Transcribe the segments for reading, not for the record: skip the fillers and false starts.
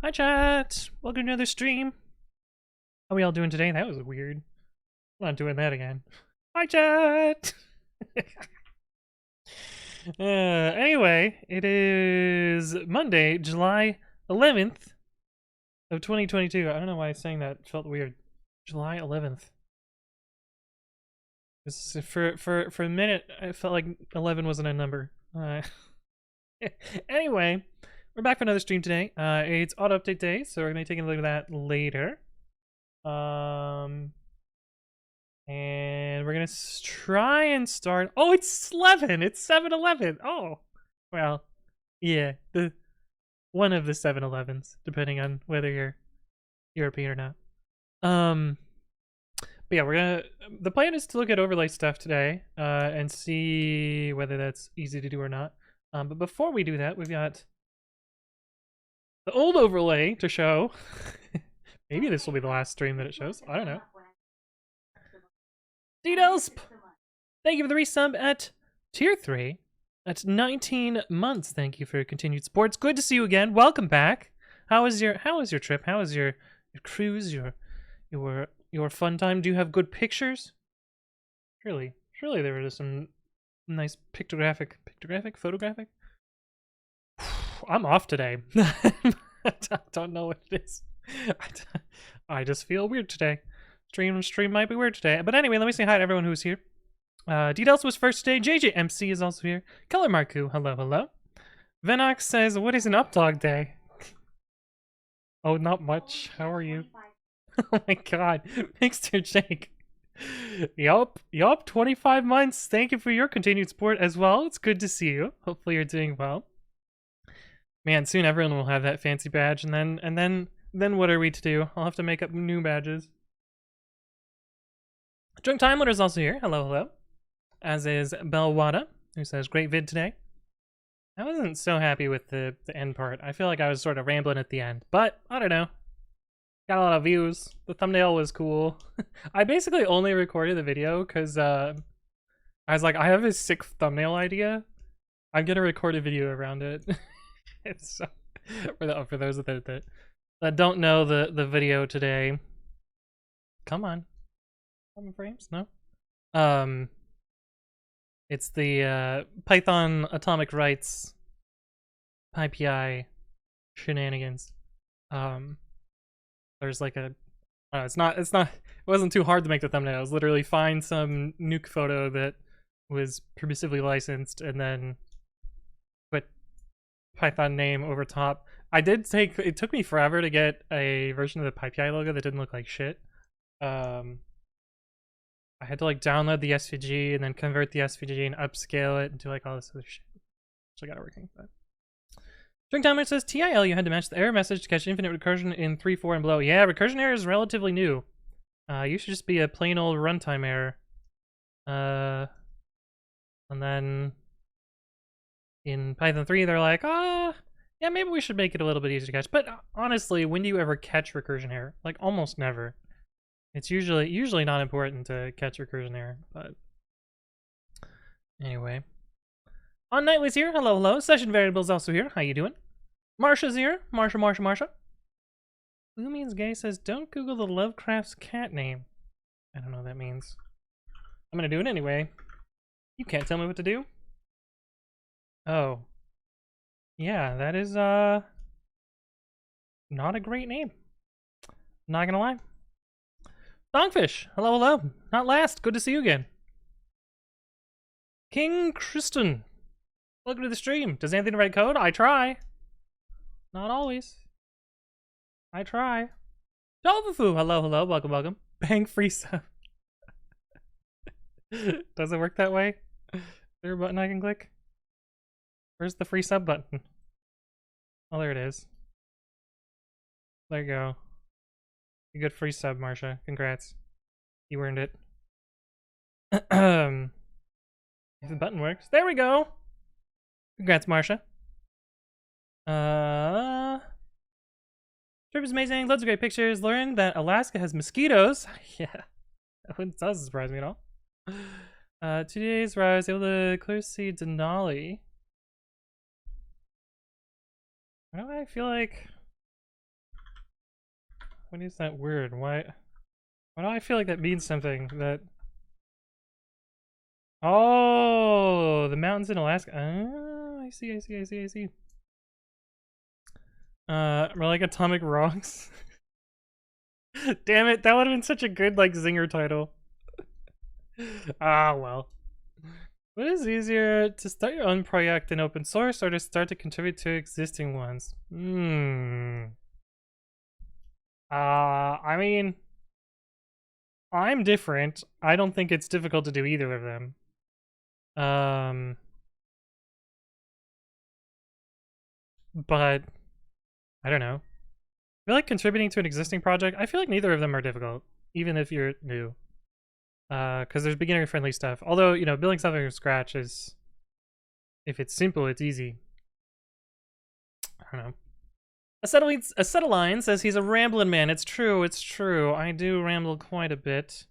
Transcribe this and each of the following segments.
Hi chat! Welcome to another stream. How are we all doing today? That was weird. I'm not doing that again. Hi chat! Anyway, it is Monday, July 11th of 2022. I don't know why I was saying that. It felt weird. July 11th. This is, for a minute, I felt like 11 wasn't a number. Anyway, we're back for another stream today. It's auto update day, so we're gonna be taking a look at that later. And we're gonna try and start. Oh, it's 11. It's 7-Eleven. Oh, well, yeah, the one of the 7-Elevens, depending on whether you're European or not. But yeah, we're gonna. The plan is to look at overlay stuff today, and see whether that's easy to do or not. But before we do that, we've got the old overlay to show. Maybe this will be the last stream that it shows. I don't know. D-Delsp! Thank you for the resub at tier 3. At 19 months. Thank you for your continued support. It's good to see you again. Welcome back. How was your trip? How was your cruise? Your fun time? Do you have good pictures? Surely there were some nice photographic. I'm off today. I don't know what it is. I just feel weird today. Stream might be weird today. But anyway, let me say hi to everyone who's here. D-Dels was first today. JJMC is also here. Color Marku, hello. Venox says, what is an updog day? Oh, not much. How are you? Oh my god. Mixter Jake. Yup, 25 months. Thank you for your continued support as well. It's good to see you. Hopefully you're doing well. Man, soon everyone will have that fancy badge, and then what are we to do? I'll have to make up new badges. Drunk Time Loader is also here. Hello. As is Belwada, who says, great vid today. I wasn't so happy with the end part. I feel like I was sort of rambling at the end, but I don't know. Got a lot of views. The thumbnail was cool. I basically only recorded the video because I was like, I have a sick thumbnail idea. I'm gonna record a video around it. It's so, for those that don't know the video today. Come on. Frames? No. It's the Python atomic rights PyPI shenanigans. There's like a it wasn't too hard to make the thumbnail. It was literally find some nuke photo that was permissively licensed and then put Python name over top. It took me forever to get a version of the PyPI logo that didn't look like shit. I had to like download the SVG and then convert the SVG and upscale it and do like all this other shit. So I got it working. But Drink Timer says TIL, you had to match the error message to catch infinite recursion in 3.4 and below. Yeah, recursion error is relatively new. You should just be a plain old runtime error. And then in Python 3 they're like, yeah, maybe we should make it a little bit easier to catch. But honestly, when do you ever catch recursion error? Like almost never. It's usually not important to catch recursion error, but anyway. On Nightly's here. Hello. Session Variable's also here. How you doing? Marsha's here. Marsha. Who means gay says, don't Google the Lovecraft's cat name. I don't know what that means. I'm gonna do it anyway. You can't tell me what to do. Oh. Yeah, that is not a great name. Not gonna lie. Dongfish, hello. Not last, good to see you again. King Kristen, welcome to the stream. Does Anthony write code? I try. Not always. I try. Dolphifu, hello, welcome. Bang free sub. Does it work that way? Is there a button I can click? Where's the free sub button? Oh, there it is. There you go. A good free sub, Marsha. Congrats. You earned it. If the button works. There we go! Congrats, Marsha. Trip is amazing. Loads of great pictures. Learned that Alaska has mosquitoes. Yeah. That doesn't surprise me at all. 2 days where I was able to clear see Denali. Why do I feel like What is that word? Why do I feel like that means something? That... Oh, the mountains in Alaska. Oh, I see. More like atomic rocks. Damn it, that would have been such a good, like, zinger title. Ah, well. What is easier, to start your own project in open source or to start to contribute to existing ones? I mean, I'm different. I don't think it's difficult to do either of them. But I don't know. I feel like contributing to an existing project, I feel like neither of them are difficult, even if you're new. Because there's beginner-friendly stuff. Although, you know, building something from scratch is... If it's simple, it's easy. I don't know. Acetylene says he's a rambling man. It's true. I do ramble quite a bit.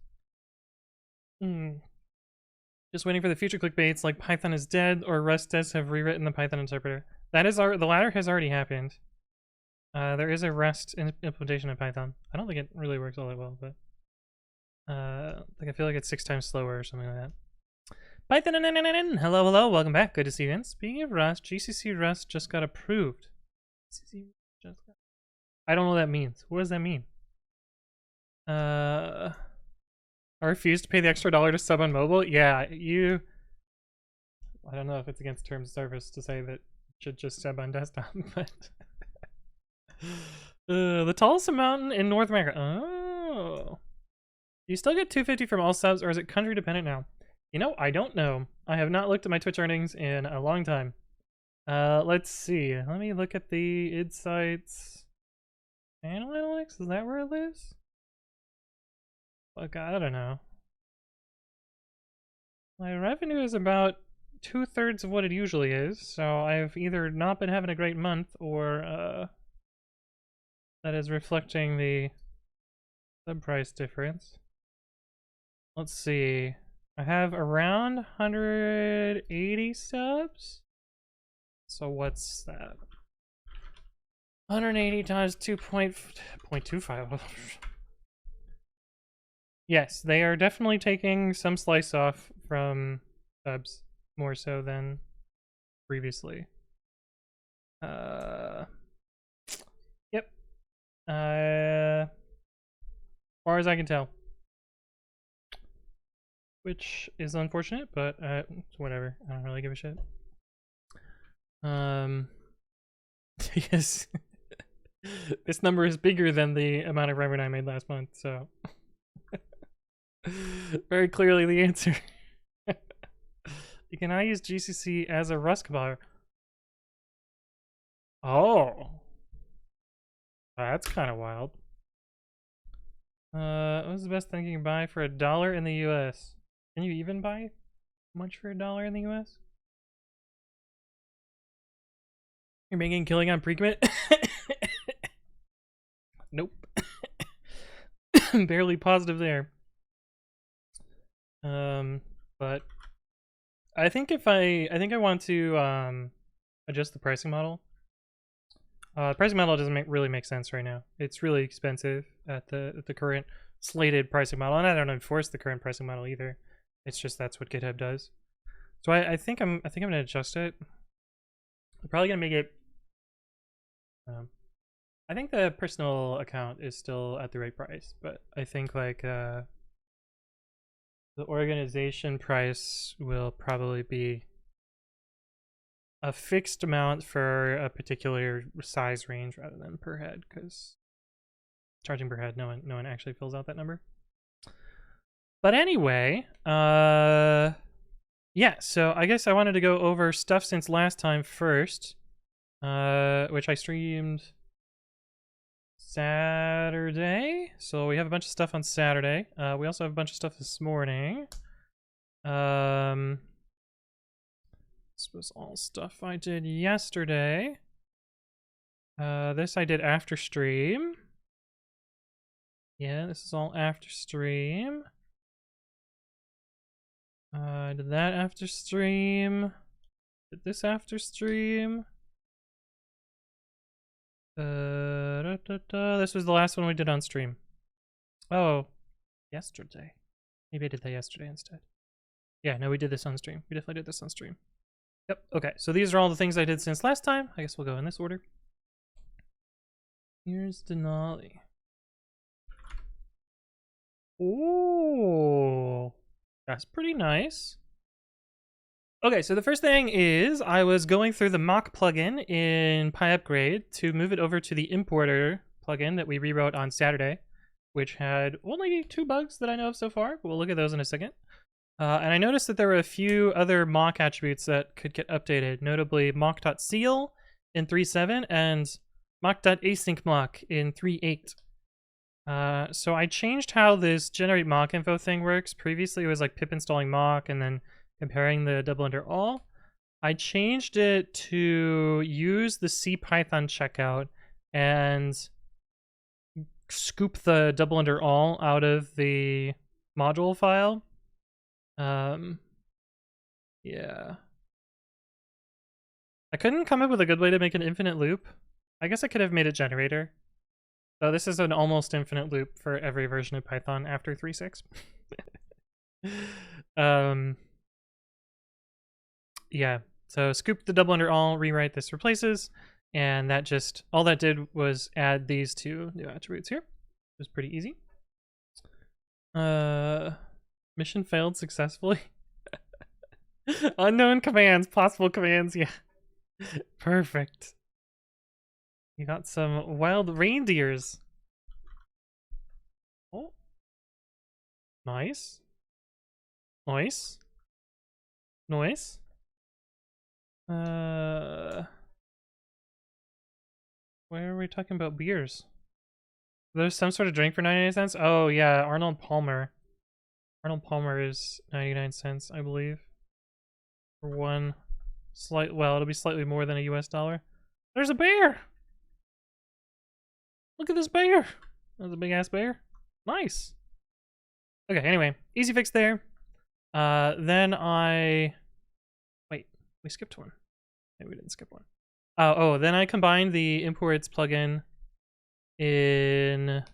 Just waiting for the future clickbaits like Python is dead or Rust devs have rewritten the Python interpreter. That is the latter has already happened. There is a Rust implementation of Python. I don't think it really works all that well, but like I feel like it's 6 times slower or something like that. Python, hello, welcome back. Good to see you in. Speaking of Rust, GCC Rust just got approved. I don't know what that means. What does that mean? I refuse to pay the extra $1 to sub on mobile. Yeah, you... I don't know if it's against terms of service to say that you should just sub on desktop, but... the tallest mountain in North America. Oh. Do you still get $2.50 from all subs, or is it country dependent now? You know, I don't know. I have not looked at my Twitch earnings in a long time. Let's see. Let me look at the Insights Analytics. Is that where it lives? Look, I don't know. My revenue is about 2/3 of what it usually is, so I've either not been having a great month or that is reflecting the sub price difference. Let's see. I have around 180 subs. So what's that? 180 times 2.25. Yes, they are definitely taking some slice off from subs, more so than previously. Yep. As far as I can tell. Which is unfortunate, but whatever. I don't really give a shit. Yes. This number is bigger than the amount of revenue I made last month, so... Very clearly the answer. You can now use GCC as a Rust compiler. Oh. That's kind of wild. What's the best thing you can buy for $1 in the US? Can you even buy much for $1 in the US? You're making killing on pre-commit? Nope. Barely positive there. But I think I want to adjust the pricing model. Pricing model doesn't really make sense right now. It's really expensive at the current slated pricing model, and I don't enforce the current pricing model either. It's just that's what GitHub does. So I think I'm gonna adjust it. I'm probably gonna make it. I think the personal account is still at the right price, but I think like the organization price will probably be a fixed amount for a particular size range rather than per head, because charging per head, no one actually fills out that number. But anyway, yeah, so I guess I wanted to go over stuff since last time first, which I streamed Saturday. So we have a bunch of stuff on Saturday. We also have a bunch of stuff this morning. This was all stuff I did yesterday. This I did after stream. Yeah, this is all after stream. I did that after stream. Did this after stream. Let's This was the last one we did on stream. Oh, yesterday. Maybe I did that yesterday instead. Yeah, no, we did this on stream. We definitely did this on stream. Yep, okay. So these are all the things I did since last time. I guess we'll go in this order. Here's Denali. Ooh, that's pretty nice. Okay, so the first thing is I was going through the mock plugin in pubupgrade to move it over to the importer plugin that we rewrote on Saturday, which had only 2 bugs that I know of so far, but we'll look at those in a second. And I noticed that there were a few other mock attributes that could get updated, notably mock.seal in 3.7 and mock.async mock in 3.8. So I changed how this generate mock info thing works. Previously it was like pip installing mock and then comparing the double under all. I changed it to use the CPython checkout and scoop the double under all out of the module file. Yeah. I couldn't come up with a good way to make an infinite loop. I guess I could have made a generator. So this is an almost infinite loop for every version of Python after 3.6. Yeah, so scoop the double under all, rewrite this replaces, and that just, all that did was add these 2 new attributes here. It was pretty easy. Mission failed successfully. Unknown commands, possible commands, yeah. Perfect. You got some wild reindeers. Oh. Nice. Nice. Nice. Where are we talking about beers? There's some sort of drink for 99 cents? Oh yeah, Arnold Palmer. Arnold Palmer is 99 cents, I believe. For one slight, well, it'll be slightly more than a US dollar. There's a bear! Look at this bear! That's a big ass bear. Nice. Okay, anyway, easy fix there. Then wait, we skipped one. Maybe we didn't skip one. Oh, then I combined the imports plugin in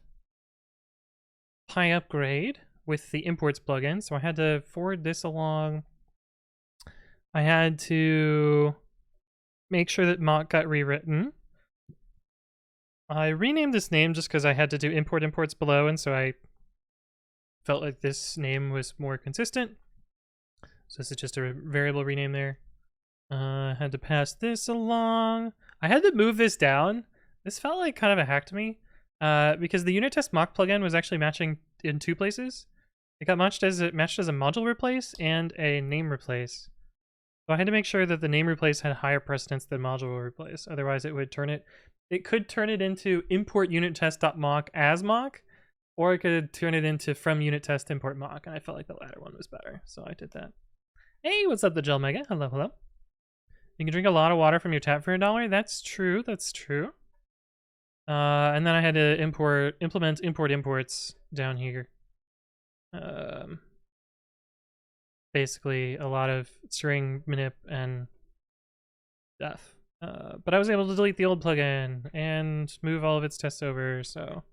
pubupgrade with the imports plugin. So I had to forward this along. I had to make sure that mock got rewritten. I renamed this name just because I had to do imports below, and so I felt like this name was more consistent. So this is just a variable rename there. I had to pass this along. I had to move this down. This felt like kind of a hack to me because the unit test mock plugin was actually matching in 2 places. It got matched as a module replace and a name replace. So I had to make sure that the name replace had higher precedence than module replace. Otherwise, it would turn it. It could turn it into import unit test.mock as mock, or it could turn it into from unit test import mock. And I felt like the latter one was better, so I did that. Hey, what's up, the Gel Mega? Hello, hello. You can drink a lot of water from your tap for $1. That's true. That's true. And then I had to implement imports down here. Basically a lot of string manip and stuff. But I was able to delete the old plugin and move all of its tests over, so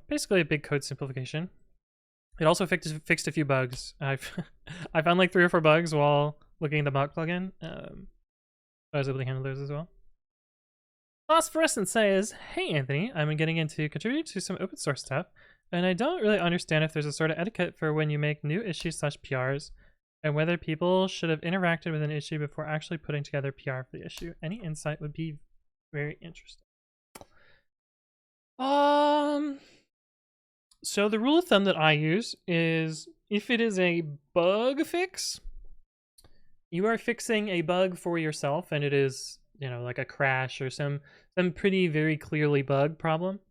basically a big code simplification. It also fixed a few bugs. I found like 3 or 4 bugs while looking at the mock plugin. I was able to handle those as well. Phosphorescent says, "Hey Anthony, I'm getting into contributing to some open source stuff, and I don't really understand if there's a sort of etiquette for when you make new issues/PRs, and whether people should have interacted with an issue before actually putting together PR for the issue. Any insight would be very interesting." So the rule of thumb that I use is if it is a bug fix, you are fixing a bug for yourself, and it is, you know, like a crash or some pretty very clearly bug problem.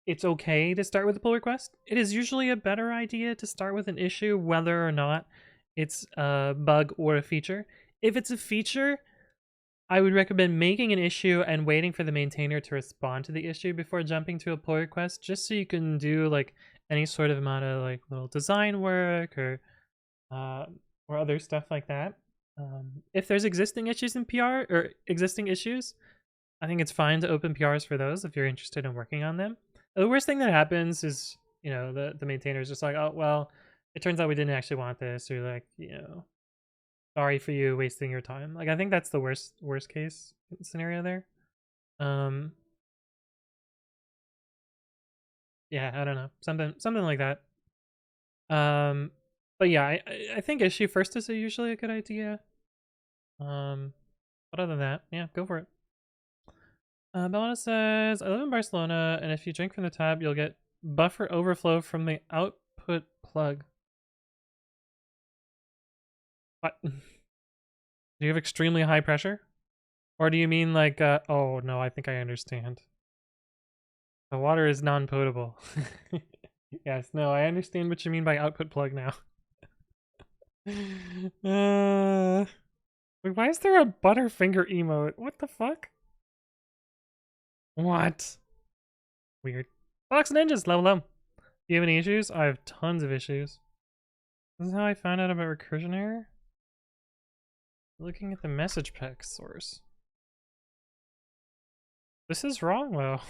It's okay to start with a pull request. It is usually a better idea to start with an issue, whether or not it's a bug or a feature. If it's a feature, I would recommend making an issue and waiting for the maintainer to respond to the issue before jumping to a pull request, just so you can do like any sort of amount of like little design work or other stuff like that. If there's existing issues in PR or existing issues, I think it's fine to open PRs for those if you're interested in working on them. The worst thing that happens is, you know, the maintainer is just like, oh, well, it turns out we didn't actually want this, or like, you know, sorry for you wasting your time. Like, I think that's the worst case scenario there. Yeah, I don't know, something like that. But yeah, I think issue first is usually a good idea. But other than that, yeah, go for it. Bellana says, I live in Barcelona, and if you drink from the tap, you'll get buffer overflow from the output plug. What? Do you have extremely high pressure? Or do you mean like, oh no, I think I understand. The water is non-potable. Yes, no, I understand what you mean by output plug now. Wait, why is there a Butterfinger emote? What the fuck? What? Weird. Fox Ninjas, level up. Do you have any issues? I have tons of issues. This is how I found out about recursion error. Looking at the message pack source. This is wrong though.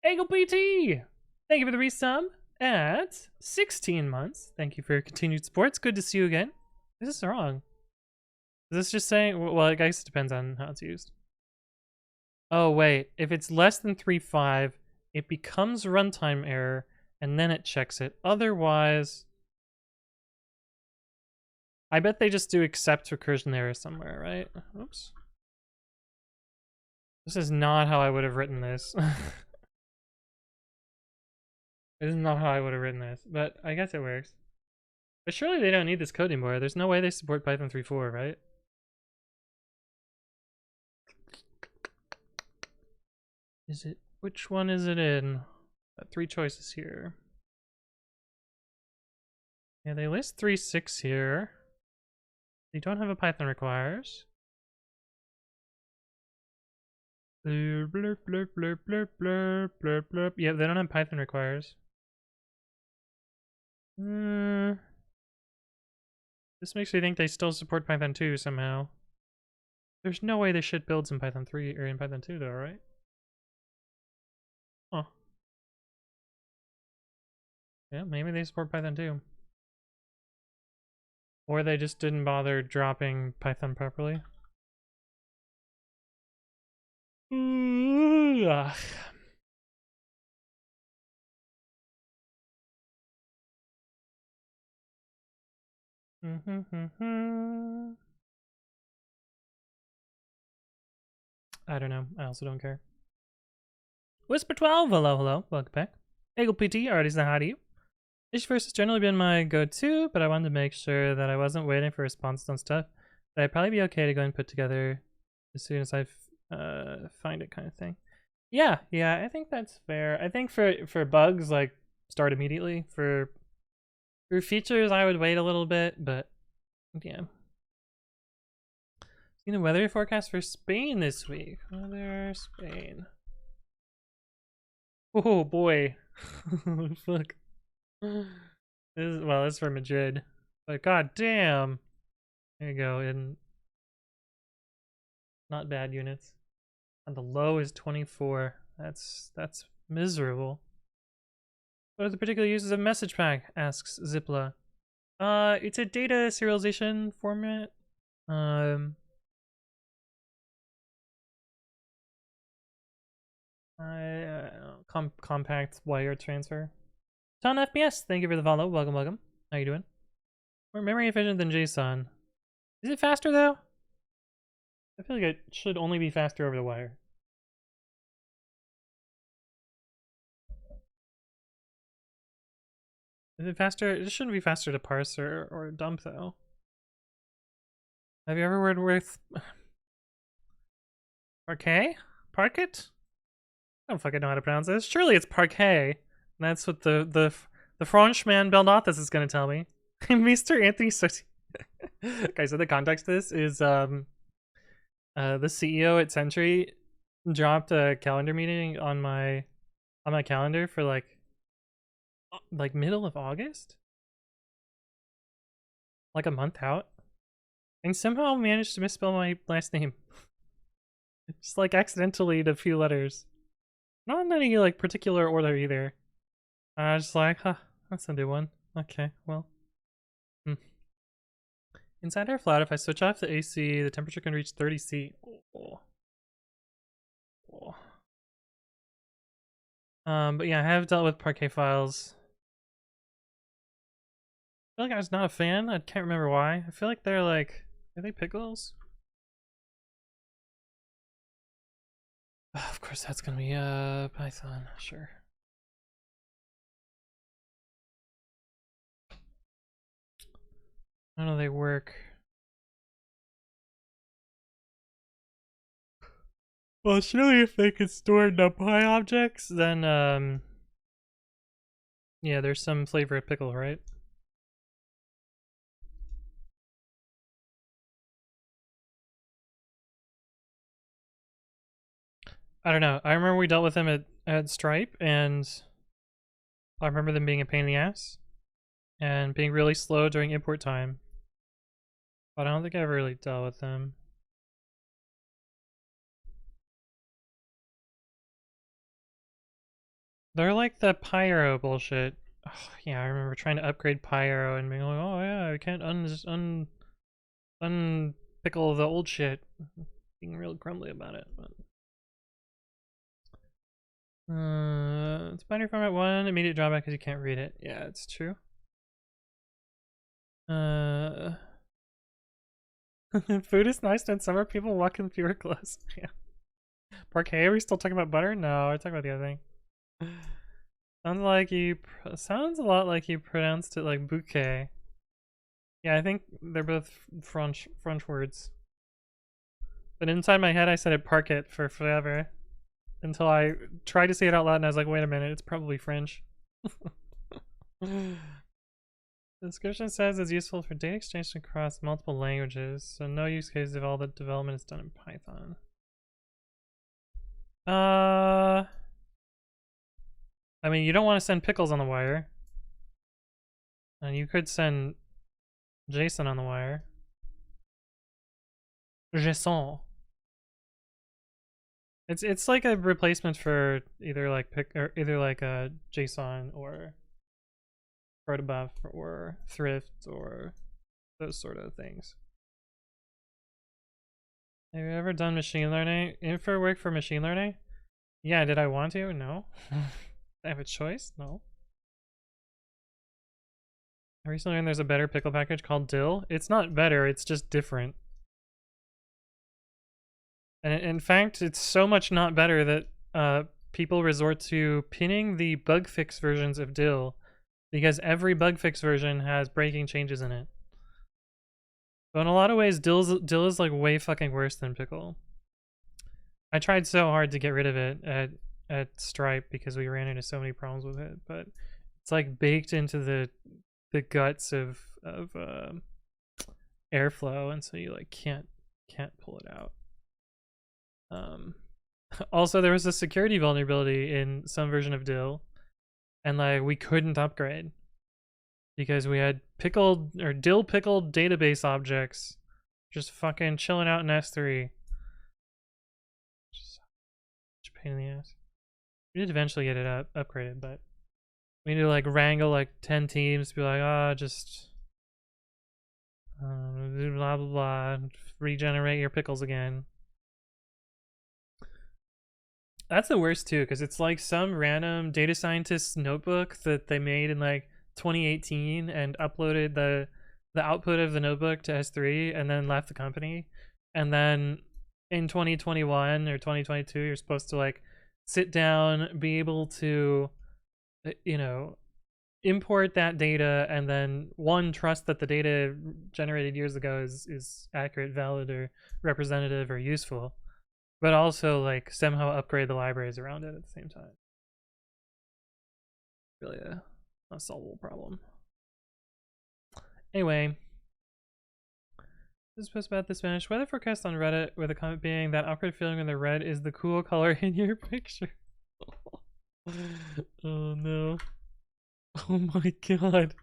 Eagle PT! Thank you for the resub at 16 months. Thank you for your continued support. It's good to see you again. This is wrong. Is this just saying, well, I guess it depends on how it's used. Oh wait, if it's less than 3.5, it becomes runtime error, and then it checks it. Otherwise, I bet they just do accept recursion error somewhere, right? Oops. This is not how I would have written this. This is not how I would have written this, but I guess it works. But surely they don't need this code anymore. There's no way they support Python 3.4, right? Is it, which one is it in? Got 3 choices here. Yeah, they list 3.6 here. They don't have a Python requires. Blurp, blurp, blurp, blurp, blurp, blurp, blurp, blurp. Yeah, they don't have Python requires. This makes me think they still support Python 2 somehow. There's no way they should build some Python 3 or in Python 2 though, right? Huh. Yeah, maybe they support Python 2. Or they just didn't bother dropping Python properly. Ugh. I don't know. I also don't care. Whisper 12, hello, hello. Welcome back. Eagle PT, already said hi to you. Issue first has generally been my go-to, but I wanted to make sure that I wasn't waiting for responses on stuff that I'd probably be okay to go and put together as soon as I find it, kind of thing. Yeah, I think that's fair. I think for bugs, like, start immediately. For features, I would wait a little bit, but yeah. See the weather forecast for Spain this week. Weather, Spain. Oh boy. Fuck. This is, well, this is for Madrid. But god damn. There you go. In not bad units. And the low is 24. That's miserable. What are the particular uses of message pack? Asks Zipla. It's a data serialization format. Compact wire transfer. Ton FPS, thank you for the follow. Welcome, welcome. How you doing? More memory efficient than JSON. Is it faster though? I feel like it should only be faster over the wire. Is it faster? It shouldn't be faster to parse or dump though. Have you ever worked with parquet? Parquet? I don't fucking know how to pronounce this. Surely it's parquet. That's what the Frenchman Belnathas is gonna tell me. Mr. Anthony Sosi. Okay, so the context of this is the CEO at Sentry dropped a calendar meeting on my calendar for like middle of August, like a month out. and somehow managed to misspell my last name. Just like accidentally a few letters. Not in any like particular order either. I was just like, huh, that's a new one. Okay, well. Inside our flat, if I switch off the AC, the temperature can reach 30°C. Oh. Oh. But yeah, I have dealt with parquet files. I feel like I was not a fan. I can't remember why. I feel like they're like, are they pickles? Oh, of course, that's gonna be Python. Sure. I don't know they work. Well, surely if they could store NumPy objects, then yeah, there's some flavor of pickle, right? I don't know. I remember we dealt with them at Stripe, and I remember them being a pain in the ass and being really slow during import time. But I don't think I ever really dealt with them. They're like the Pyro bullshit. Oh, yeah, I remember trying to upgrade Pyro and being like, oh yeah, I can't unpickle the old shit. Being real grumbly about it. But it's binary format 1, immediate drawback is you can't read it. Yeah, it's true. Food is nice and summer people walk in fewer clothes. Yeah. Parquet, are we still talking about butter? No, we're talking about the other thing. Sounds a lot like you pronounced it like bouquet. Yeah, I think they're both French words. But inside my head I said it parquet for forever. Until I tried to say it out loud and I was like, wait a minute, it's probably French. The description says it's useful for data exchange across multiple languages, so no use case if all the development is done in Python. I mean, you don't want to send pickles on the wire. And you could send JSON on the wire. JSON. It's like a replacement for either like a JSON or protobuf or thrift or those sort of things. Have you ever done machine learning? Info work for machine learning? Yeah, did I want to? No. I have a choice? No. I recently learned there's a better pickle package called dill. It's not better, it's just different. And in fact, it's so much not better that people resort to pinning the bug fix versions of dill because every bug fix version has breaking changes in it. So in a lot of ways, dill is like way fucking worse than pickle. I tried so hard to get rid of it at Stripe because we ran into so many problems with it, but it's like baked into the guts of Airflow, and so you like can't pull it out. Also, there was a security vulnerability in some version of dill, and like we couldn't upgrade because we had dill pickled database objects just fucking chilling out in S3. Just such a pain in the ass. We did eventually get it upgraded, but we need to like wrangle like 10 teams to be like, just blah blah blah, regenerate your pickles again. That's the worst too, because it's like some random data scientist's notebook that they made in like 2018 and uploaded the output of the notebook to S3 and then left the company. And then in 2021 or 2022, you're supposed to like sit down, be able to, import that data, and then trust that the data generated years ago is accurate, valid, or representative or useful, but also like somehow upgrade the libraries around it at the same time. Really a unsolvable problem. Anyway, this is post about the Spanish weather forecast on Reddit, with a comment being that awkward feeling when the red is the cool color in your picture. Oh no. Oh my god.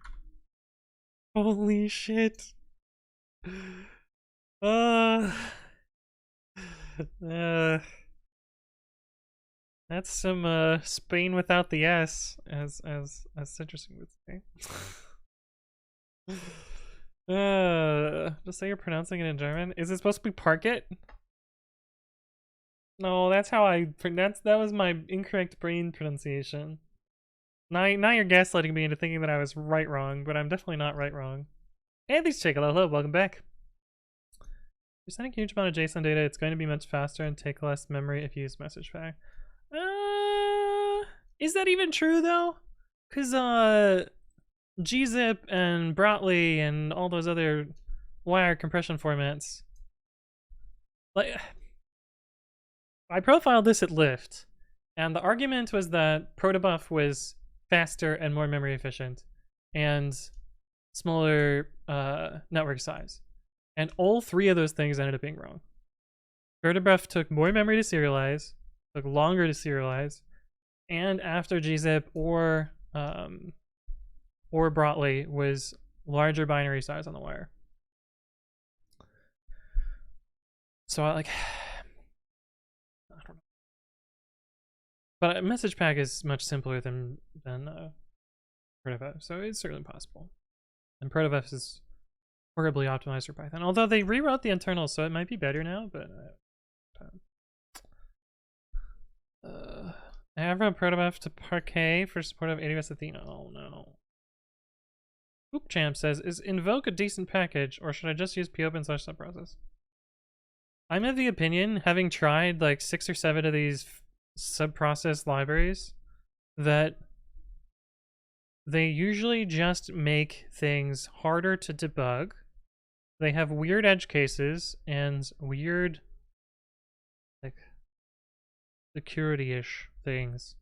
Holy shit. Uh, uh, that's some Spain without the S, as interesting would say. Just say you're pronouncing it in German. Is it supposed to be park it? No, that's how that was my incorrect brain pronunciation. Now you're gaslighting me into thinking that I was right wrong, but I'm definitely not right wrong. Hey, these check hello, welcome back. You're sending a huge amount of JSON data. It's going to be much faster and take less memory if you use message pack. Is that even true though? Cause gzip and Brotli and all those other wire compression formats. Like, I profiled this at Lyft, and the argument was that protobuf was faster and more memory efficient, and smaller network size. And all three of those things ended up being wrong. protobuf took more memory to serialize, took longer to serialize, and after gzip or Brotli was larger binary size on the wire. So I don't know. But a message pack is much simpler than protobuf, so it's certainly possible. And protobuf is horribly optimized for Python, although they rewrote the internals, so it might be better now. But I have run protobuf to Parquet for support of AWS Athena. Oh no. Oopchamp says, is invoke a decent package, or should I just use popen/subprocess? I'm of the opinion, having tried like 6 or 7 of these subprocess libraries, that they usually just make things harder to debug. They have weird edge cases and weird, like, security-ish things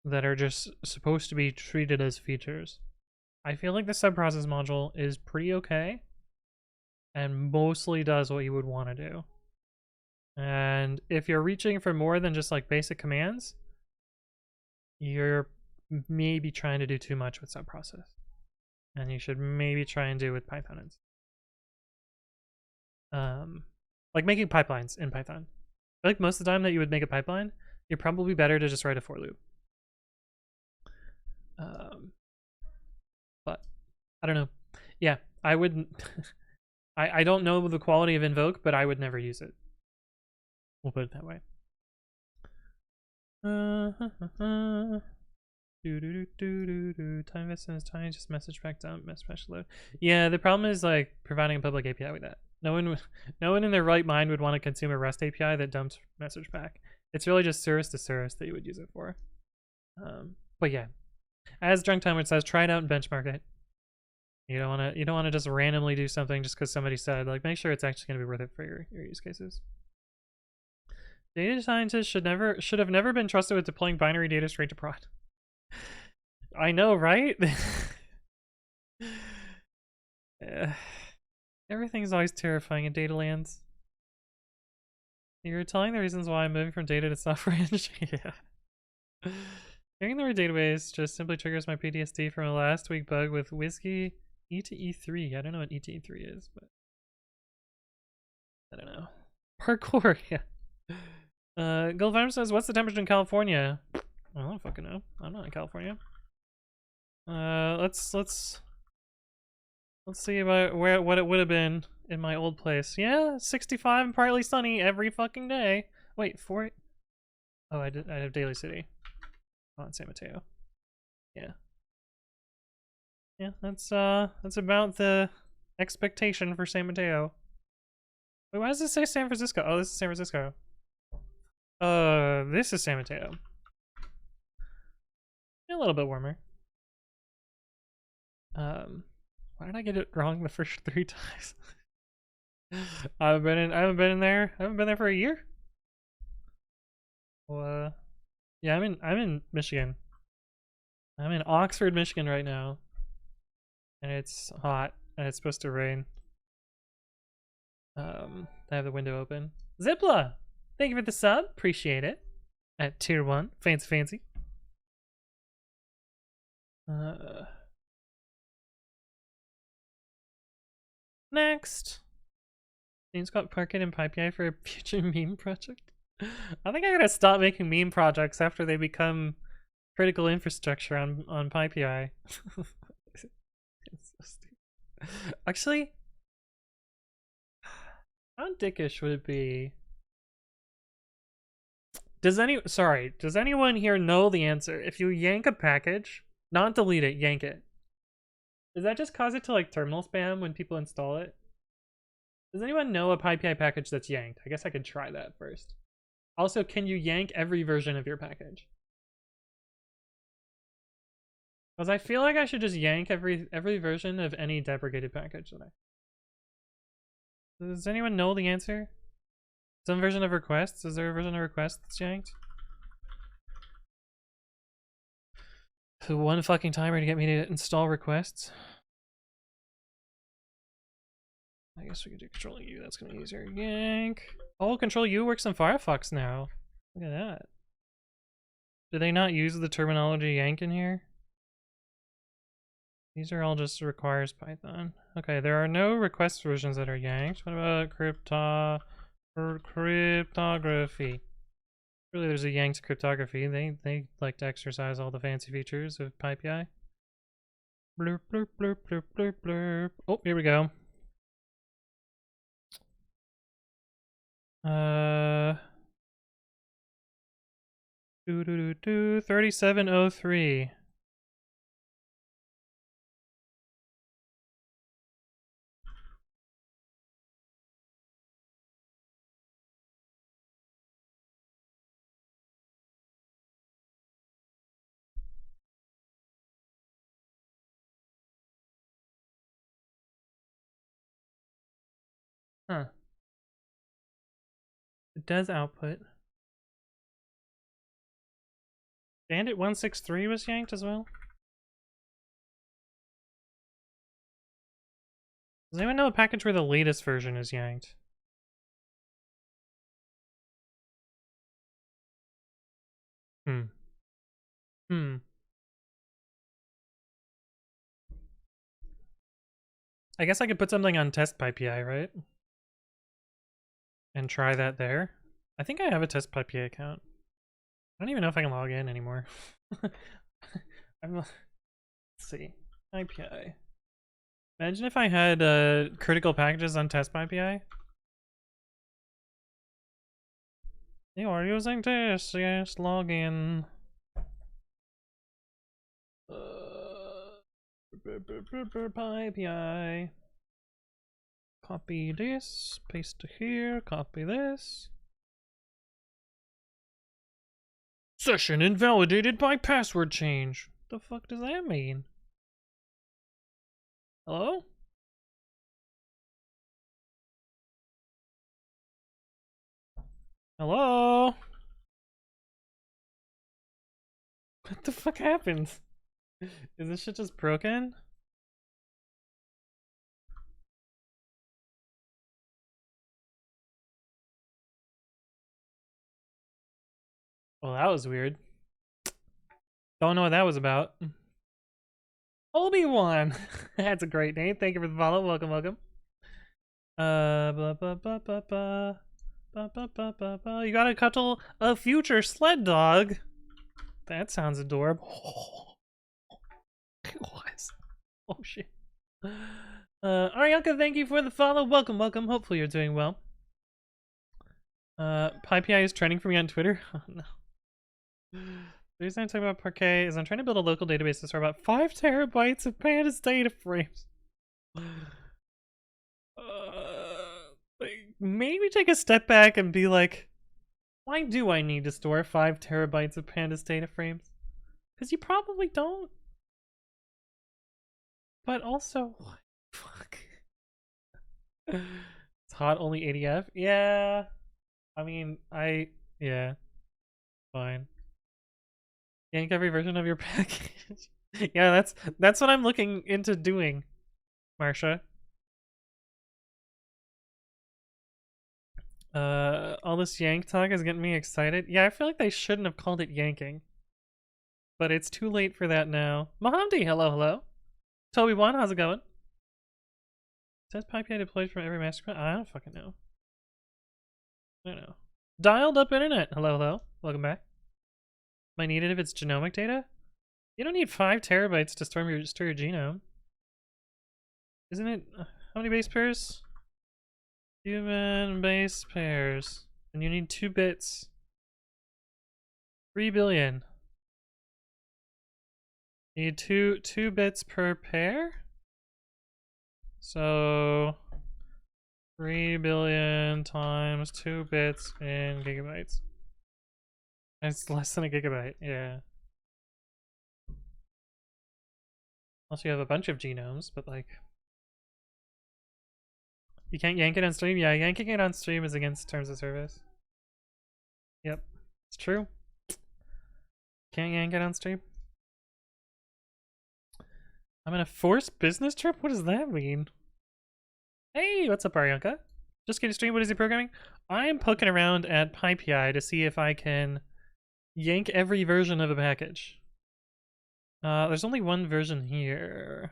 that are just supposed to be treated as features. I feel like the subprocess module is pretty okay and mostly does what you would want to do. And if you're reaching for more than just like basic commands, you're maybe trying to do too much with subprocess. And you should maybe try and do with Python instead. Like making pipelines in Python. I feel like most of the time that you would make a pipeline, you're probably better to just write a for loop. But I don't know. Yeah, I wouldn't. I don't know the quality of invoke, but I would never use it. We'll put it that way. Time investment is tiny, just message back dump, message load. Yeah, the problem is like providing a public API with that. No one in their right mind would want to consume a REST API that dumps message back. It's really just service to service that you would use it for. But yeah, as Drunk Timer says, try it out and benchmark it. You don't want to just randomly do something just because somebody said. Like, make sure it's actually going to be worth it for your use cases. Data scientists should have never been trusted with deploying binary data straight to prod. I know, right? Everything's always terrifying in data lands. You're telling the reasons why I'm moving from data to software engineering. Yeah. Hearing the word database just simply triggers my PTSD from a last week bug with Whiskey E to E3. I don't know what E to E3 is, but I don't know. Parkour, yeah. Goldfarm says, what's the temperature in California? I don't fucking know. I'm not in California. Let's see about what it would have been in my old place. Yeah, 65 and partly sunny every fucking day. Wait, for it? Oh, I have Daly City. Oh, in San Mateo. Yeah. Yeah, that's about the expectation for San Mateo. Wait, why does this say San Francisco? Oh, this is San Francisco. This is San Mateo. A little bit warmer. Why did I get it wrong the first 3 times? I haven't been there. I haven't been there for a year. Well, yeah, I'm in Michigan. I'm in Oxford, Michigan right now. And it's hot and it's supposed to rain. I have the window open. Zipla! Thank you for the sub. Appreciate it. At tier 1. Fancy. Next. Name's got Parkit and PyPI for a future meme project. I think I gotta stop making meme projects after they become critical infrastructure on PyPI. It's so stupid. Actually, how dickish would it be? Does anyone here know the answer? If you yank a package, not delete it, yank it, does that just cause it to like terminal spam when people install it? Does anyone know a PyPI package that's yanked? I guess I could try that first. Also, can you yank every version of your package? Because I feel like I should just yank every version of any deprecated package that I... Does anyone know the answer? Some version of requests? Is there a version of requests that's yanked? One fucking timer to get me to install requests. I guess we could do Control U, that's gonna be easier. Yank. Oh, Control U works in Firefox now. Look at that. Do they not use the terminology yank in here? These are all just requires Python. Okay, there are no request versions that are yanked. What about cryptography? Really, there's a yanked cryptography. They like to exercise all the fancy features of PyPI. Blurp, blurp, blurp, blurp, blurp, blurp. Oh, here we go. 3703. Huh. It does output. Bandit 163 was yanked as well? Does anyone know a package where the latest version is yanked? I guess I could put something on test PyPI, right? And try that there. I think I have a test PyPI account. I don't even know if I can log in anymore. Let's see. PyPI. Imagine if I had critical packages on test PyPI. You are using this, yes, login. PyPI. Copy this, paste to here, copy this. Session invalidated by password change. What the fuck does that mean? Hello? Hello? What the fuck happened? Is this shit just broken? Well, that was weird. Don't know what that was about. Obi-Wan! That's a great name. Thank you for the follow. Welcome, welcome. You got a cuddle a future sled dog. That sounds adorable. What? Oh shit. Arianka, thank you for the follow. Welcome, welcome. Hopefully you're doing well. PyPI is trending for me on Twitter. Oh no. The reason I'm talking about Parquet is I'm trying to build a local database to store about 5 terabytes of pandas data frames. Maybe take a step back and be like, why do I need to store 5 terabytes of pandas data frames? Because you probably don't. But also, what the fuck? It's hot, only ADF? Yeah. I mean, yeah. Fine. Yank every version of your package. Yeah, that's what I'm looking into doing, Marsha. All this yank talk is getting me excited. Yeah, I feel like they shouldn't have called it yanking. But it's too late for that now. Mahamdi, hello, hello. Toby1, how's it going? Says PyPI deployed from every master. I don't fucking know. I don't know. Dialed up internet. Hello, hello. Welcome back. Might need it if it's genomic data. You don't need 5 terabytes to store your genome. Isn't it? How many base pairs? Human base pairs. And you need 2 bits. 3 billion. You need two bits per pair? So 3 billion times 2 bits in gigabytes. It's less than a gigabyte, yeah. Unless you have a bunch of genomes, but like... You can't yank it on stream? Yeah, yanking it on stream is against terms of service. Yep, it's true. Can't yank it on stream. I'm in a forced business trip? What does that mean? Hey, what's up, Arianka? Just getting stream, what is he programming? I'm poking around at PyPI to see if I can yank every version of a package. There's only one version here.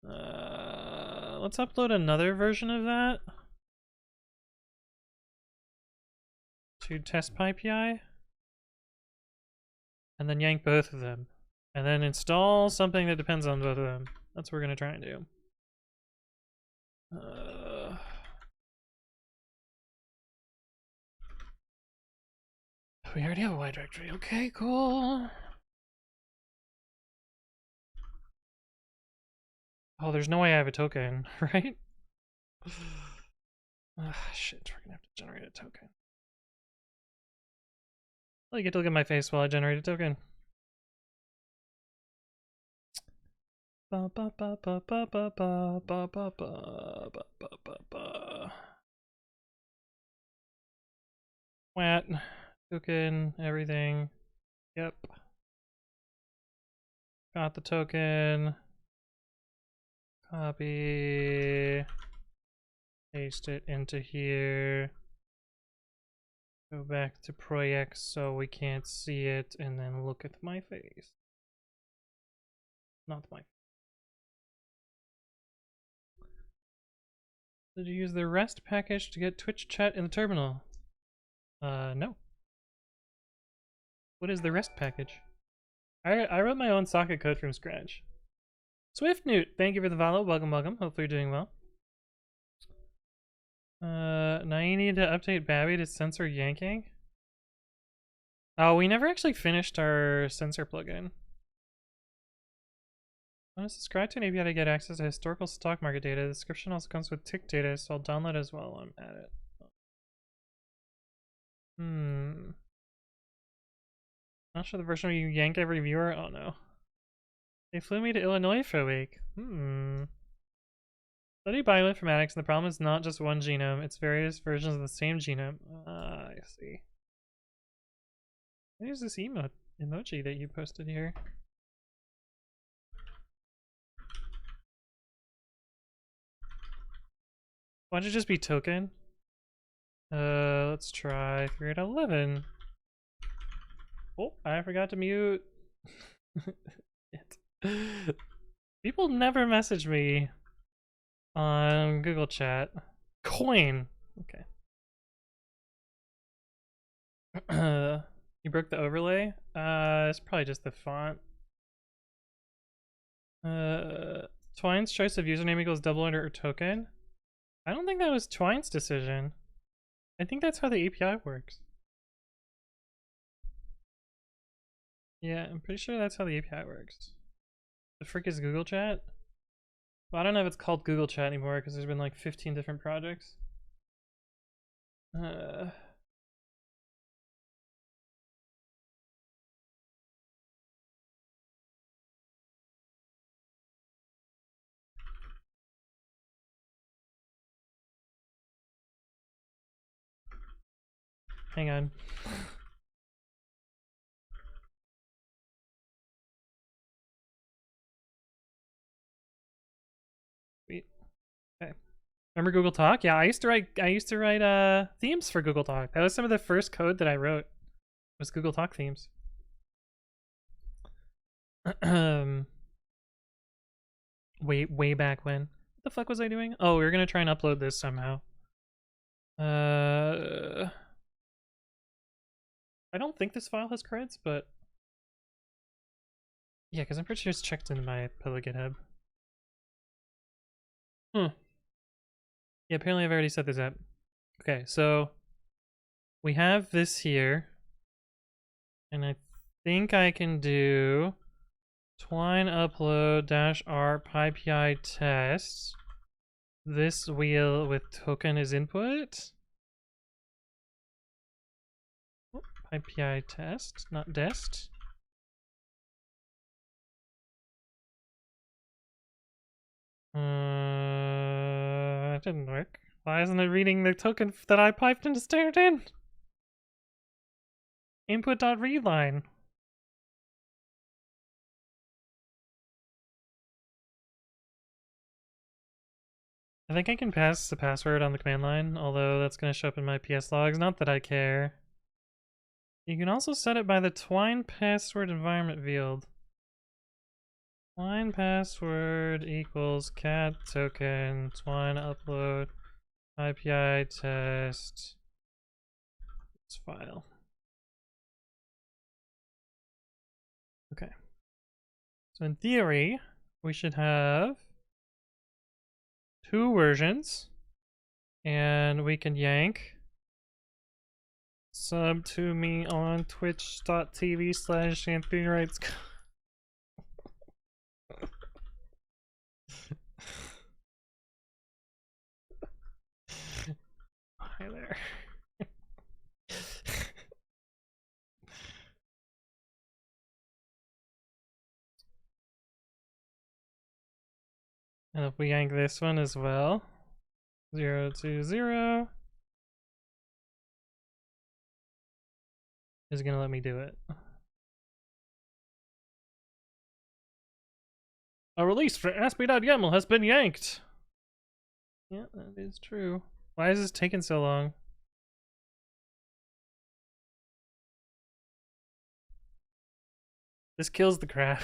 Let's upload another version of that to test PyPI, and then yank both of them, and then install something that depends on both of them. That's what we're gonna try and do. We already have a Y directory. Okay, cool. Oh, there's no way I have a token, right? Shit, we're gonna have to generate a token. Well, you get to look at my face while I generate a token. What? Token, everything. Yep. Got the token. Copy. Paste it into here. Go back to project so we can't see it, and then look at my face. Not my face. Did you use the REST package to get Twitch chat in the terminal? No. What is the REST package? I wrote my own socket code from scratch. Swift Newt, thank you for the follow. Welcome, welcome. Hopefully you're doing well. Now you need to update Babby to sensor yanking. Oh, we never actually finished our sensor plugin. I want to subscribe to an API to get access to historical stock market data. The description also comes with tick data, so I'll download as well while I'm at it. Not sure the version where you yank every viewer. Oh no. They flew me to Illinois for a week. Study bioinformatics, and the problem is not just one genome, it's various versions of the same genome. I see. There's this emoji that you posted here. Why don't you just be token? Let's try 3 out of 11. Oh, I forgot to mute. People never message me on Google Chat. Coin. Okay. You broke the overlay? It's probably just the font. Twine's choice of username equals double under or token. I don't think that was Twine's decision. I think that's how the API works. Yeah, I'm pretty sure that's how the API works. The frick is Google Chat? Well, I don't know if it's called Google Chat anymore because there's been like 15 different projects. Hang on. Sweet. Okay. Remember Google Talk? Yeah, I used to write themes for Google Talk. That was some of the first code that I wrote. Was Google Talk themes. way back when. What the fuck was I doing? Oh, we were gonna try and upload this somehow. I don't think this file has creds, but yeah, because I'm pretty sure it's checked in my public GitHub. Yeah, apparently I've already set this up. Okay, so we have this here, and I think I can do twine upload -r py test. This wheel with token is input. PI test, not dest. It didn't work. Why isn't it reading the token that I piped and stared in? Input.readline. I think I can pass the password on the command line, although that's going to show up in my PS logs. Not that I care. You can also set it by the twine password environment field. Twine password equals cat token twine upload IPI test this file. Okay. So in theory, we should have 2 versions, and we can yank sub to me on twitch.tv/anthonywritescode. Hi there. And if we yank this one as well, 020 is gonna let me do it. A release for ASP.YAML has been yanked. Yeah, that is true. Why is this taking so long? This kills the crap.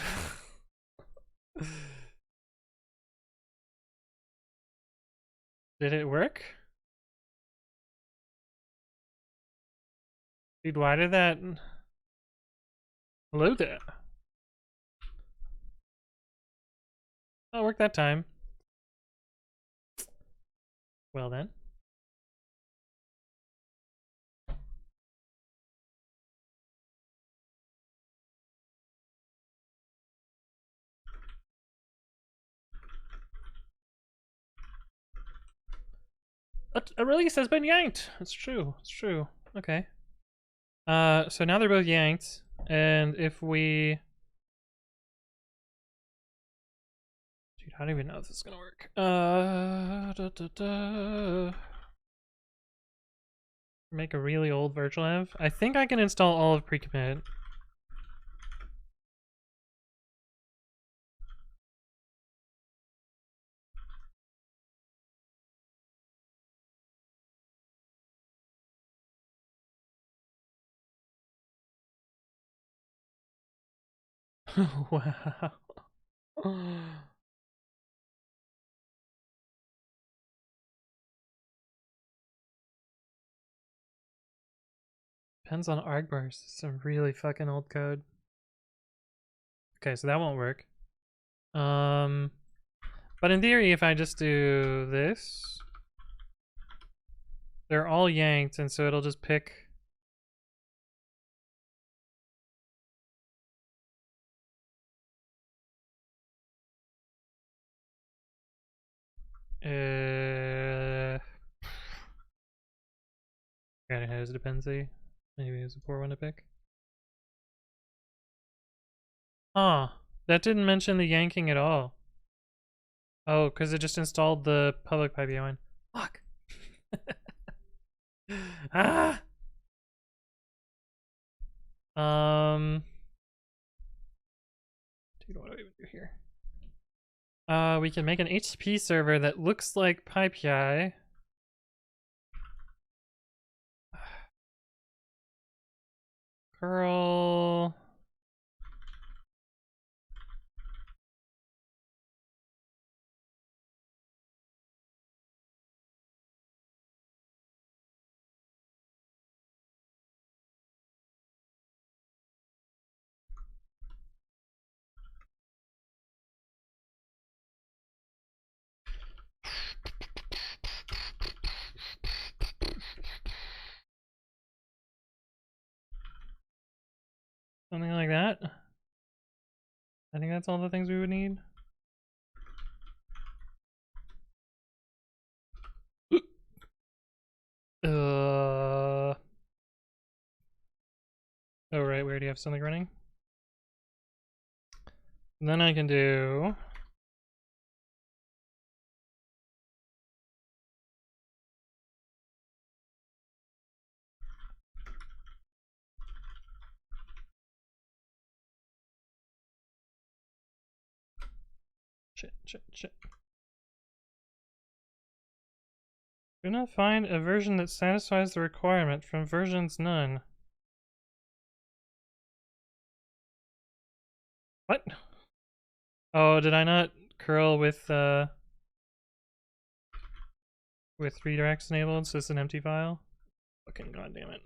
Did it work? Dude, why did that... Hello there. Oh, it worked that time. Well then. A release has been yanked. It's true. It's true. Okay. So now they're both yanked, and if we... Dude, I don't even know if this is gonna work. Make a really old virtual env. I think I can install all of pre-commit. Wow. Depends on argburst. Some really fucking old code. Okay, so that won't work. But in theory, if I just do this, they're all yanked, and so it'll just pick. Forgot it has a dependency. Maybe it's a poor one to pick. Huh. That didn't mention the yanking at all. Oh, because it just installed the public pipe one. Fuck. Ah. Dude, what do I even do here? We can make an HTTP server that looks like PyPI. Curl. like that. I think that's all the things we would need. Oh right, we already have something running. And then I can do shit. Do not find a version that satisfies the requirement from versions none. What? Oh, did I not curl with redirects enabled, so it's an empty file? Fucking goddamn it.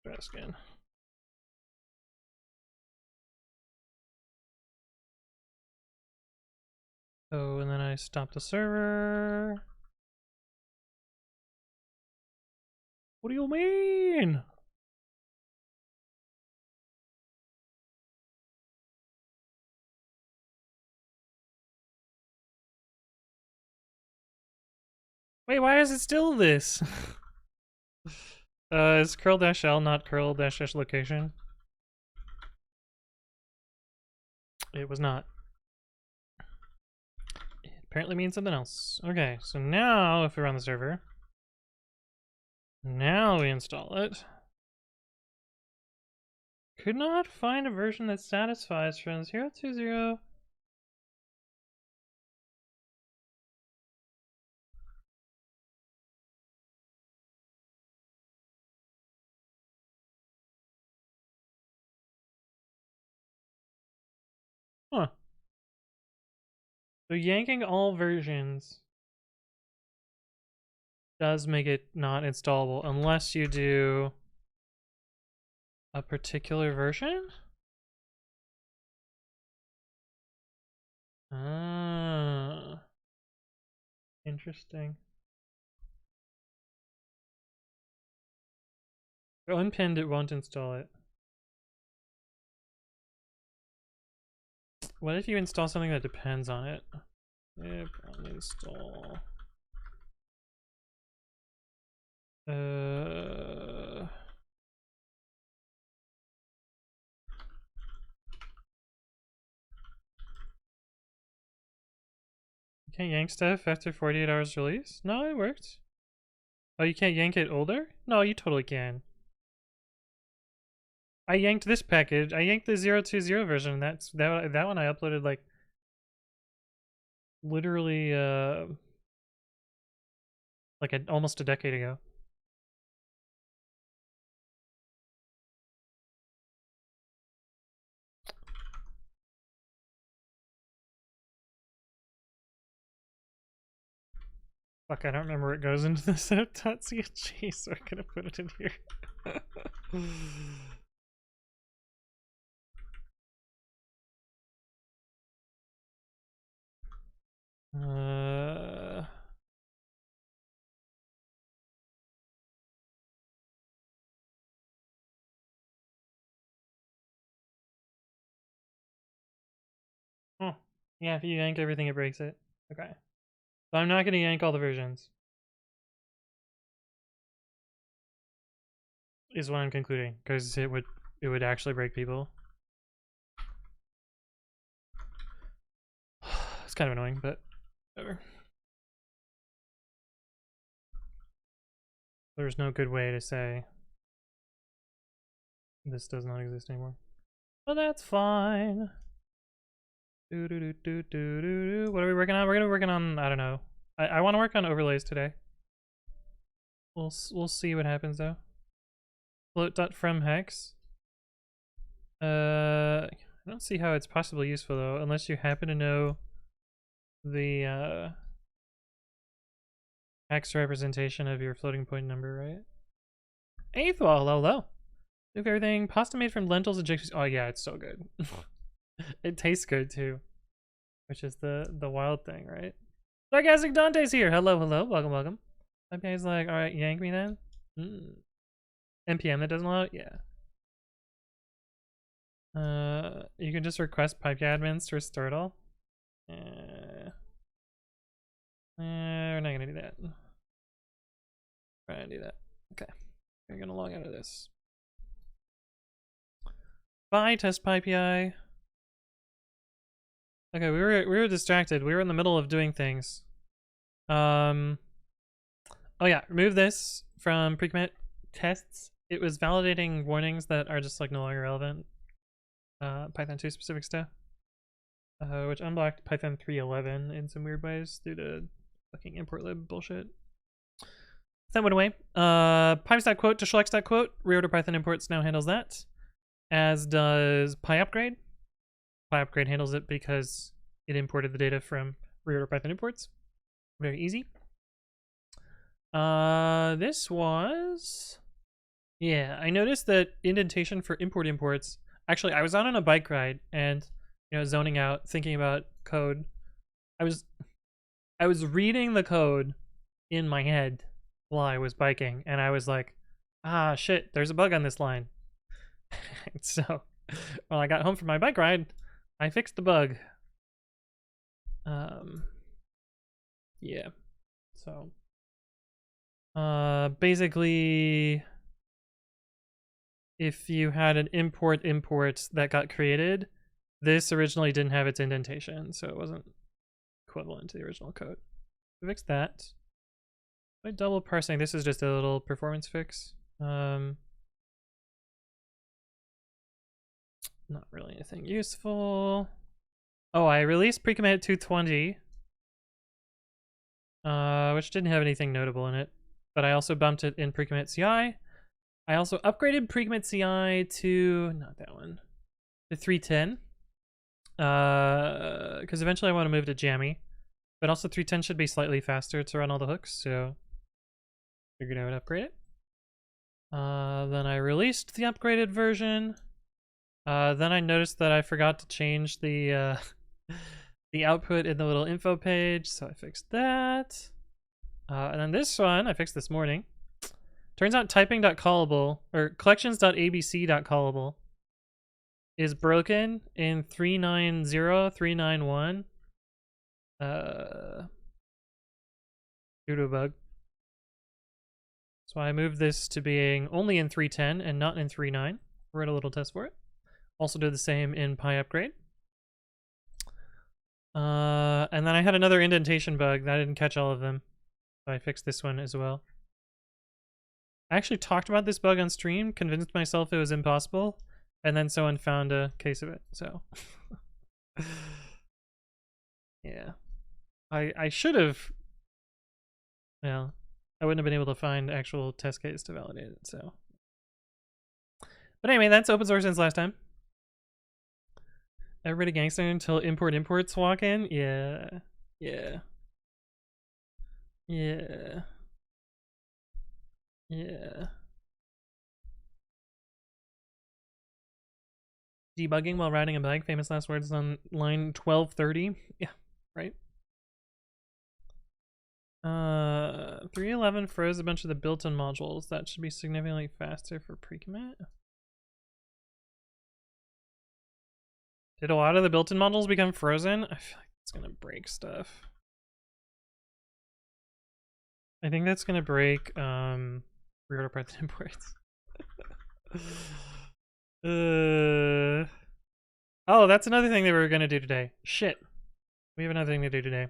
Try this again. Oh, and then I stop the server. What do you mean? Wait, why is it still this? Is curl-l not curl-location? It was not. It apparently means something else. Okay, so now if we run the server, now we install it. Could not find a version that satisfies from 020. Huh. So yanking all versions does make it not installable unless you do a particular version? Ah. Interesting. If unpinned, it won't install it. What if you install something that depends on it? If uninstall. You can't yank stuff after 48 hours release? No, it worked. Oh, you can't yank it older? No, you totally can. I yanked this package. I yanked the 020 version. That one I uploaded like literally like almost a decade ago. Fuck, I don't remember where it goes into the setup.cg, so I'm gonna put it in here. Oh, yeah, if you yank everything, it breaks it. Okay. So I'm not gonna yank all the versions. Is what I'm concluding, because it would actually break people. It's kind of annoying, but whatever. There's no good way to say this does not exist anymore. But that's fine. What are we working on? We're gonna be working on, I don't know. I want to work on overlays today. We'll see what happens though. Float.from hex. I don't see how it's possibly useful though, unless you happen to know the hex representation of your floating point number, right? Eighth wall, hello. Look everything. Pasta made from lentils and chickpeas. Oh yeah, it's so good. It tastes good too, which is the wild thing, right? Sarcastic Dante's here. Hello, welcome. PyPi's like, all right, yank me then. NPM that doesn't allow it? Yeah. You can just request PyPI admins to restore it all. We're not gonna do that. We're gonna do that. Okay. We're gonna log out of this. Bye, test PyPI. Okay, we were distracted. We were in the middle of doing things. Oh yeah, remove this from pre-commit tests. It was validating warnings that are just like no longer relevant. Python 2 specific stuff. Which unblocked Python 3.11 in some weird ways due to fucking import lib bullshit. That went away. Pipes.quote to selects.quote. Reorder Python imports now handles that. As does PyUpgrade. PyUpgrade handles it because it imported the data from reorder Python imports. Very easy. This was... Yeah, I noticed that indentation for import imports... Actually, I was out on a bike ride and, you know, zoning out, thinking about code. I was reading the code in my head while I was biking, and I was like, ah, shit, there's a bug on this line. So, when I got home from my bike ride, I fixed the bug. Yeah. So, basically, if you had an import that got created, this originally didn't have its indentation, so it wasn't equivalent to the original code. We fixed that. By double parsing, this is just a little performance fix. Not really anything useful. Oh, I released pre-commit 220, which didn't have anything notable in it, but I also bumped it in pre-commit CI. I also upgraded pre-commit CI to, not that one, to 310, because eventually I want to move to Jammy, but also 310 should be slightly faster to run all the hooks, so figured I would upgrade it. Then I released the upgraded version. Then I noticed that I forgot to change the the output in the little info page, so I fixed that. And then this one I fixed this morning. Turns out typing.callable or collections.abc.callable is broken in 390.391 due to a bug. So I moved this to being only in 310 and not in 3.9. Wrote a little test for it. Also did the same in PyUpgrade. And then I had another indentation bug that I didn't catch all of them. So I fixed this one as well. I actually talked about this bug on stream, convinced myself it was impossible, and then someone found a case of it, so. Yeah. I should have, well, I wouldn't have been able to find actual test case to validate it, so. But anyway, that's open source since last time. Everybody gangster until imports walk in? Yeah. Yeah. Yeah. Yeah. Debugging while riding a bike. Famous last words on line 1230. Yeah, right. 3.11 froze a bunch of the built-in modules. That should be significantly faster for pre-commit. Did a lot of the built-in modules become frozen? I feel like it's gonna break stuff. I think that's gonna break reorder Python imports. Oh, that's another thing that we were gonna do today. Shit. We have another thing to do today.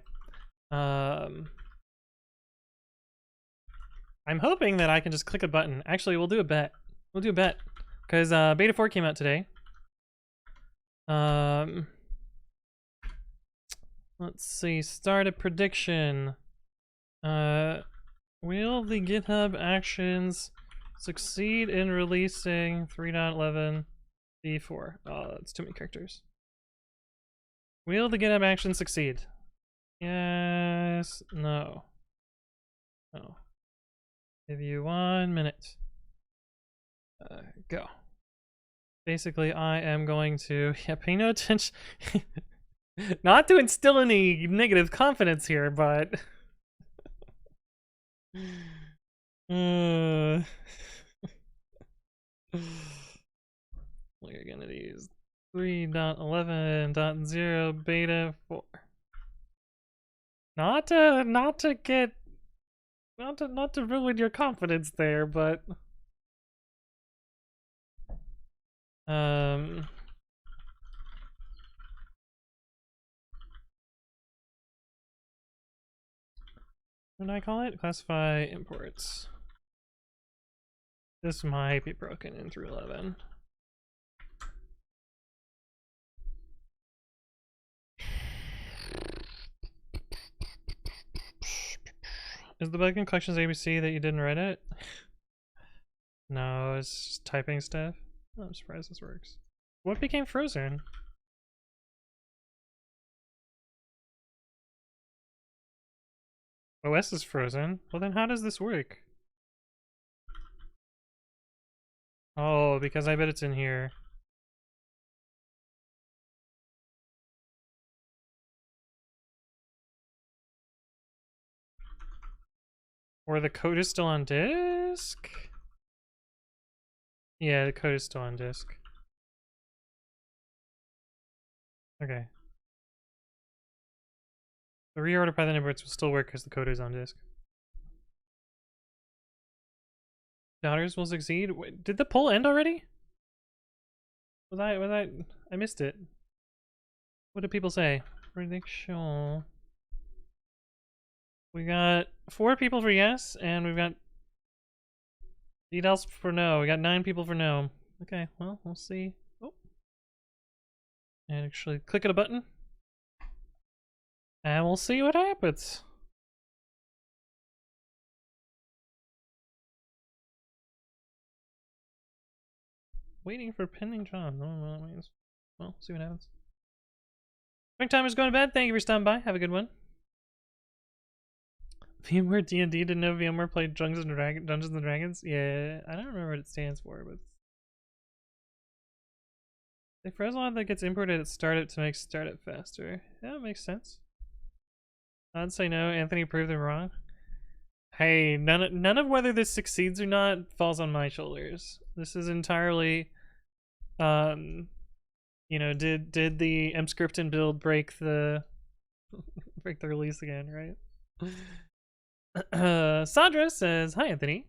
I'm hoping that I can just click a button. Actually, we'll do a bet. We'll do a bet. Because Beta 4 came out today. Let's see. Start a prediction. Will the GitHub actions succeed in releasing 3.11 v4? Oh, that's too many characters. Will the GitHub actions succeed? Yes. No. No. Give you 1 minute. Go. Basically, I am going to pay no attention. Not to instill any negative confidence here, but We're gonna use 3.11.0 beta 4. Not to get not to ruin your confidence there, but what do I call it? Classify imports. This might be broken in 3.11. Is the bug in collections ABC that you didn't write it? No, it's just typing stuff. Oh, I'm surprised this works. What became frozen? OS is frozen. Well then how does this work? Oh, because I bet it's in here. Or the code is still on disk? Yeah, the code is still on disk. Okay. The reorder Python imports will still work because the code is on disk. Daughters will succeed. Wait, did the poll end already? I missed it. What did people say? Prediction. We got 4 people for yes, and we've got details for no. We got 9 people for no. Okay, well, we'll see. Oh. And actually click at a button. And we'll see what happens. Waiting for pending jobs. I don't know what that means. Well, see what happens. Springtime is going to bed. Thank you for stopping by. Have a good one. VMware D&D didn't know VMware played Dungeons and Dragons? Yeah, I don't remember what it stands for, but they froze a lot that gets imported at startup to make startup faster. Yeah, that makes sense. I'd say no. Anthony proved them wrong. Hey, none of whether this succeeds or not falls on my shoulders. This is entirely, you know, did the mscripton build break the release again, right? Sandra says, "Hi Anthony,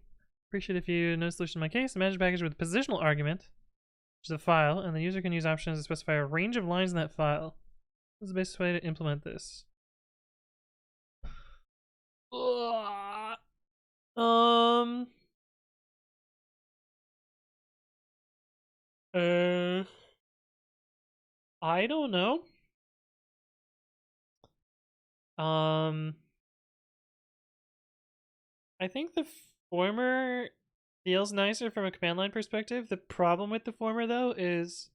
appreciate if you know the solution to my case. Imagine a package with a positional argument, which is a file, and the user can use options to specify a range of lines in that file. What's the best way to implement this?" Um. I don't know. I think the former feels nicer from a command line perspective. The problem with the former, though, is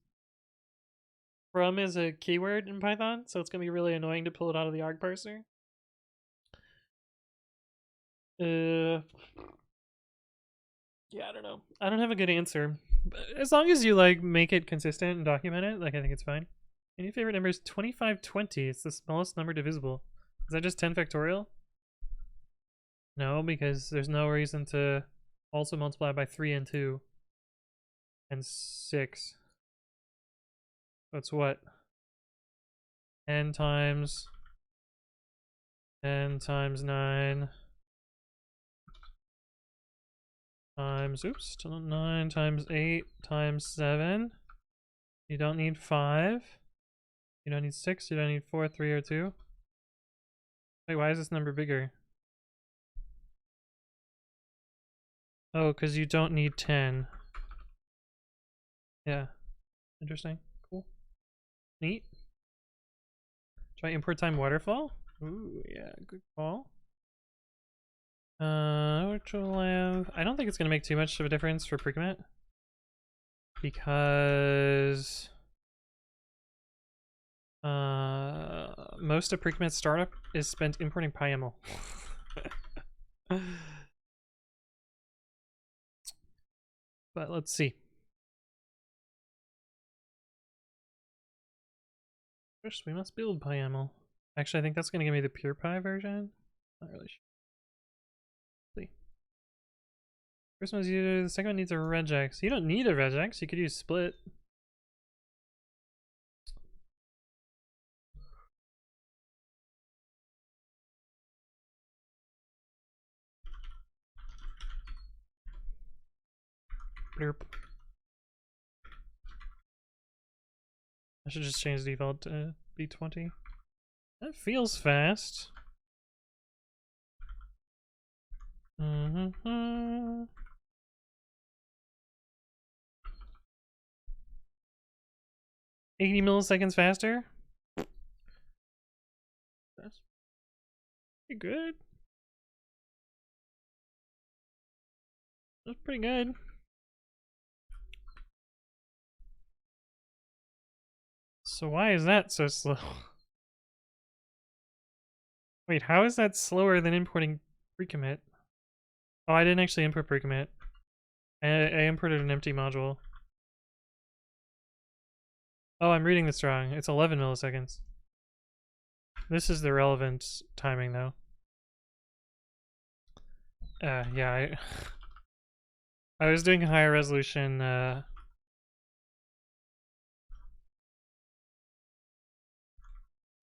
from is a keyword in Python, so it's gonna be really annoying to pull it out of the arg parser. Yeah, I don't know. I don't have a good answer. But as long as you like make it consistent and document it, like I think it's fine. Any favorite number is 2520. It's the smallest number divisible. Is that just 10 factorial? No, because there's no reason to also multiply by 3 and 2 and 6. That's what? N times 9 times, oops, 9 times 8 times 7. You don't need 5. You don't need 6. You don't need 4, 3, or 2. Wait, why is this number bigger? Oh, because you don't need 10. Yeah. Interesting. Cool. Neat. Try import time waterfall? Ooh, yeah, good call. Virtual lab. I don't think it's gonna make too much of a difference for pre-commit. Because most of pre-commit startup is spent importing PyML. But let's see. First, we must build PyML. Actually, I think that's going to give me the PurePy version. Not really sure. First one's either, the second one needs a regex. You don't need a regex, you could use split. Derp. I should just change the default to B20. That feels fast. 80 milliseconds faster? That's pretty good. That's pretty good. So why is that so slow? Wait, how is that slower than importing pre-commit? Oh, I didn't actually import pre-commit. I imported an empty module. Oh, I'm reading this wrong. It's 11 milliseconds. This is the relevant timing, though. Yeah, I was doing higher resolution, higher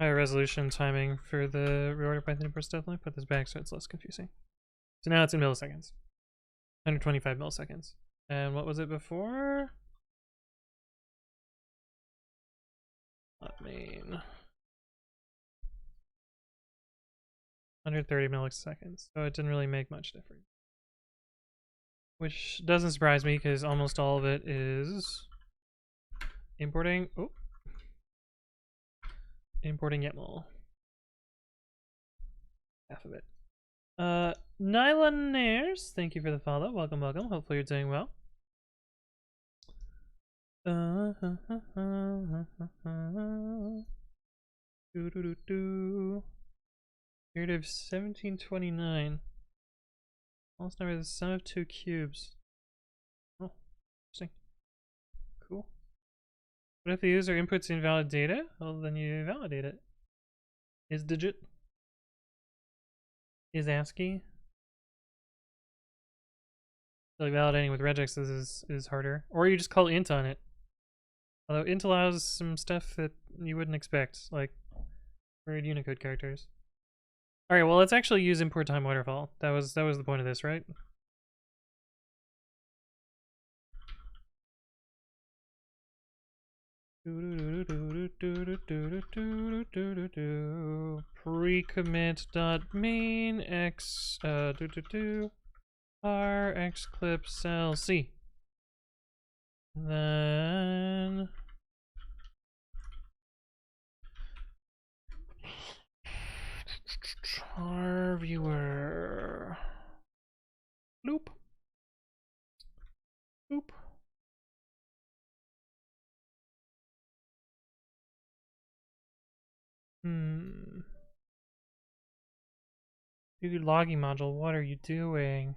resolution timing for the reorder Python import stuff. Let me put this back so it's less confusing. So now it's in milliseconds. 125 milliseconds. And what was it before? Not main. 130 milliseconds. So it didn't really make much difference. Which doesn't surprise me because almost all of it is importing. Oh. Importing YAML. Half of it. Nylonaires, thank you for the follow. Welcome, welcome. Hopefully you're doing well. Period of 1729. Almost number is the sum of two cubes. Oh, interesting. Cool. What if the user inputs invalid data? Well, then you validate it. Is digit? Is ASCII? Like validating with regex is harder. Or you just call int on it. Although int allows some stuff that you wouldn't expect, like weird Unicode characters. Alright, well let's actually use import time waterfall. That was the point of this, right? Pre-commit.main x r x clip cell c. Then char viewer. Loop. Loop. Dude, logging module, what are you doing?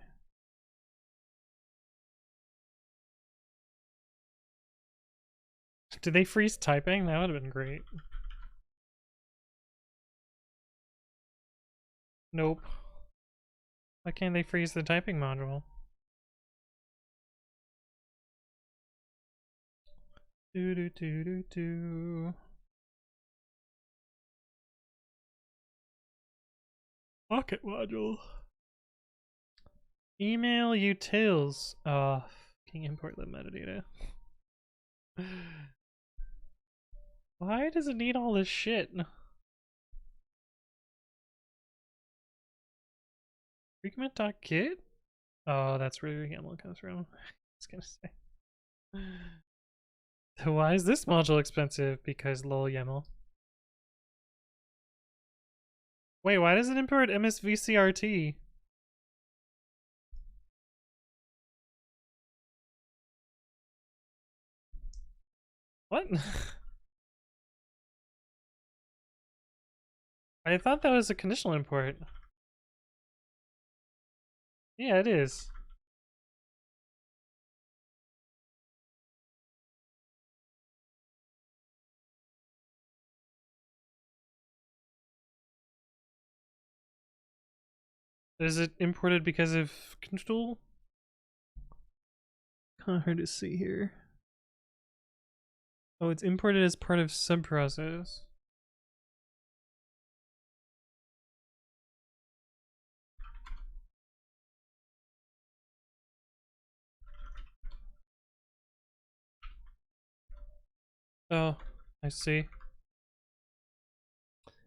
Did they freeze typing? That would have been great. Nope. Why can't they freeze the typing module? Pocket module. Email utils. Oh, fucking import the metadata. Why does it need all this shit? Recommit.kit? Oh, that's where the YAML comes from. I was gonna say. Why is this module expensive? Because lol YAML. Wait, why does it import MSVCRT? What? I thought that was a conditional import. Yeah, it is. Is it imported because of control? Kind of hard to see here. Oh, it's imported as part of subprocess. Oh, I see.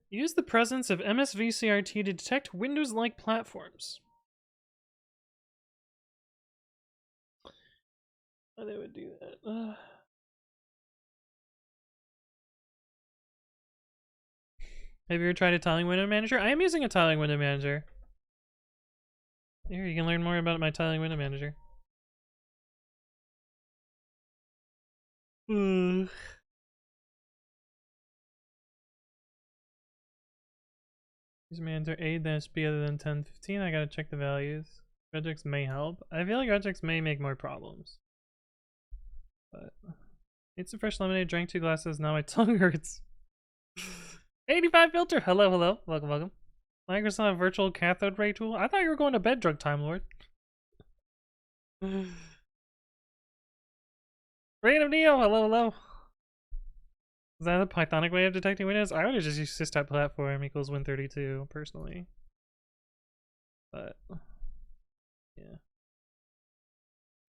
Use the presence of MSVCRT to detect Windows-like platforms. Oh, they would do that. Have you ever tried a tiling window manager? I am using a tiling window manager. Here, you can learn more about my tiling window manager. These commands are A, then B other than 1015. I gotta check the values. Regex may help. I feel like regex may make more problems. But need some fresh lemonade, drank 2 glasses, now my tongue hurts. 85 filter! Hello, hello. Welcome, welcome. Microsoft Virtual Cathode Ray Tool? I thought you were going to bed, Drug Time Lord. Random Neo! Hello, hello. Is that a Pythonic way of detecting Windows? I would have just used sys.platform equals win32, personally. But, yeah.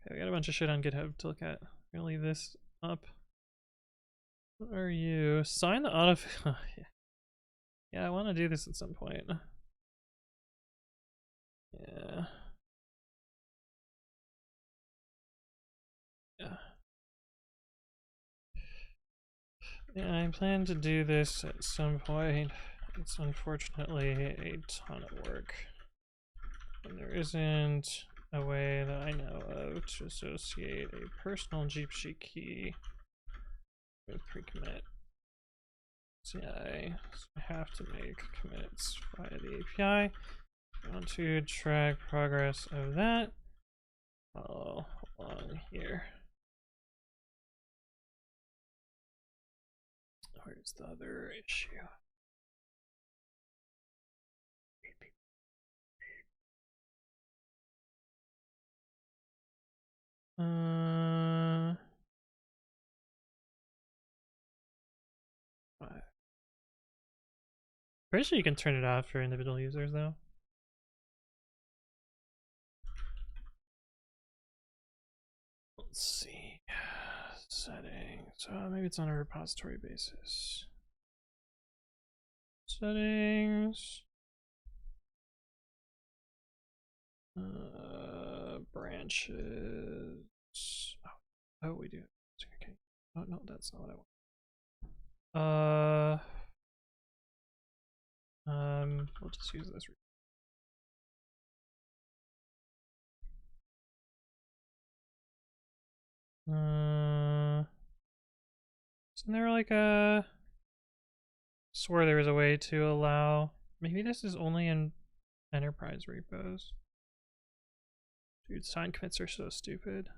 Okay, we got a bunch of shit on GitHub to look at. I'm gonna leave this up. What are you? Sign the autofill. Yeah, I want to do this at some point. Yeah. Yeah. Yeah, I plan to do this at some point. It's unfortunately a ton of work. And there isn't a way that I know of to associate a personal GPG key with pre-commit CI. So I have to make commits via the API. I want to track progress of that. Follow along here. Where's the other issue? Pretty sure you can turn it off for individual users though. Let's see. Settings. Maybe it's on a repository basis. Settings. Branches. Oh, we do. Okay. Oh no, that's not what I want. We'll just use this. Isn't there like a? Swore there was a way to allow. Maybe this is only in enterprise repos. Dude, sign commits are so stupid.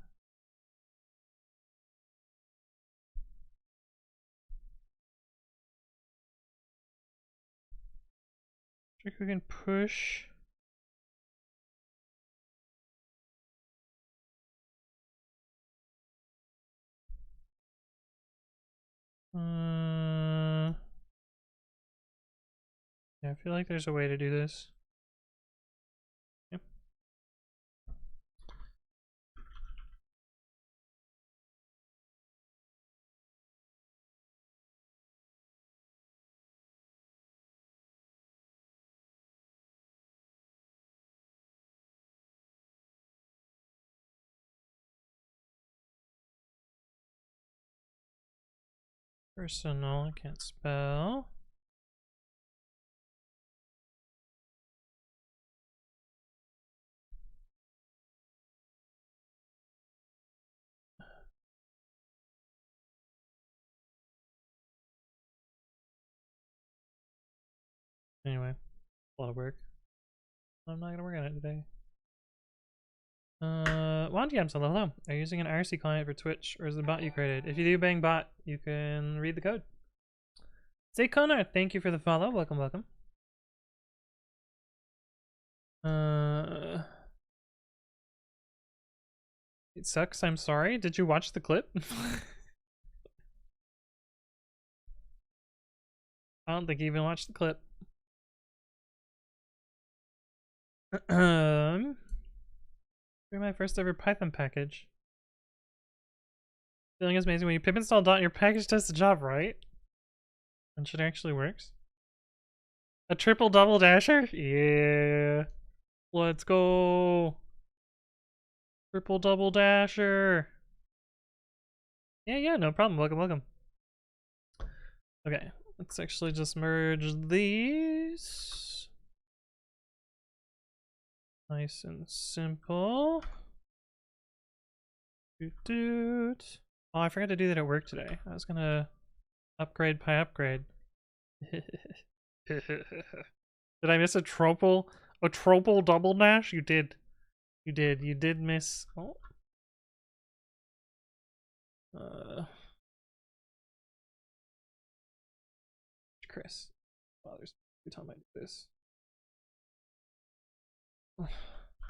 I think we can push. Yeah, I feel like there's a way to do this. Yep. Personal, I can't spell. Anyway, a lot of work. I'm not gonna work on it today. Wantiams, hello. Are you using an IRC client for Twitch, or is the bot you created? If you do bang bot, you can read the code. Say Connor, thank you for the follow. Welcome, welcome. It sucks, I'm sorry. Did you watch the clip? I don't think you even watched the clip. My first ever Python package. Feeling is amazing when you pip install dot, your package does the job, right? And shit actually works. A triple double dasher? Yeah. Let's go. Triple double dasher. Yeah, no problem. Welcome. Okay, let's actually just merge these. Nice and simple. Doot. Oh, I forgot to do that at work today. I was gonna upgrade upgrade. Did I miss a tropal double dash? You did. You did miss. Oh. Chris bothers me every time I do this.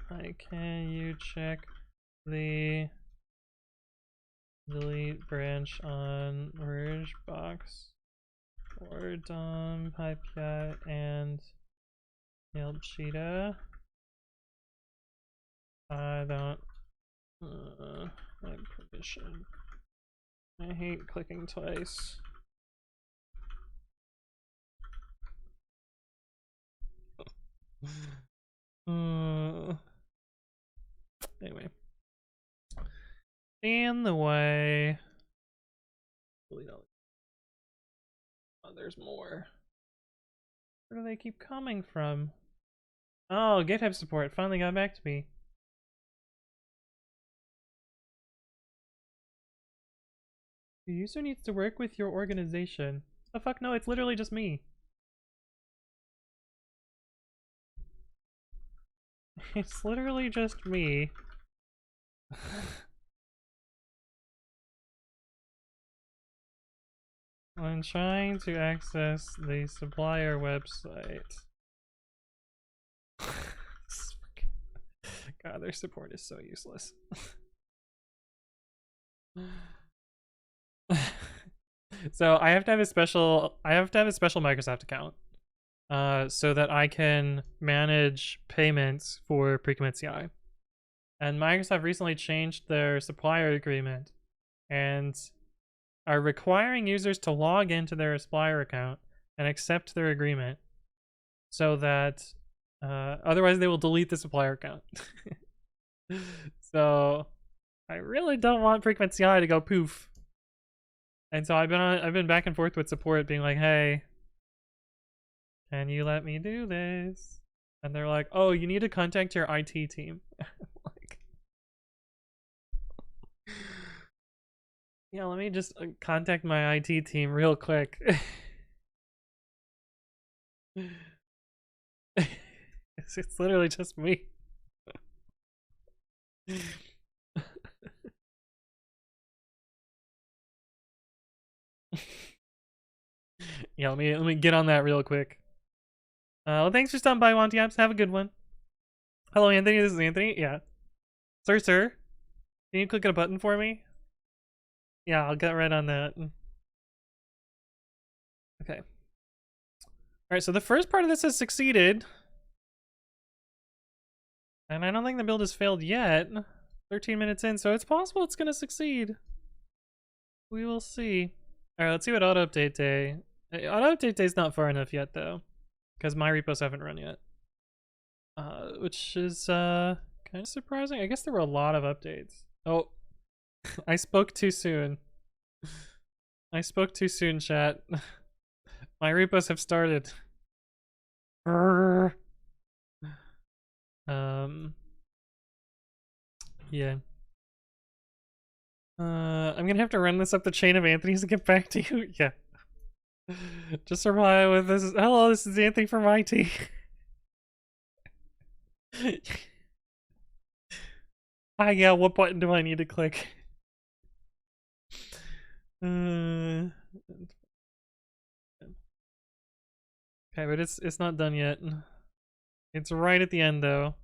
Hi, can you check the delete branch on merge box or dom pipeyat and help cheetah? I don't like permission. I hate clicking twice. Anyway. In the way. Oh, there's more. Where do they keep coming from? Oh, GitHub support finally got back to me. The user needs to work with your organization. The fuck no, it's literally just me. It's literally just me. I'm trying to access the supplier website. God, their support is so useless. So I have to have a special Microsoft account so that I can manage payments for pre-commit CI. And Microsoft recently changed their supplier agreement and are requiring users to log into their supplier account and accept their agreement so that otherwise they will delete the supplier account. So I really don't want pre-commit CI to go poof. And so I've been back and forth with support being like, hey, can you let me do this? And they're like, oh, you need to contact your IT team. Like, yeah, let me just contact my IT team real quick. It's literally just me. Yeah, let me get on that real quick. Well, thanks for stopping by, Wanty Apps. Have a good one. Hello, Anthony. This is Anthony. Yeah. Sir. Can you click on a button for me? Yeah, I'll get right on that. Okay. Alright, so the first part of this has succeeded. And I don't think the build has failed yet. 13 minutes in, so it's possible it's gonna succeed. We will see. Alright, let's see what auto update day. Auto update day is not far enough yet, though. Because my repos haven't run yet. Which is kind of surprising. I guess there were a lot of updates. Oh, I spoke too soon. I spoke too soon, chat. My repos have started. Yeah. I'm gonna have to run this up the chain of Anthony's and get back to you. Yeah. Just reply with this. Hello, this is Anthony from IT. Yeah, what button do I need to click? Okay, but it's not done yet. It's right at the end though.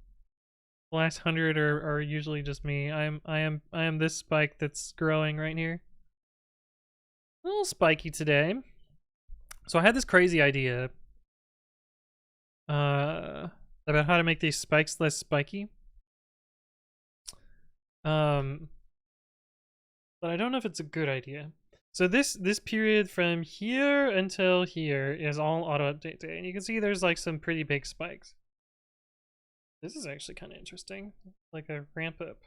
The last 100 are usually just me. I am this spike that's growing right here. A little spiky today. So I had this crazy idea about how to make these spikes less spiky. But I don't know if it's a good idea. So this period from here until here is all auto update day, and you can see there's like some pretty big spikes. This is actually kind of interesting, like a ramp up.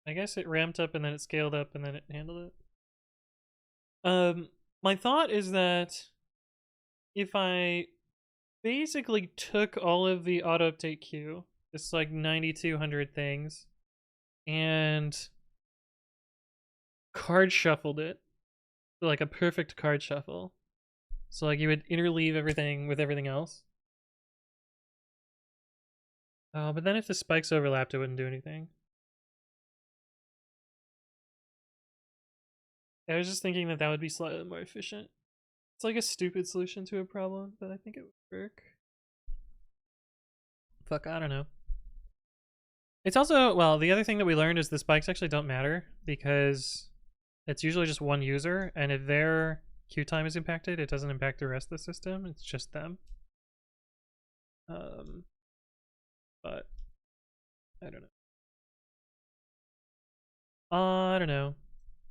I guess it ramped up and then it scaled up and then it handled it. My thought is that if I basically took all of the auto update queue, it's like 9,200 things, and card shuffled it, like a perfect card shuffle. So like you would interleave everything with everything else. But then if the spikes overlapped, it wouldn't do anything. I was just thinking that would be slightly more efficient. It's like a stupid solution to a problem, but I think it would work. Fuck, I don't know. It's also, well, the other thing that we learned is the spikes actually don't matter because it's usually just one user, and if their queue time is impacted, it doesn't impact the rest of the system. It's just them. But I don't know. I don't know.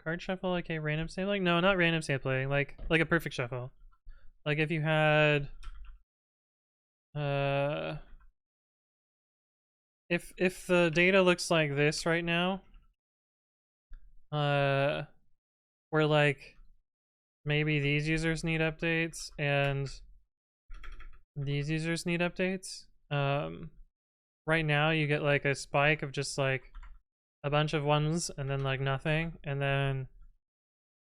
Card shuffle, okay, random sampling? No, not random sampling, like a perfect shuffle. Like if you had if the data looks like this right now, where like maybe these users need updates and these users need updates. Right now you get like a spike of just like a bunch of ones and then like nothing, and then,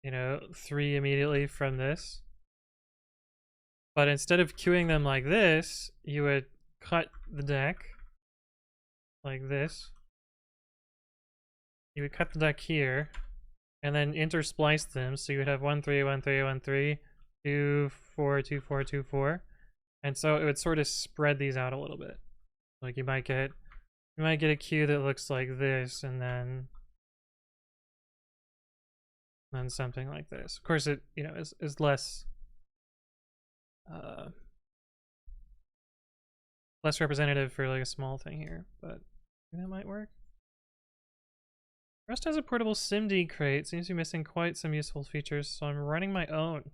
you know, 3 immediately from this. But instead of queuing them like this, you would cut the deck like this. You would cut the deck here and then intersplice them, so you would have 1 3 1 3 1 3 2 4 2 4 2 4, and so it would sort of spread these out a little bit. Like you might get a queue that looks like this, and then something like this. Of course, it, you know, is less less representative for like a small thing here, but that might work. Rust has a portable SIMD crate. Seems to be missing quite some useful features, so I'm running my own.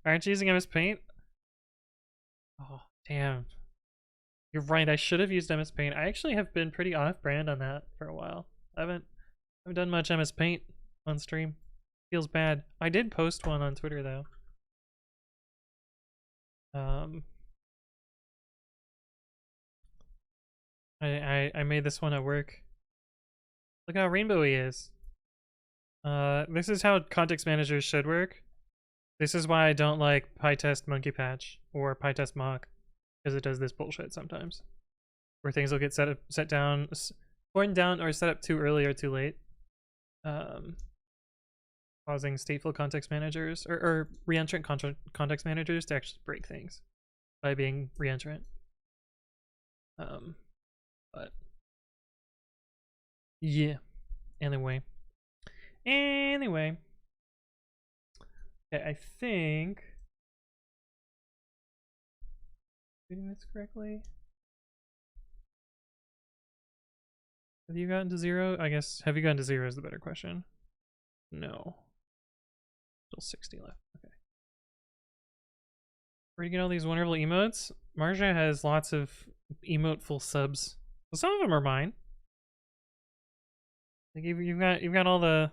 Aren't you using MS Paint? Oh, damn. You're right, I should have used MS Paint. I actually have been pretty off-brand on that for a while. I haven't done much MS Paint on stream. Feels bad. I did post one on Twitter though. I made this one at work. Look how rainbowy he is. This is how context managers should work. This is why I don't like PyTest Monkey Patch or PyTest Mock, because it does this bullshit sometimes, where things will get set down, or set up too early or too late, causing stateful context managers or reentrant context managers to actually break things by being reentrant. But yeah. Anyway. Okay, I think reading this correctly. Have you gotten to 0? I guess, have you gotten to 0 is the better question. No. Still 60 left. Okay. Where do you get all these wonderful emotes? Marja has lots of emoteful subs. Well, some of them are mine. Like you've got all the.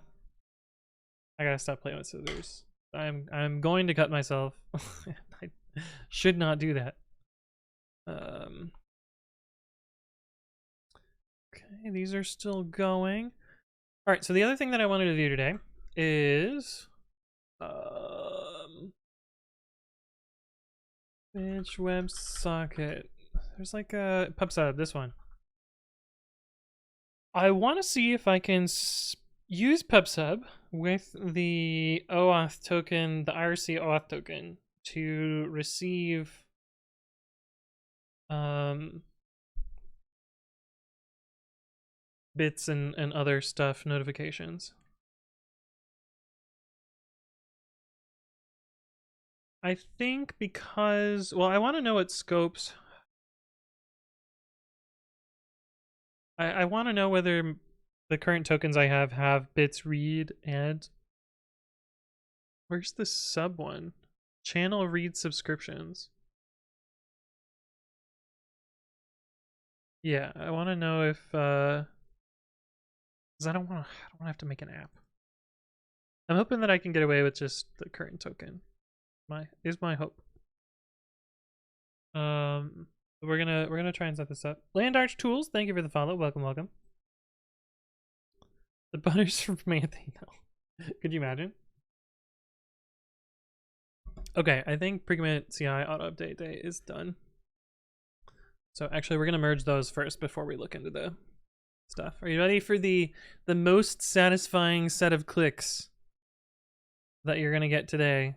I gotta stop playing with scissors. I'm going to cut myself. I should not do that. Okay, these are still going. All right, so the other thing that I wanted to do today is which WebSocket? There's like a pubsub, this one. I want to see if I can use pubsub with the OAuth token, the IRC OAuth token, to receive bits and other stuff notifications. I think because, well, I want to know what scopes. I want to know whether the current tokens I have bits read and where's the sub one? Channel read subscriptions. Yeah, I want to know if because I don't want to have to make an app. I'm hoping that I can get away with just the current token. Is my hope. We're gonna try and set this up. Land Arch Tools, thank you for the follow. Welcome, welcome. The butters from Anthony. No. Could you imagine? Okay, I think pre-commit CI auto update day is done. So actually, we're gonna merge those first before we look into the stuff. Are you ready for the most satisfying set of clicks that you're gonna get today?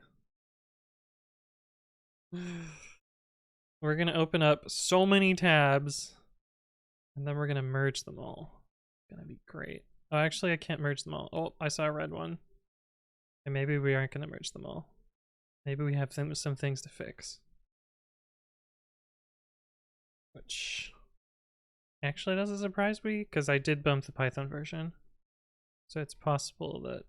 We're gonna open up so many tabs, and then we're gonna merge them all. It's gonna be great. Oh, actually, I can't merge them all. Oh, I saw a red one. And maybe we aren't gonna merge them all. Maybe we have some things to fix. Which actually doesn't surprise me, because I did bump the Python version. So it's possible that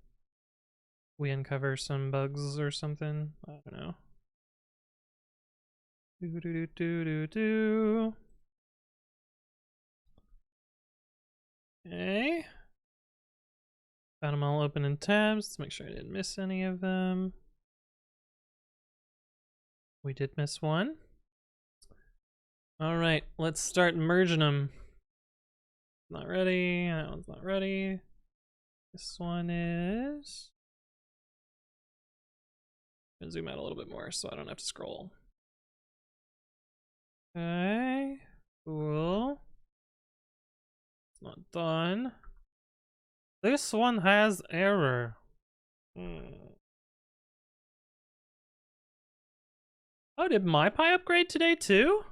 we uncover some bugs or something. I don't know. Okay. Found them all open in tabs. Let's make sure I didn't miss any of them. We did miss one. All right, let's start merging them. Not ready. That one's not ready. This one is. I'm gonna zoom out a little bit more so I don't have to scroll. Okay, cool. It's not done. This one has error. Oh, did my Pi upgrade today too?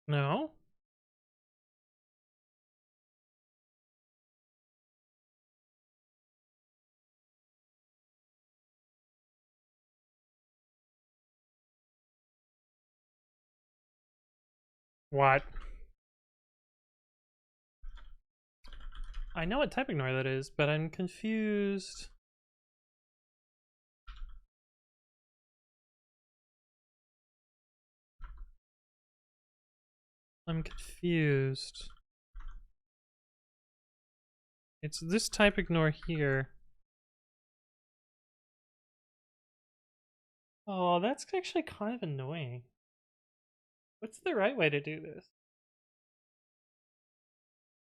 No. What? I know what type ignore that is, but I'm confused. I'm confused. It's this type ignore here. Oh, that's actually kind of annoying. What's the right way to do this?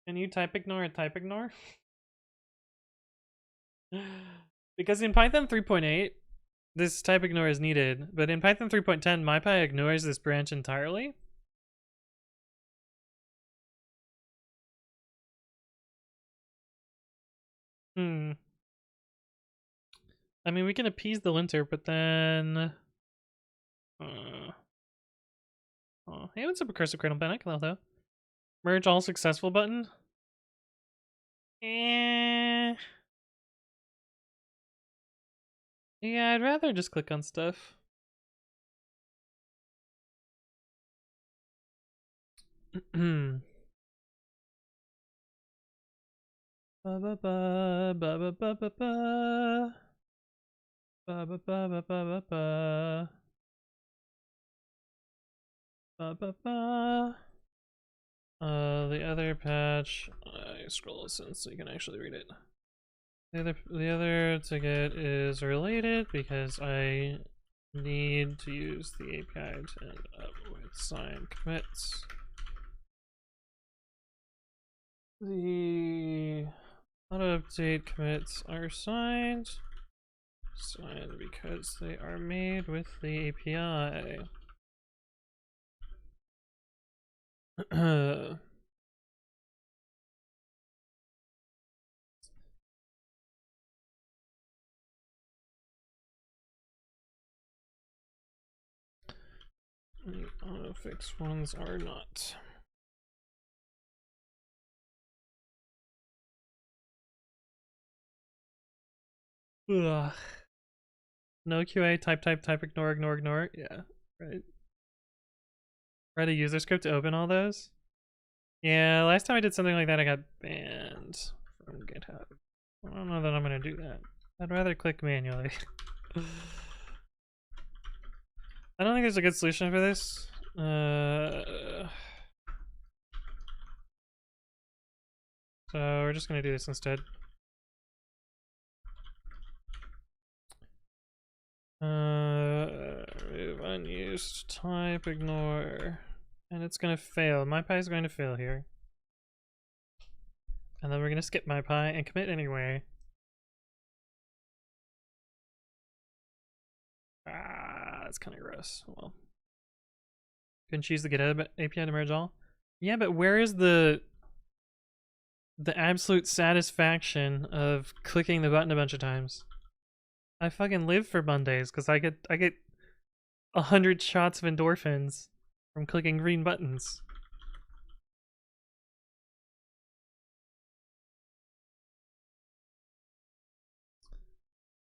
Can you type ignore a type ignore? Because in Python 3.8, this type ignore is needed, but in Python 3.10, MyPy ignores this branch entirely. I mean, we can appease the linter, but then... Oh, hey, what's up, Recursive Cradle Panic? Hello. Merge all successful button? Yeah, I'd rather just click on stuff. Ba ba ba ba ba ba ba ba. Ba ba ba ba ba ba ba. Ba ba ba. The other patch. I scroll this in so you can actually read it. The other ticket is related because I need to use the API to end up with signed commits. The auto update commits are signed because they are made with the API. and autofix ones are not. Ugh. No QA, type, ignore. Yeah, right. Write a user script to open all those? Yeah, last time I did something like that, I got banned from GitHub. I don't know that I'm gonna do that. I'd rather click manually. I don't think there's a good solution for this. So we're just gonna do this instead. Remove unused type, ignore, and it's gonna fail. MyPy is going to fail here. And then we're gonna skip MyPy and commit anyway. Ah, that's kind of gross. Well, couldn't choose the GitHub API to merge all. Yeah, but where is the absolute satisfaction of clicking the button a bunch of times? I fucking live for Mondays because I get 100 shots of endorphins from clicking green buttons.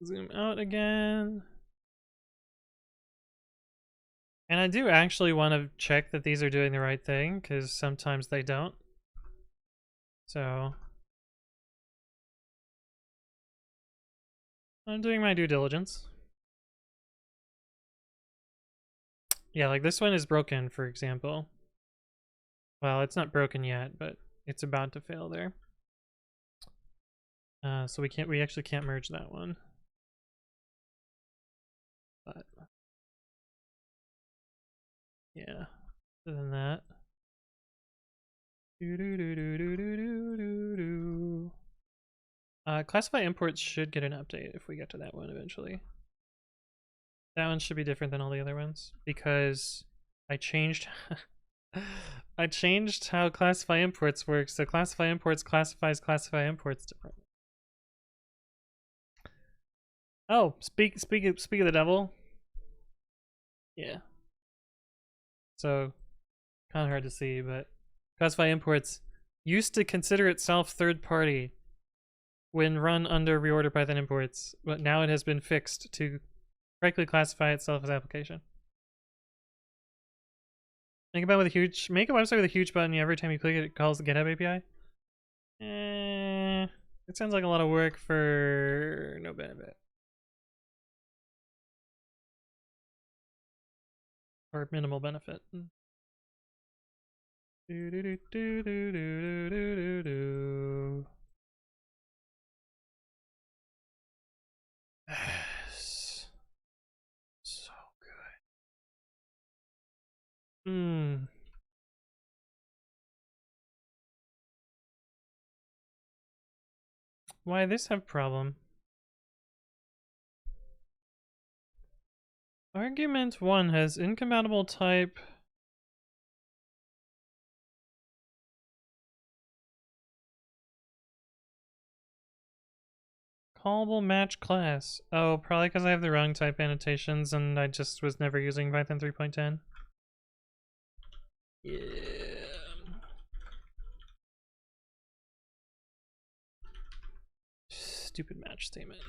Zoom out again. And I do actually want to check that these are doing the right thing, because sometimes they don't. So I'm doing my due diligence. Yeah, like this one is broken, for example. Well, it's not broken yet, but it's about to fail there. So we actually can't merge that one. But yeah, other than that. Classify imports should get an update if we get to that one eventually. That one should be different than all the other ones because I changed I changed how classify imports works. So classify imports classifies classify imports differently. Oh, speak of the devil. Yeah. So kind of hard to see, but classify imports used to consider itself third party when run under reorder Python imports, but now it has been fixed to correctly classify itself as application. Make a website with a huge button. Every time you click it, it calls the GitHub API. It sounds like a lot of work for no benefit. Or minimal benefit. So good. Why this have problem? Argument 1 has incompatible type. Callable match class. Oh, probably because I have the wrong type annotations and I just was never using Python 3.10. Yeah. Stupid match statement.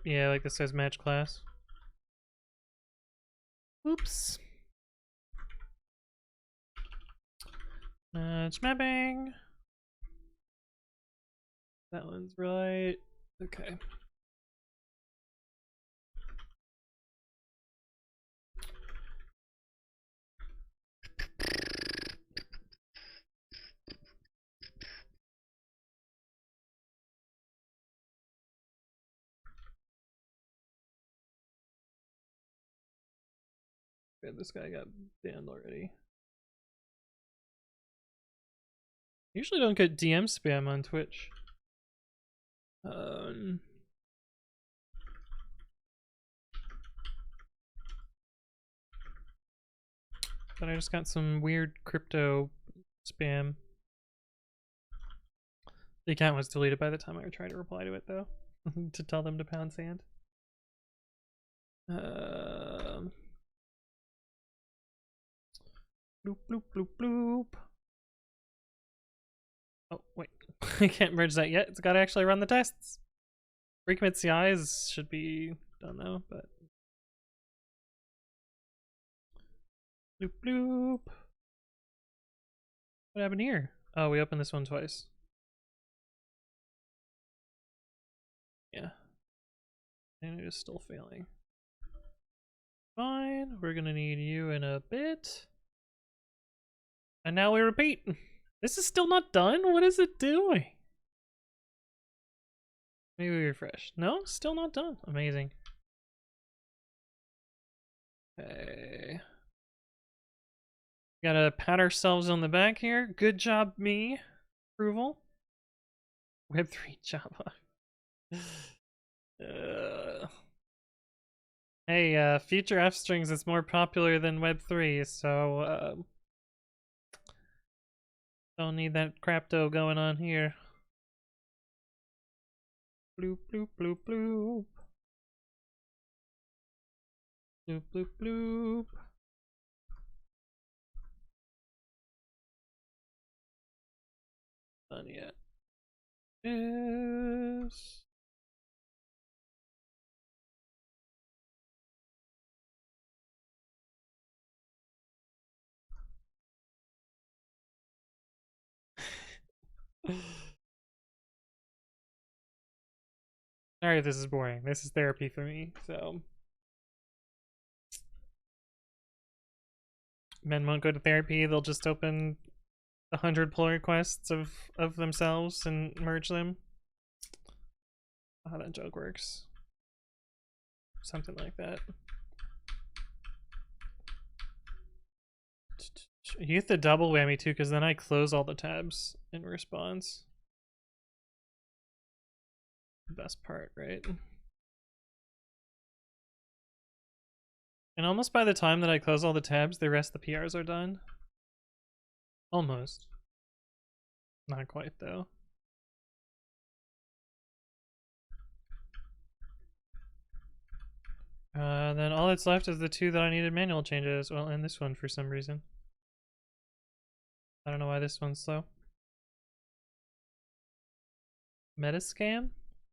Yeah, like this says match class. Oops. Match mapping. That one's right. Okay. Yeah, this guy got banned already. Usually don't get DM spam on Twitch. But I just got some weird crypto spam. The account was deleted by the time I tried to reply to it, though, to tell them to pound sand. Bloop, bloop, bloop, bloop. Oh, wait. I can't merge that yet. It's got to actually run the tests. Recommit CIs should be done, though, but... Bloop, bloop. What happened here? Oh, we opened this one twice. Yeah. And it is still failing. Fine. We're gonna need you in a bit. And now we repeat. This is still not done? What is it doing? Maybe we refresh. No, still not done. Amazing. Okay. Gotta pat ourselves on the back here. Good job, me. Approval. Web3 Java. Hey, future F strings is more popular than Web3, so don't need that crapto going on here. Bloop, bloop, bloop, bloop. Bloop, bloop, bloop. Done yet. Yes. Sorry if this is boring. This is therapy for me, so. Men won't go to therapy, they'll just open 100 pull requests of themselves and merge them. How that joke works. Something like that. You hit the double whammy too, because then I close all the tabs in response. The best part, right? And almost by the time that I close all the tabs, the rest of the PRs are done. Almost. Not quite, though. Then all that's left is the two that I needed manual changes. Well, and this one for some reason. I don't know why this one's slow. Metascam?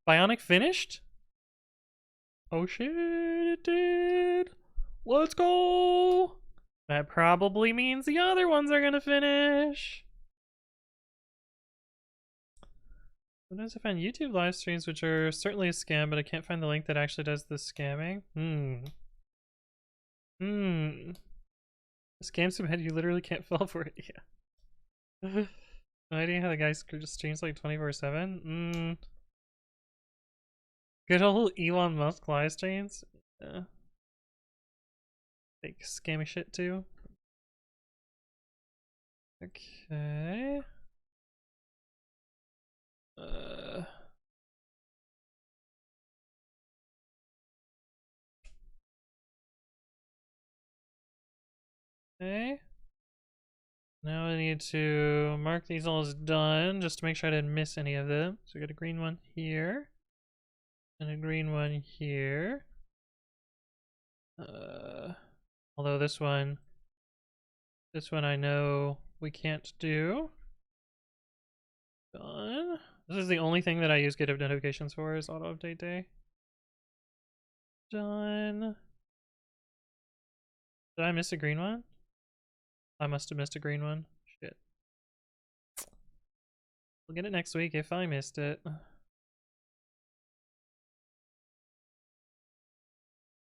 Bionic finished? Oh shit, it did! Let's go! That probably means the other ones are gonna finish. Sometimes I find YouTube live streams, which are certainly a scam, but I can't find the link that actually does the scamming. The scam's so bad you literally can't fall for it. Yeah. No idea how the guy just streams like 24/7. Good old Elon Musk live streams. Fake scammy shit too. Okay. Okay. Now I need to mark these all as done just to make sure I didn't miss any of them. So we got a green one here. And a green one here. Although this one I know we can't do. Done. This is the only thing that I use GitHub notifications for is auto update day. Done. Did I miss a green one? I must have missed a green one. Shit. We'll get it next week if I missed it.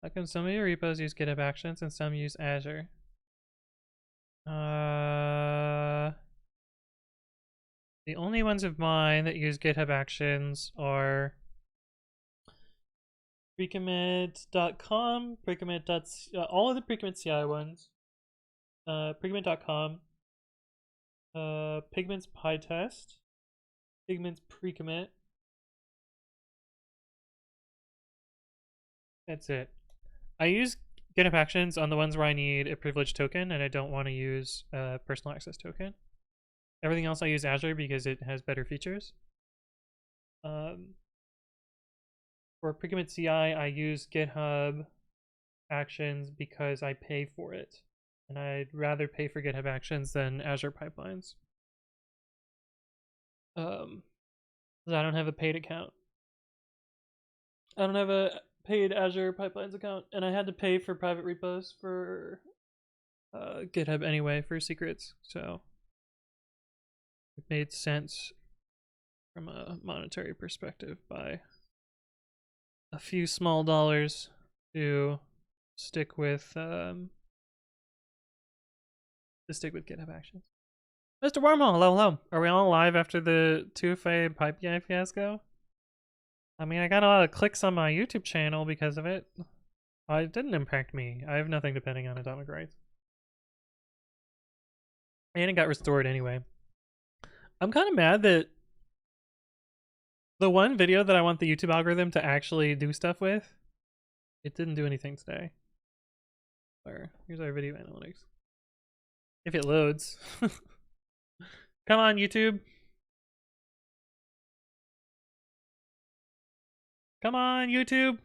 How come some of your repos use GitHub Actions and some use Azure? The only ones of mine that use GitHub Actions are precommit.com, all of the precommit CI ones, precommit.com, Pigment's PyTest, Pigment's precommit. That's it. I use GitHub Actions on the ones where I need a privileged token and I don't want to use a personal access token. Everything else I use Azure because it has better features. For pre-commit CI, I use GitHub Actions because I pay for it, and I'd rather pay for GitHub Actions than Azure pipelines. 'Cause I don't have a paid account. I don't have a paid Azure pipelines account, and I had to pay for private repos for GitHub anyway for secrets, so it made sense from a monetary perspective by a few small dollars to stick with GitHub Actions. Mr. Wormhole, hello, hello. Are we all live after the 2FA pipe guy fiasco? I mean, I got a lot of clicks on my YouTube channel because of it. It didn't impact me. I have nothing depending on atomic rights. And it got restored anyway. I'm kind of mad that the one video that I want the YouTube algorithm to actually do stuff with, it didn't do anything today. Here's our video analytics. If it loads. Come on, YouTube. Come on, YouTube.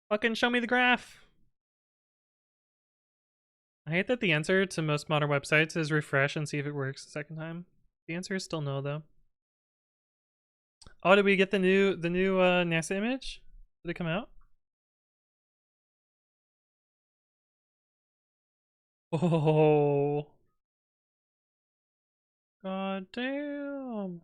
Fucking show me the graph. I hate that the answer to most modern websites is refresh and see if it works the second time. The answer is still no, though. Oh, did we get the new NASA image? Did it come out? Oh. God damn.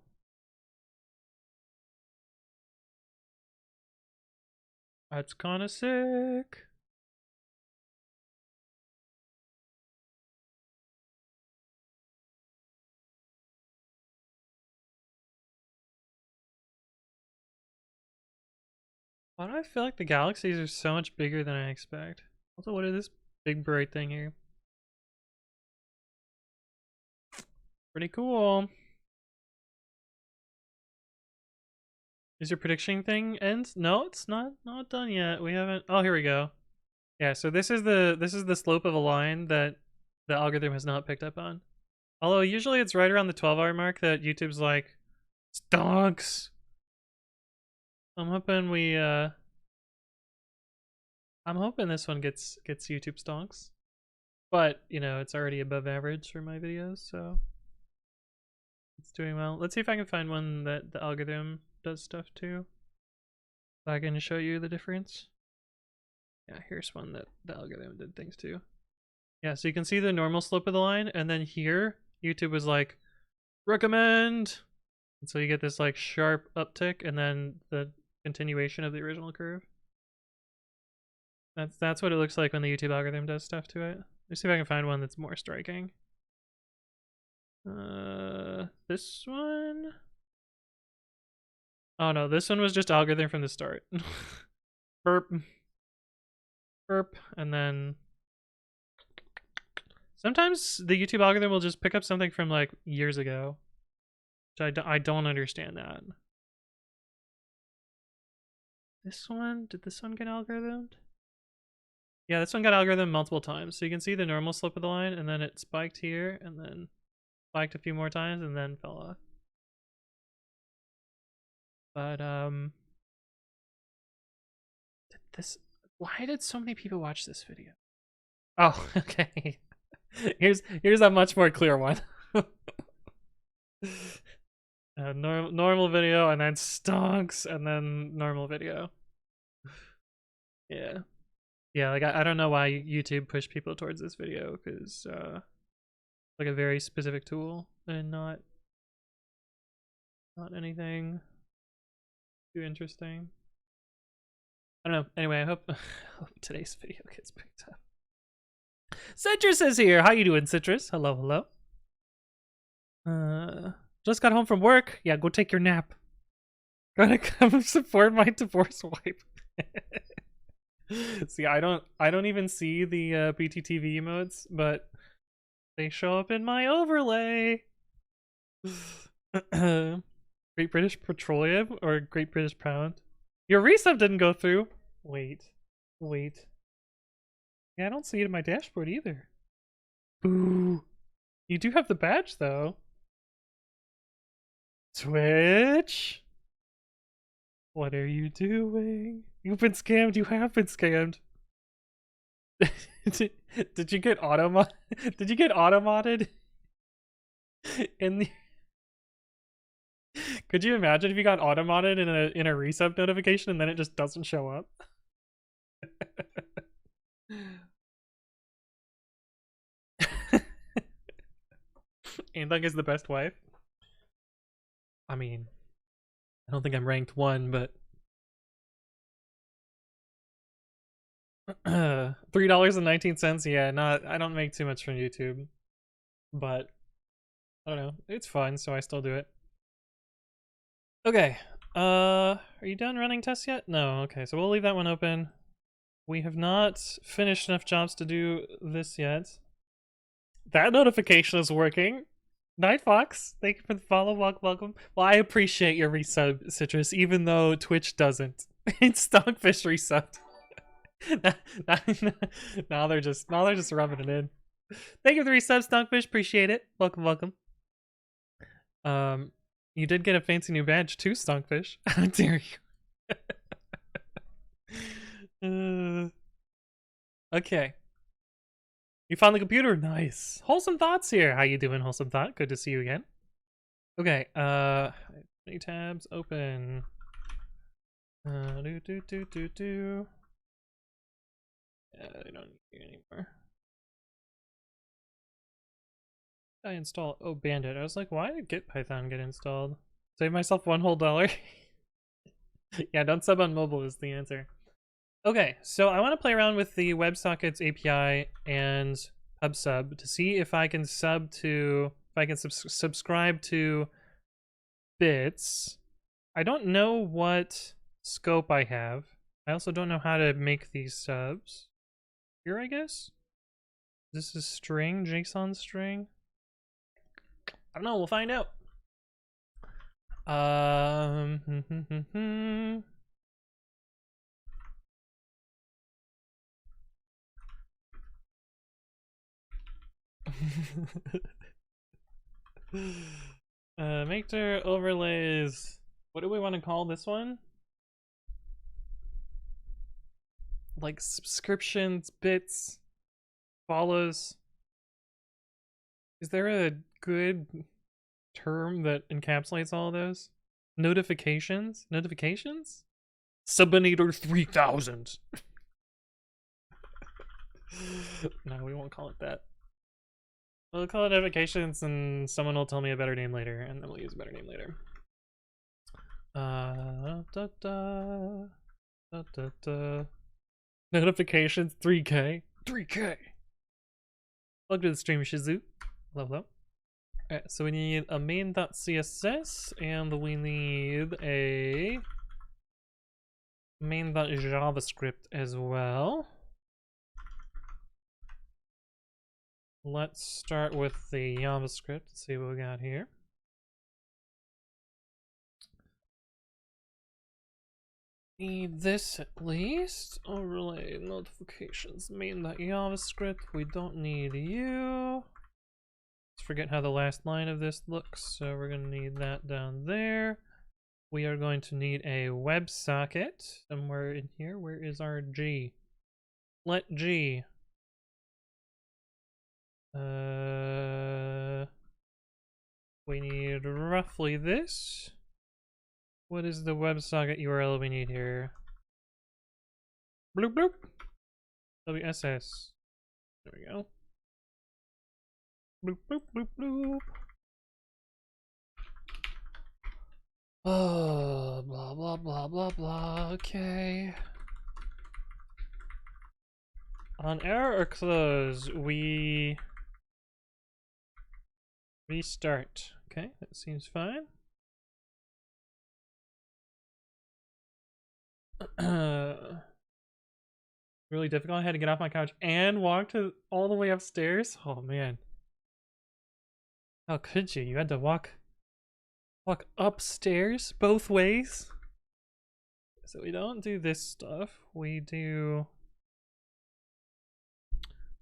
That's kind of sick. Why do I feel like the galaxies are so much bigger than I expect? Also, what is this big bright thing here? Pretty cool. Is your prediction thing end? No, it's not done yet. We haven't. Oh, here we go. Yeah, so this is the slope of a line that the algorithm has not picked up on. Although usually it's right around the 12-hour mark that YouTube's like, stonks. I'm hoping this one gets YouTube stonks. But, you know, it's already above average for my videos, so it's doing well. Let's see if I can find one that the algorithm does stuff too. So I can show you the difference. Yeah, here's one that the algorithm did things to. Yeah, so you can see the normal slope of the line, and then here, YouTube was like, recommend! And so you get this like sharp uptick, and then the continuation of the original curve. That's what it looks like when the YouTube algorithm does stuff to it. Let's see if I can find one that's more striking. This one? Oh no, this one was just algorithm from the start. Burp. Burp, and then sometimes the YouTube algorithm will just pick up something from like years ago, which I don't understand that. This one, did this one get algorithmed? Yeah, this one got algorithm multiple times. So you can see the normal slope of the line, and then it spiked here, and then spiked a few more times, and then fell off. But why did so many people watch this video? Oh, okay. Here's a much more clear one. Normal video, and then stonks, and then normal video. Yeah. Yeah, like I don't know why YouTube pushed people towards this video, because like a very specific tool and not anything too interesting. I don't know. Anyway, I hope today's video gets picked up. Citrus is here. How you doing, Citrus? Hello, hello. Just got home from work. Yeah, go take your nap. Gotta come support my divorce wife. See, I don't even see the BTTV emotes, but they show up in my overlay. Great British Petroleum or Great British Pound? Your resub didn't go through. Wait. Yeah, I don't see it in my dashboard either. Boo. You do have the badge though. Twitch? What are you doing? You've been scammed. You have been scammed. Did you get Did you get auto-modded? In the Could you imagine if you got auto-modded in a resub notification and then it just doesn't show up? Anthong is the best wife. I mean, I don't think I'm ranked 1, but $3.19. Yeah, I don't make too much from YouTube, but I don't know. It's fun, so I still do it. Okay. Are you done running tests yet? No. Okay, so we'll leave that one open. We have not finished enough jobs to do this yet. That notification is working. Night Fox, thank you for the follow. Welcome. Well, I appreciate your resub, Citrus, even though Twitch doesn't. It's Stockfish resubbed. now they're just rubbing it in. Thank you for the resub, Stockfish. Appreciate it. Welcome. You did get a fancy new badge too, Stonkfish. How dare you? Okay. You found the computer? Nice. Wholesome Thoughts here. How you doing, Wholesome Thought? Good to see you again. Okay, many tabs open. Yeah, I don't need you anymore. I install Bandit. I was like, why did GitPython get installed? Save myself $1 whole. Yeah, don't sub on mobile is the answer. Okay, so I want to play around with the WebSockets API and pubsub to see if I can subscribe to bits. I don't know what scope I have. I also don't know how to make these subs. Here, I guess? This is string, JSON string. I don't know, we'll find out. Maker overlays. What do we want to call this one? Like subscriptions, bits, follows. Is there a good term that encapsulates all of those? Notifications? Notifications? Subinator 3000. No, we won't call it that. We'll call it notifications and someone will tell me a better name later and then we'll use a better name later. Notifications 3K. 3K. Welcome to the stream, Shizu. Hello. Alright, so we need a main.css and we need a main.javascript as well. Let's start with the JavaScript and see what we got here. Need this at least. Overlay notifications, main.javascript. We don't need you. Let's forget how the last line of this looks, so we're going to need that down there. We are going to need a WebSocket somewhere in here. Where is our G? Let G. We need roughly this. What is the WebSocket URL we need here? Bloop bloop. WSS. There we go. Bloop bloop bloop bloop. Oh, blah blah blah blah blah. Okay. On error or close, we restart. Okay, that seems fine. Really difficult. I had to get off my couch and walk all the way upstairs. Oh man. How could you? You had to walk upstairs both ways? So we don't do this stuff. We do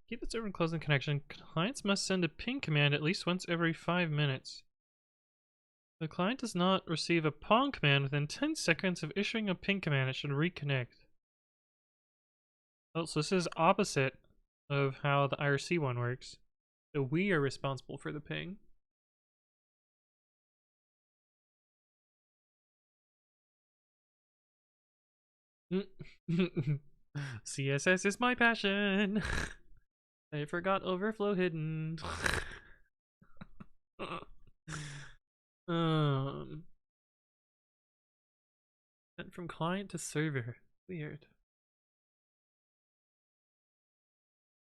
keep the server closed in connection. Clients must send a ping command at least once every 5 minutes. The client does not receive a pong command within 10 seconds of issuing a ping command. It should reconnect. Oh, so this is opposite of how the IRC one works. So we are responsible for the ping. CSS is my passion. I forgot overflow hidden. Sent from client to server. Weird.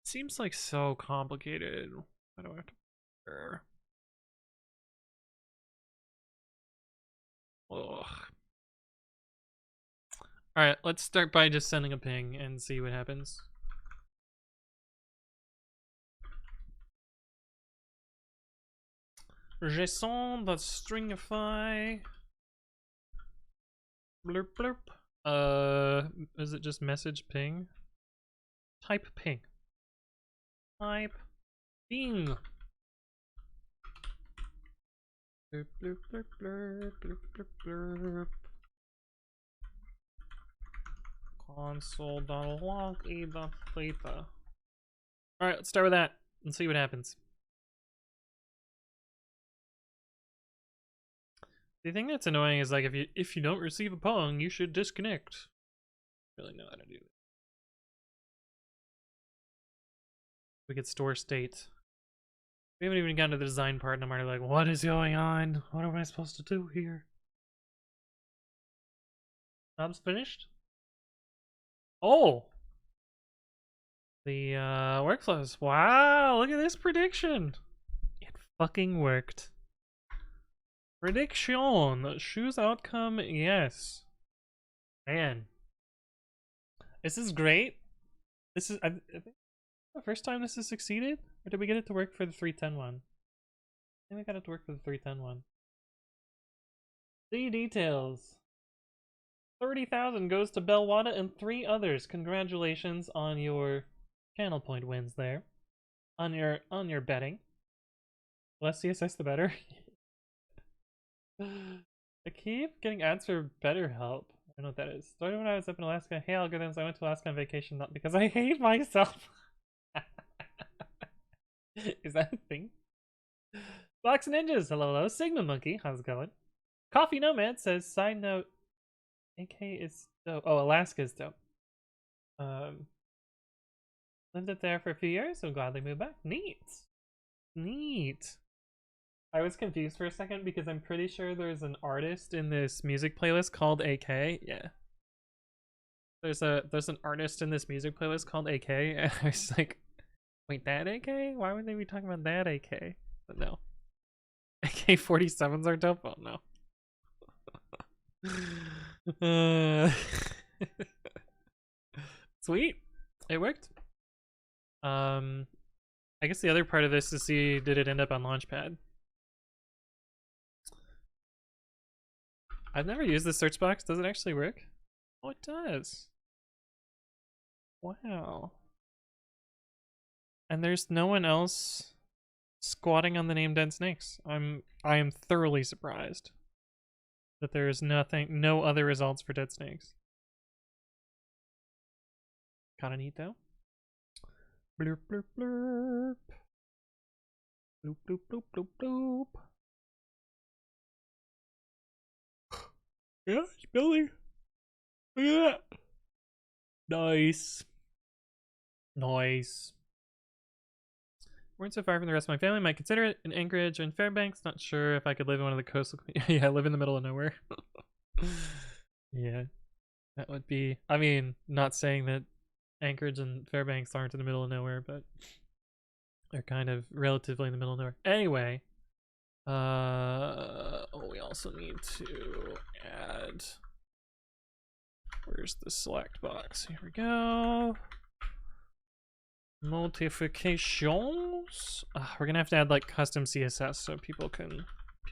Seems like so complicated. Why do I have to? Ugh. Alright, let's start by just sending a ping and see what happens. Je sens the stringify. Blurp blurp. Is it just message ping? Type ping. Type ping. Blurp blurp blurp blurp blurp blurp blurp. Console.log theta. Alright, let's start with that and see what happens. The thing that's annoying is like if you don't receive a pong, you should disconnect. I really know how to do that. We could store state. We haven't even gotten to the design part and I'm already like, what is going on? What am I supposed to do here? Job's finished? Oh! The workflows. Wow, look at this prediction. It fucking worked. Prediction. Choose outcome, yes. Man. This is great. This is, I think the first time this has succeeded? Or did we get it to work for the 310 one? I think we got it to work for the 310 one. See details. 30,000 goes to Belwada and 3 others. Congratulations on your channel point wins there. On your betting. Less CSS the better. I keep getting ads for BetterHelp. I don't know what that is. Started when I was up in Alaska. Hey algorithms, I went to Alaska on vacation not because I hate myself. Is that a thing? Box Ninjas, hello. Sigma Monkey, how's it going? Coffee Nomad says, side note, AK is dope. Oh, Alaska is dope. Lived up there for a few years, so gladly moved back. Neat. Neat. I was confused for a second because I'm pretty sure there's an artist in this music playlist called AK. Yeah. There's an artist in this music playlist called AK, and I was like, wait, that AK? Why would they be talking about that AK? But no. AK-47s are dope? Oh no. Sweet. It worked. I guess the other part of this is see, did it end up on Launchpad? I've never used the search box. Does it actually work? Oh, it does. Wow. And there's no one else squatting on the name deadsnakes. I am thoroughly surprised that there is no other results for deadsnakes. Kinda neat though. Blurp blurp blurp. Bloop bloop bloop bloop bloop. Yeah, it's building. Look at that. Nice. Nice. Weren't so far from the rest of my family. Might consider it in Anchorage and Fairbanks. Not sure if I could live in one of the coastal. Yeah, I live in the middle of nowhere. Yeah, that would be. I mean, not saying that Anchorage and Fairbanks aren't in the middle of nowhere, but they're kind of relatively in the middle of nowhere. Anyway, we also need to add. Where's the select box? Here we go. Notifications. We're gonna have to add like custom CSS so people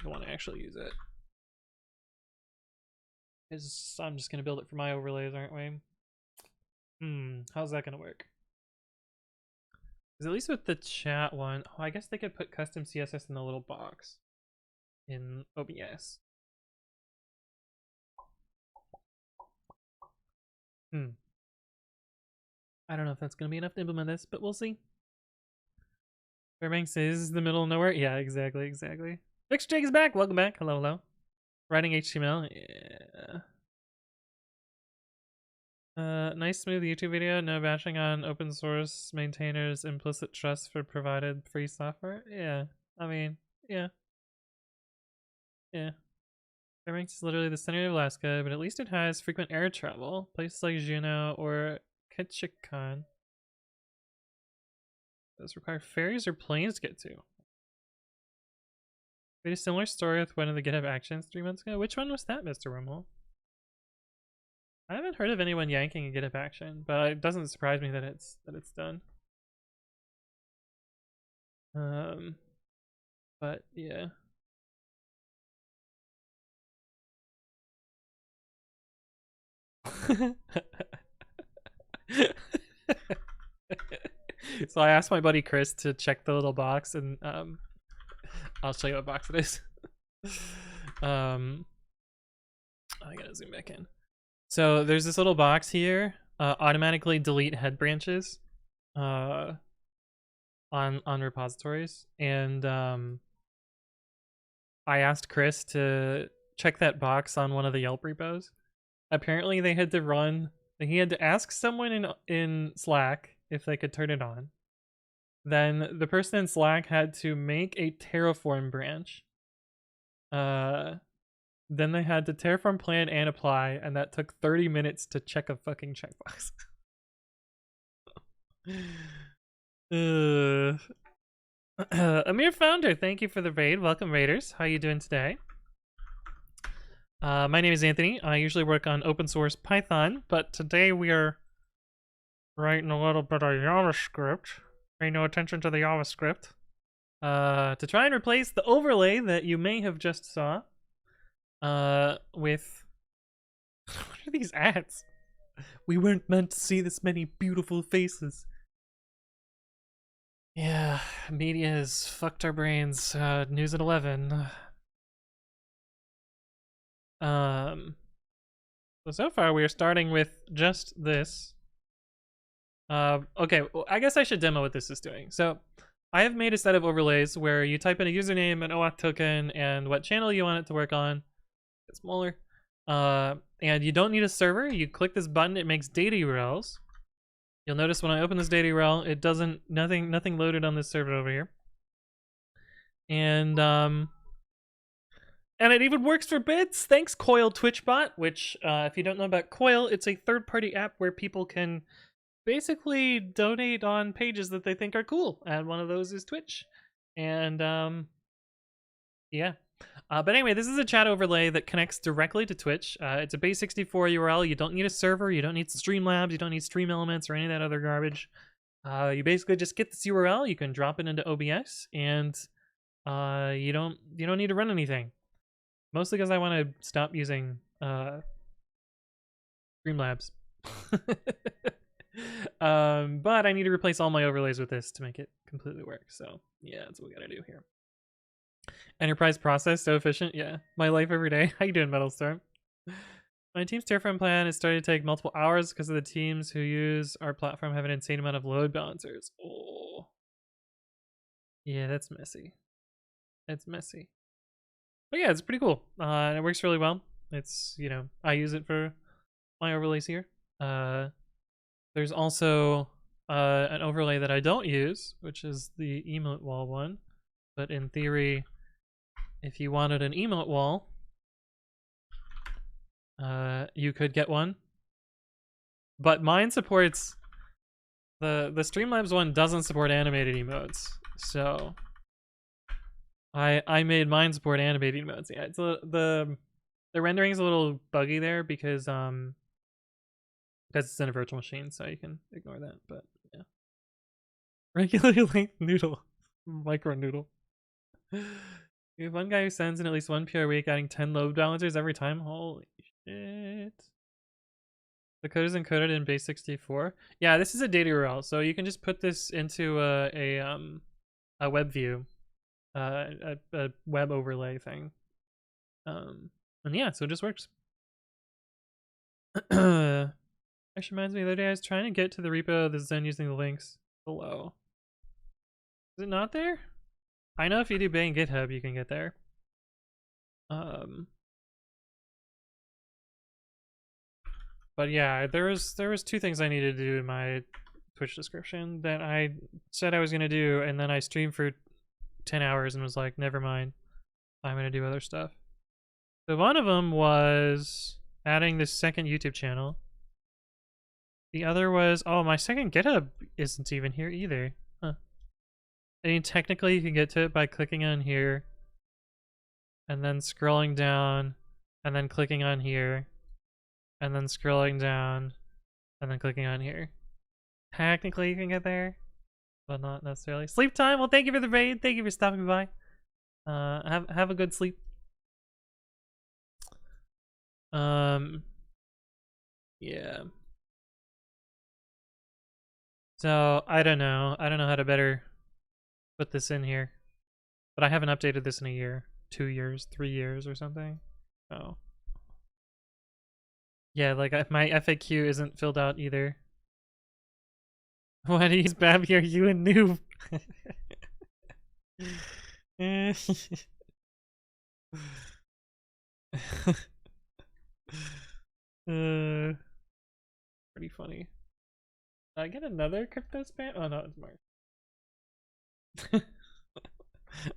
want to actually use it. Because I'm just gonna build it for my overlays, aren't we? How's that gonna work? Because at least with the chat one, I guess they could put custom CSS in the little box. in OBS. I don't know if that's going to be enough to implement this, but we'll see. Fairbanks is the middle of nowhere. Yeah, exactly. Mixed Jake is back. Welcome back. Hello. Writing HTML. Yeah. Nice smooth YouTube video. No bashing on open source maintainers. Implicit trust for provided free software. Yeah. I mean, yeah. Fairbanks is literally the center of Alaska, but at least it has frequent air travel. Places like Juneau or Ketchikan. Does require ferries or planes to get to. We had a similar story with one of the GitHub Actions 3 months ago. Which one was that, Mr. Wormhole? I haven't heard of anyone yanking a GitHub action, but it doesn't surprise me that it's done. But yeah. So I asked my buddy Chris to check the little box, and I'll show you what box it is. I gotta zoom back in. So there's this little box here, automatically delete head branches on repositories, and I asked Chris to check that box on one of the Yelp repos. Apparently he had to ask someone in Slack if they could turn it on. Then the person in Slack had to make a Terraform branch. Then they had to Terraform plan and apply, and that took 30 minutes to check a fucking checkbox. Amir Founder, thank you for the raid. Welcome, Raiders. How you doing today? My name is Anthony. I usually work on open source Python, but today we are writing a little bit of JavaScript. Pay no attention to the JavaScript. To try and replace the overlay that you may have just saw. With what are these ads? We weren't meant to see this many beautiful faces. Yeah, media has fucked our brains. News at 11. So far we are starting with just this. Okay, well, I guess I should demo what this is doing. So I have made a set of overlays where you type in a username, an OAuth token, and what channel you want it to work on. It's smaller. And you don't need a server. You click this button, it makes data URLs. You'll notice when I open this data URL, it doesn't, nothing loaded on this server over here. And it even works for bits. Thanks, Coil TwitchBot, which, if you don't know about Coil, it's a third-party app where people can basically donate on pages that they think are cool. And one of those is Twitch. And, yeah. But anyway, this is a chat overlay that connects directly to Twitch. It's a base64 URL. You don't need a server. You don't need Streamlabs. You don't need Stream Elements or any of that other garbage. You basically just get this URL. You can drop it into OBS, and you don't need to run anything. Mostly because I want to stop using Streamlabs. But I need to replace all my overlays with this to make it completely work. So yeah, that's what we gotta do here. Enterprise process, so efficient. Yeah, my life every day. How you doing, Metalstorm? My team's Terraform plan is starting to take multiple hours because of the teams who use our platform have an insane amount of load balancers. Oh, yeah, that's messy. It's messy. But yeah, it's pretty cool. And it works really well. It's, you know, I use it for my overlays here. There's also an overlay that I don't use, which is the emote wall one. But in theory, if you wanted an emote wall, you could get one. But mine supports the Streamlabs one doesn't support animated emotes, so I made mine support animated emotes. Yeah, it's the rendering is a little buggy there because it's in a virtual machine, so you can ignore that. But yeah, regular length noodle, micro noodle. We have one guy who sends in at least one PR a week, adding 10 load balancers every time. Holy shit. The code is encoded in base64. Yeah, this is a data URL, so you can just put this into a web view, a web overlay thing. And yeah, so it just works. Actually reminds me, the other day I was trying to get to the repo that's done using the links below. Is it not there? I know if you do bang GitHub, you can get there. But yeah, there was 2 things I needed to do in my Twitch description that I said I was gonna do, and then I streamed for 10 hours and was like, never mind, I'm gonna do other stuff. So one of them was adding this second YouTube channel. The other was, oh, my second GitHub isn't even here either. Huh. I mean, technically you can get to it by clicking on here, and then scrolling down, and then clicking on here, and then scrolling down, and then clicking on here. Technically you can get there, but not necessarily. Sleep time. Well, thank you for the raid. Thank you for stopping by. Have a good sleep. Yeah. So I don't know how to better put this in here, but I haven't updated this in a year, 2 years, 3 years, or something. Oh. Yeah, like my FAQ isn't filled out either. Why do you use Babby? Are you a noob? Pretty funny. Did I get another crypto spam? Oh no, it's Mark.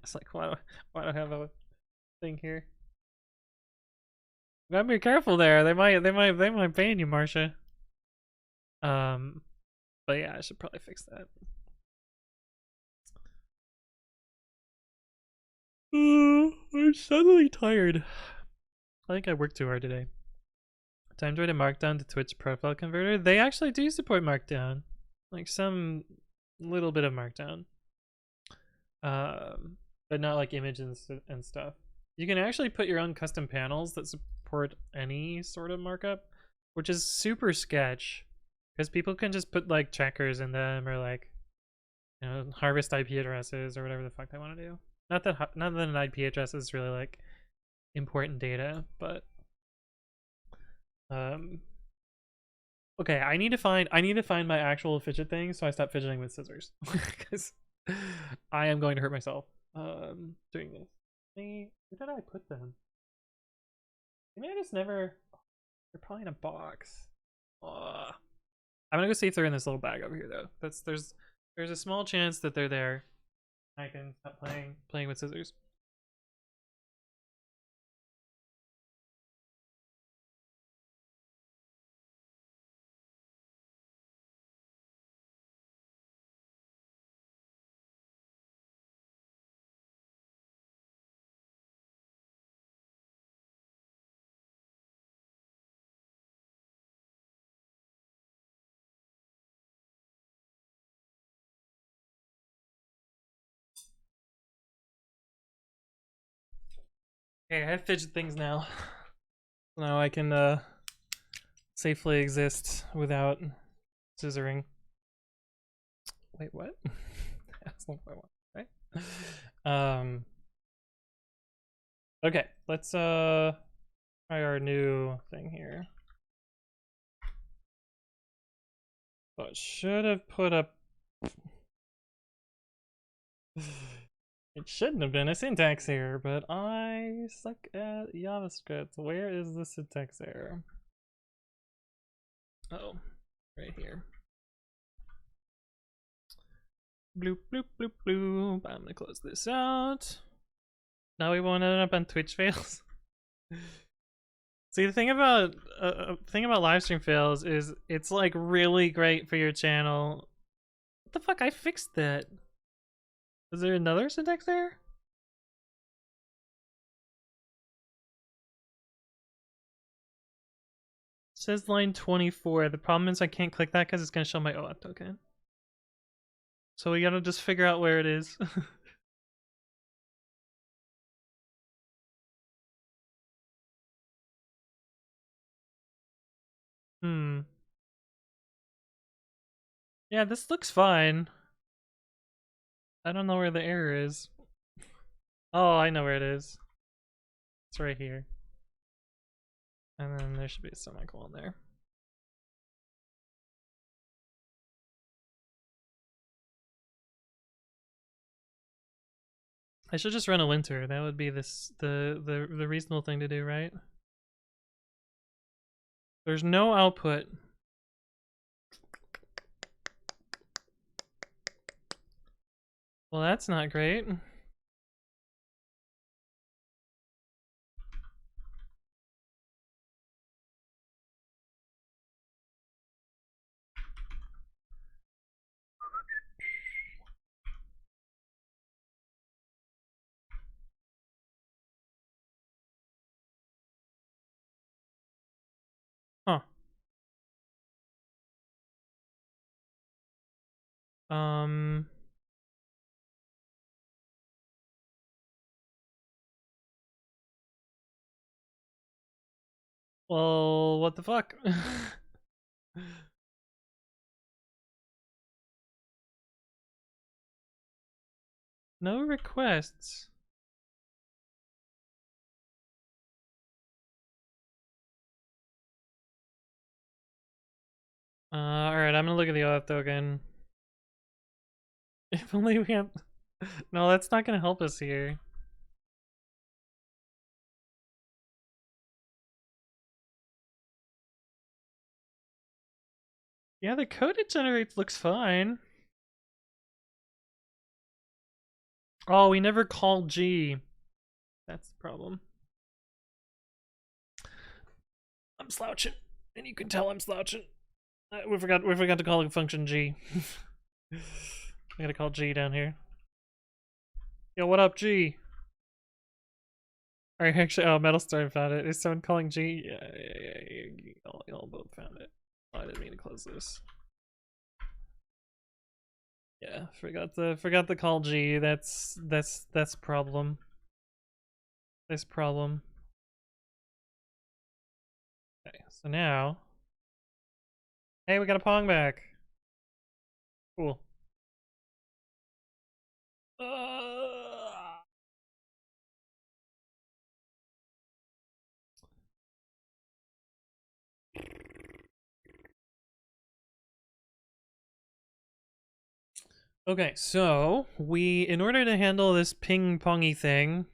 It's like, why do I have a thing here? You gotta be careful there. They might ban you, Marsha. But yeah, I should probably fix that. I'm suddenly tired. I think I worked too hard today. Time to write a Markdown to Twitch profile converter. They actually do support Markdown, like some little bit of Markdown, but not like images and stuff. You can actually put your own custom panels that support any sort of markup, which is super sketch, because people can just put like checkers in them, or like, you know, harvest IP addresses or whatever the fuck they want to do. Not that an IP address is really like important data, but okay, I need to find my actual fidget thing, so I stop fidgeting with scissors, because I am going to hurt myself doing this. Where did I put them? Maybe I just never. They're probably in a box. I'm gonna go see if they're in this little bag over here, though. There's a small chance that they're there. I can stop playing with scissors. Okay, I have fidget things now. Now I can safely exist without scissoring. Wait, what? That's not what I want, right? Okay, let's try our new thing here. So it should have put up. It shouldn't have been a syntax error, but I suck at JavaScript. Where is the syntax error? Oh, right here. Bloop, bloop, bloop, bloop. I'm gonna close this out. Now we won't end up on Twitch fails. See, the thing about live stream fails is it's like really great for your channel. What the fuck? I fixed that. Is there another syntax error? It says line 24. The problem is I can't click that because it's gonna show my OAuth token. So we gotta just figure out where it is. Yeah, this looks fine. I don't know where the error is. Oh, I know where it is. It's right here. And then there should be a semicolon there. I should just run a linter. That would be the reasonable thing to do, right? There's no output. Well, that's not great. Huh. Well, what the fuck? No requests. Alright, I'm gonna look at the auth token. If only we had... No, that's not gonna help us here. Yeah, the code it generates looks fine. Oh, we never called G. That's the problem. I'm slouching, and you can tell I'm slouching. We forgot to call the function G. I gotta call G down here. Yo, what up, G? Alright, actually, oh, Metalstorm found it. Is someone calling G? Yeah. Y'all both found it. Oh, I didn't mean to close this. Yeah, forgot the call G. That's problem. This problem. Okay, so now, hey, we got a Pong back. Cool. Okay, so in order to handle this ping-pongy thing,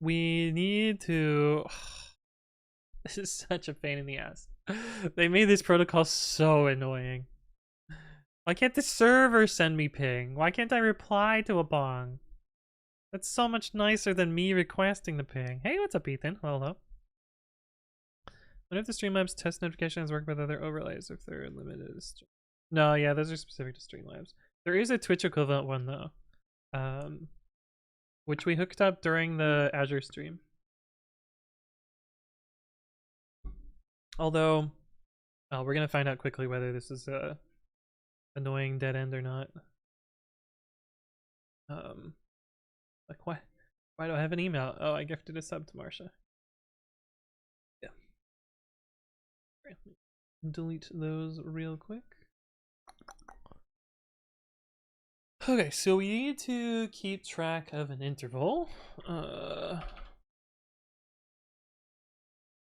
we need to... This is such a pain in the ass. They made this protocol so annoying. Why can't the server send me ping? Why can't I reply to a bong? That's so much nicer than me requesting the ping. Hey, what's up, Ethan? Hello. What if the Streamlabs test notifications work with other overlays if they're limited? No, yeah, those are specific to Streamlabs. There is a Twitch equivalent one though, which we hooked up during the Azure stream. Although, we're gonna find out quickly whether this is a annoying dead end or not. Like why do I have an email? Oh, I gifted a sub to Marsha. Yeah. Delete those real quick. Okay, so we need to keep track of an interval.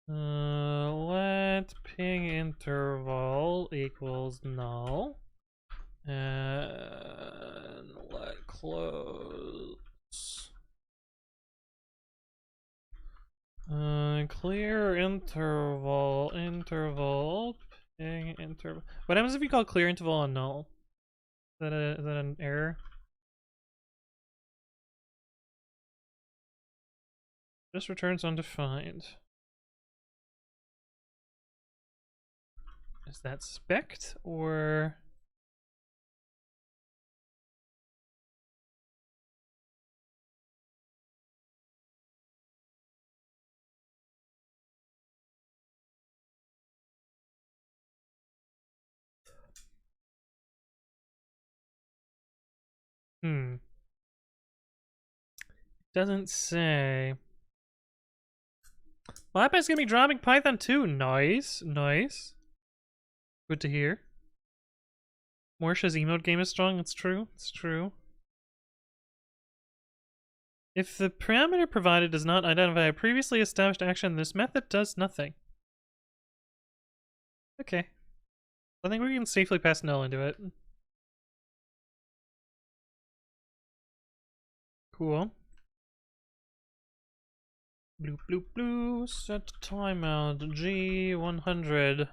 Let ping interval equals null. And let close. Clear interval ping interval. What happens if you call clear interval a null? Is that an error? Just returns undefined. Is that spect or? Doesn't say. Well, Apple's gonna be dropping Python 2. Nice. Good to hear. Morsha's emote game is strong. It's true. If the parameter provided does not identify a previously established action, this method does nothing. Okay. I think we can safely pass null into it. Cool. Bloop bloop bloop. Set timeout G100.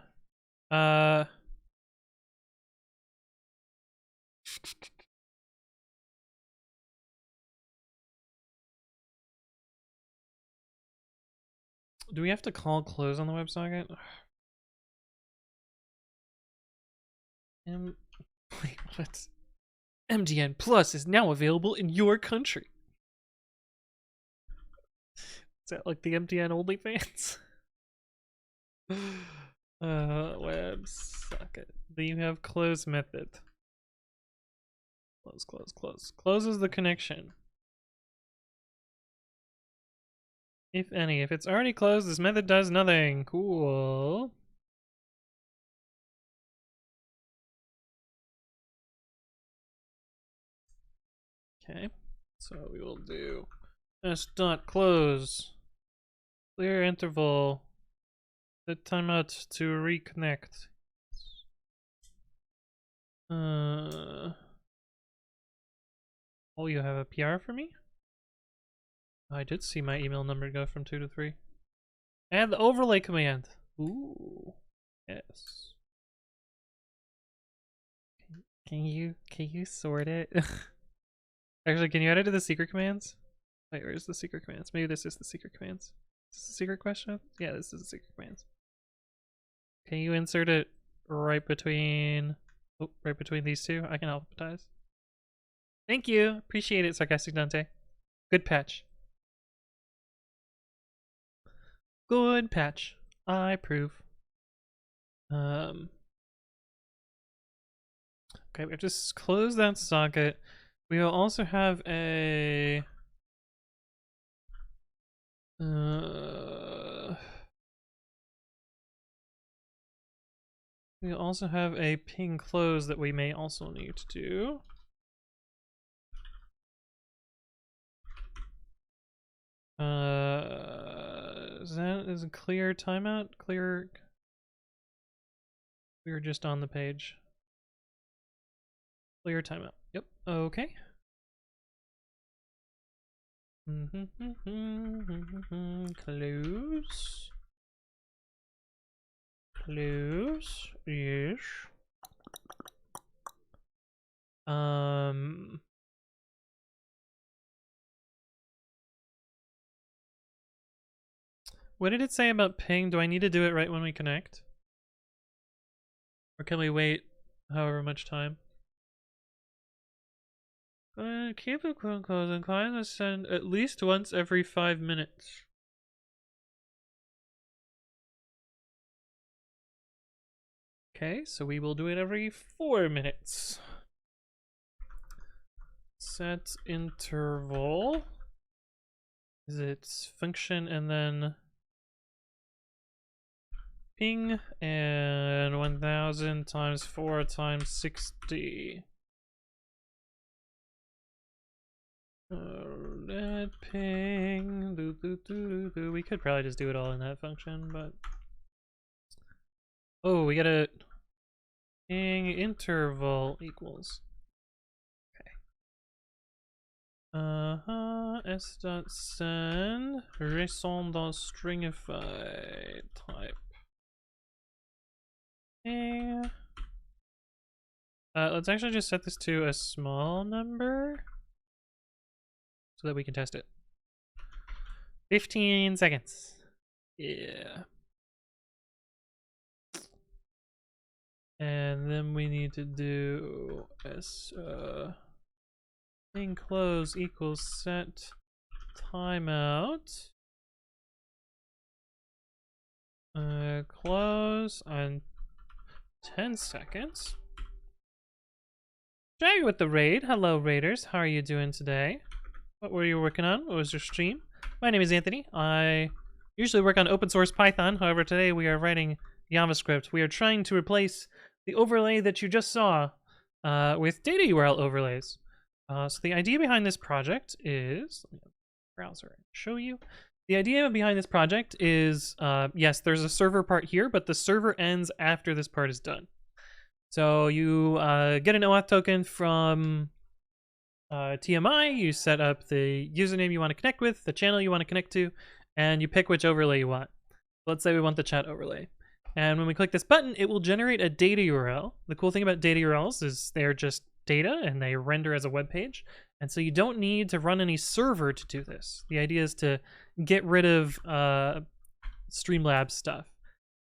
Do we have to call close on the WebSocket? Wait, what? MDN Plus is now available in your country. Is that like the MDN OnlyFans? WebSocket. Do you have close method? Close, close, close. Closes the connection. If any. If it's already closed, this method does nothing. Cool. Okay. So we will do s.close. Clear interval. Set timeout to reconnect. Oh, you have a PR for me? I did see my email number go from 2 to 3. And the overlay command. Ooh. Yes. Can you sort it? Actually, can you add it to the secret commands? Wait, where's the secret commands? Maybe this is the secret commands. Is this a secret question? Yeah, this is the secret commands. Can you insert it right between these two? I can alphabetize. Thank you. Appreciate it, Sarcastic Dante. Good patch. Good patch. I approve. Okay, we have to close that socket. We will also have a we also have a ping close that we may also need to do. Is a clear timeout? Clear. We were just on the page. Clear timeout. Yep. Okay. Close. Close. Yes. What did it say about ping? Do I need to do it right when we connect? Or can we wait however much time? Keep it close and client to send at least once every 5 minutes. Okay, so we will do it every 4 minutes. Set interval. Is it function and then ping and 1000 times 4 times 60. Let ping. We could probably just do it all in that function, but oh, we gotta ping interval equals. Okay. S.send ResonD'Stringify type. Ping. Let's actually just set this to a small number so that we can test it. 15 seconds. Yeah. And then we need to do thing close equals set timeout. Close on 10 seconds. Drag with the raid. Hello, raiders. How are you doing today? What were you working on? What was your stream? My name is Anthony. I usually work on open source Python. However, today we are writing JavaScript. We are trying to replace the overlay that you just saw with data URL overlays. So the idea behind this project is, browser and show you. The idea behind this project is, yes, there's a server part here, but the server ends after this part is done. So you get an OAuth token from TMI, you set up the username you want to connect with, the channel you want to connect to, and you pick which overlay you want. Let's say we want the chat overlay. And when we click this button, it will generate a data URL. The cool thing about data URLs is they're just data and they render as a web page. And so you don't need to run any server to do this. The idea is to get rid of Streamlabs stuff.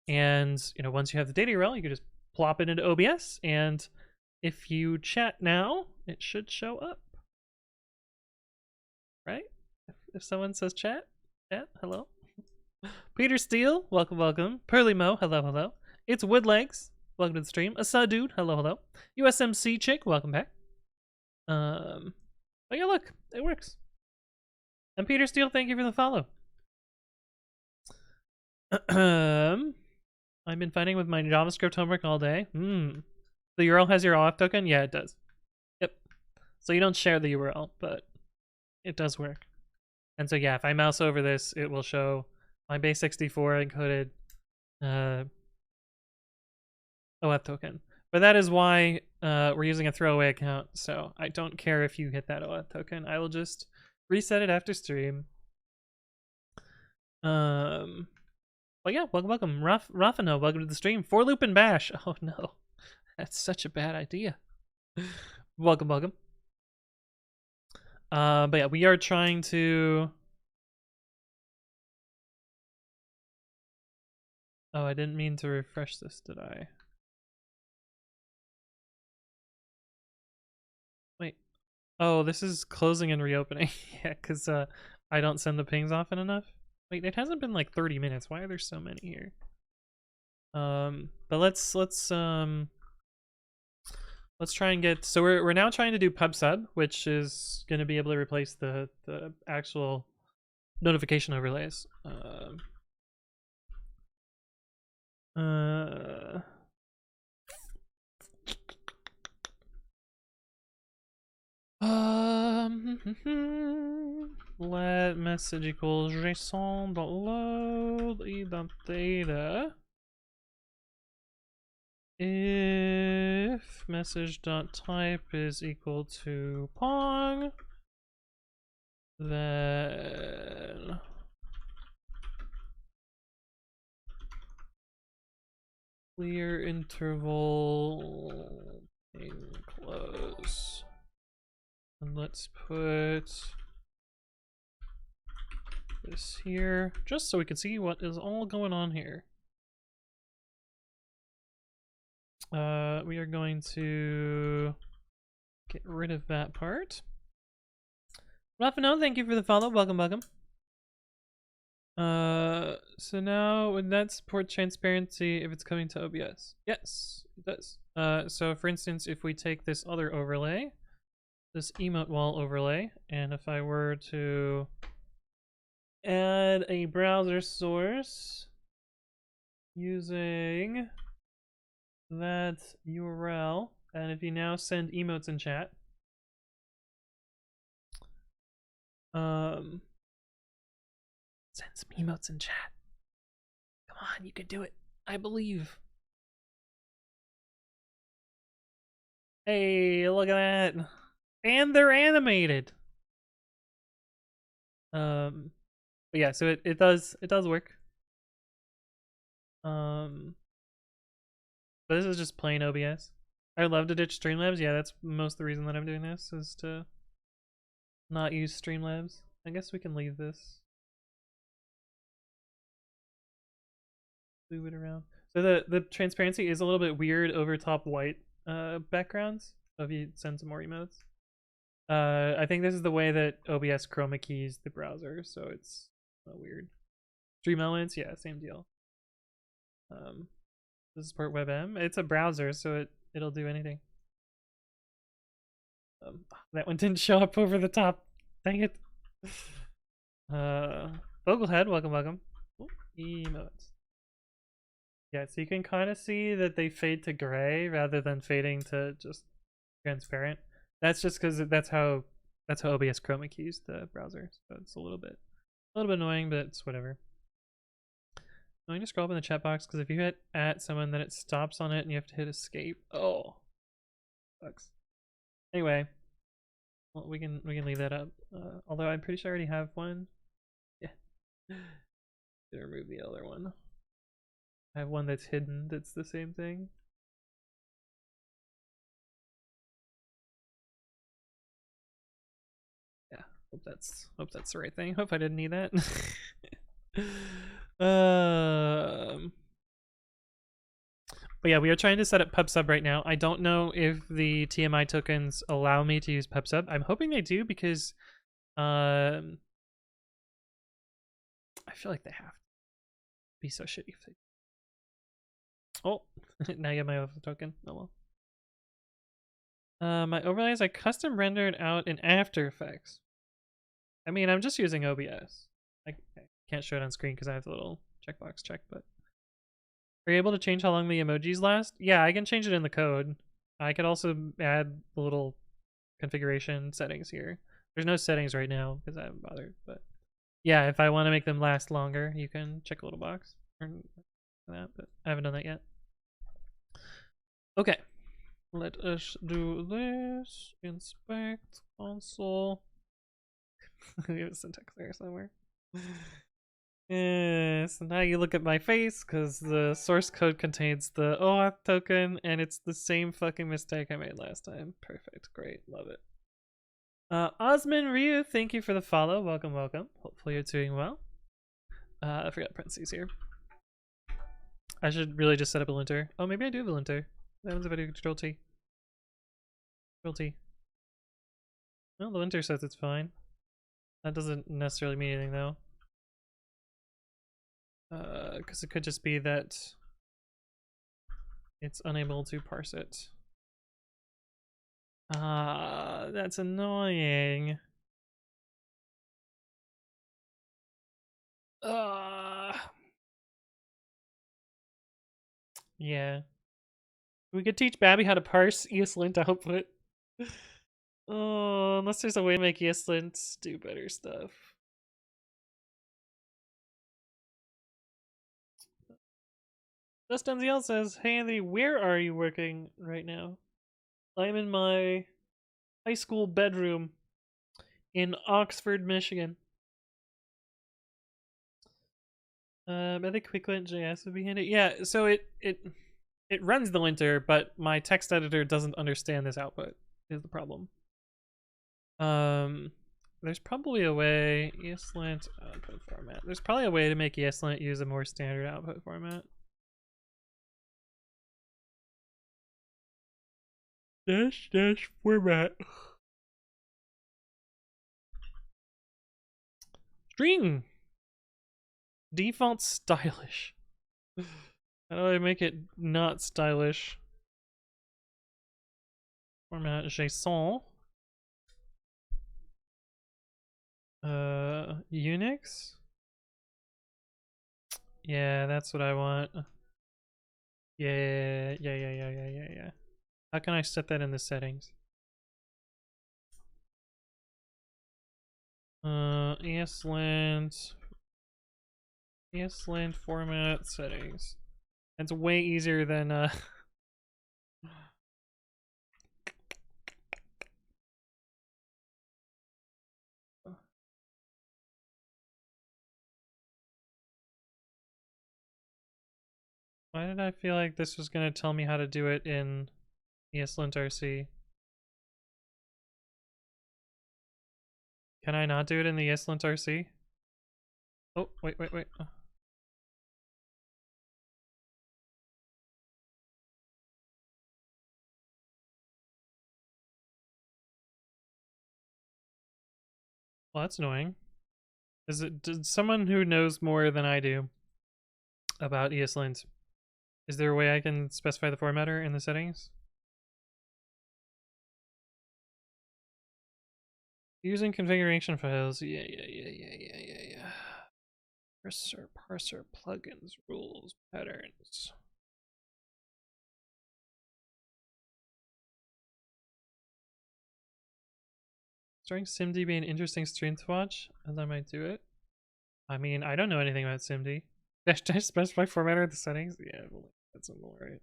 And once you have the data URL, you can just plop it into OBS. And if you chat now, it should show up. Right? If someone says chat, hello. Peter Steele, welcome, welcome. Pearly Mo, hello, hello. It's Woodlegs, welcome to the stream. Asa Dude, hello, hello. USMC Chick, welcome back. Oh yeah, look, it works. And Peter Steele, thank you for the follow. I've been fighting with my JavaScript homework all day. The URL has your OAuth token? Yeah, it does. Yep. So you don't share the URL, but it does work. And so yeah, if I mouse over this, it will show my base64 encoded OAuth token. But that is why we're using a throwaway account, so I don't care if you hit that OAuth token. I will just reset it after stream. But yeah, welcome. Rafano, welcome to the stream. For Loop and Bash. Oh no, that's such a bad idea. welcome. But yeah, we are trying to... Oh, I didn't mean to refresh this, did I? Wait. Oh, this is closing and reopening. Yeah, because I don't send the pings often enough. Wait, it hasn't been like 30 minutes. Why are there so many here? But let's try and get... So we're now trying to do pubsub, which is going to be able to replace the actual notification overlays. Let message equals JSON.load data. If message.type is equal to Pong, then clear interval close. And let's put this here just so we can see what is all going on here. We are going to get rid of that part. Rafano, thank you for the follow. Welcome. So now would that support transparency if it's coming to OBS? Yes, it does. So for instance, if we take this other overlay, this emote wall overlay, and if I were to add a browser source using that URL, and if you now send emotes in chat, send some emotes in chat. Come on, you can do it. I believe. Hey, look at that. And they're animated. But yeah, so it does work. But this is just plain OBS. I would love to ditch Streamlabs. Yeah, that's most of the reason that I'm doing this, is to not use Streamlabs. I guess we can leave this. Move it around. So the transparency is a little bit weird over top white backgrounds. So if you send some more emotes. I think this is the way that OBS chroma keys the browser, so it's weird. Stream elements, yeah, same deal. Does it support WebM? It's a browser, so it'll do anything. That one didn't show up over the top. Dang it. Vogelhead, welcome. Ooh, emotes. Yeah, so you can kind of see that they fade to gray rather than fading to just transparent. That's just because that's how That's how OBS Chroma keys the browser, so it's a little bit annoying, but it's whatever. I'm going to scroll up in the chat box because if you hit at someone, then it stops on it and you have to hit escape. Oh, sucks. Anyway, well, we can leave that up. Although I'm pretty sure I already have one. Yeah, gonna remove the other one. I have one that's hidden. That's the same thing. Yeah, hope that's the right thing. Hope I didn't need that. But yeah, we are trying to set up pubsub right now. I don't know if the TMI tokens allow me to use pubsub. I'm hoping they do because I feel like they have to be so shitty if they. Oh, now I get my other token. Oh well. My overlays I custom rendered out in After Effects. I mean, I'm just using OBS. I can't show it on screen because I have the little checkbox checked, but are you able to change how long the emojis last? Yeah, I can change it in the code. I could also add the little configuration settings here. There's no settings right now because I haven't bothered, but yeah, if I want to make them last longer, you can check a little box or that, but I haven't done that yet. Okay, let us do this. Inspect console. We have a syntax there somewhere. So now you look at my face because the source code contains the OAuth token and it's the same fucking mistake I made last time. Perfect, great, love it. Osman Ryu, thank you for the follow. Welcome, welcome. Hopefully you're doing well. I forgot parentheses here. I should really just set up a linter. Oh, maybe I do have a linter. That one's a video control T. Control T. Well, the linter says it's fine. That doesn't necessarily mean anything though. Because it could just be that it's unable to parse it. That's annoying. Yeah. We could teach Babby how to parse ESLint output. Oh, unless there's a way to make ESLint do better stuff. Just Denziel says, hey Anthony, where are you working right now? I'm in my high school bedroom in Oxford, Michigan. I think QuickLint.js would be handy. Yeah, so it runs the linter, but my text editor doesn't understand this output, is the problem. There's probably a way, ESLint output format. There's probably a way to make ESLint use a more standard output format. Dash format. String. Default stylish. How do I make it not stylish? Format JSON. Unix? Yeah, that's what I want. Yeah. How can I set that in the settings? ESLint format settings. That's way easier than why did I feel like this was gonna tell me how to do it in ESLint RC? Can I not do it in the ESLint RC? Oh, wait. Well, that's annoying. Did someone who knows more than I do about ESLint, is there a way I can specify the formatter in the settings? Using configuration files, yeah. Parser, plugins, rules, patterns. Starting SimD be an interesting stream to watch, as I might do it. I mean, I don't know anything about SimD. Dash specify formatter of the settings? Yeah, that's all right.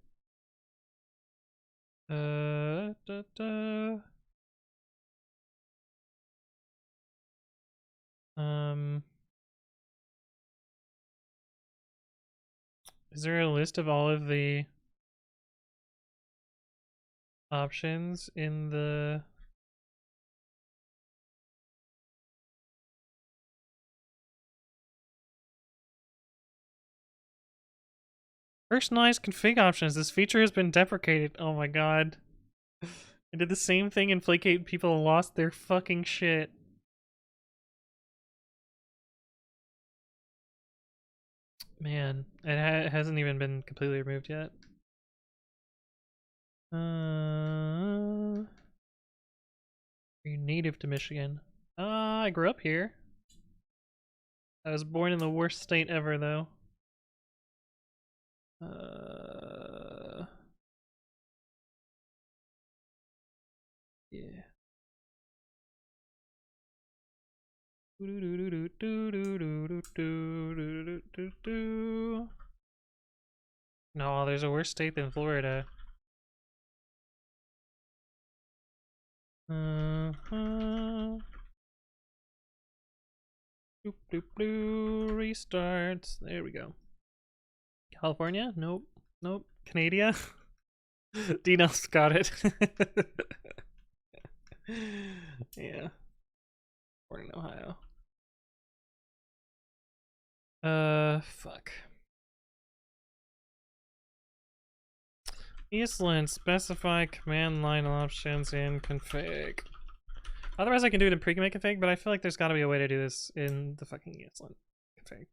Is there a list of all of the options in the personalized config options? This feature has been deprecated. Oh my god. I did the same thing and Flakegate people lost their fucking shit. Man, it hasn't even been completely removed yet. Are you native to Michigan? I grew up here. I was born in the worst state ever, though. Yeah. No, there's a worse state than Florida. Restarts. There we go. California? Nope. Nope. Canada? Dino's got it. Yeah. Born in Ohio. Fuck. Eastland, specify command line options in config. Otherwise I can do it in pre-commit config, but I feel like there's gotta be a way to do this in the fucking Eastland config.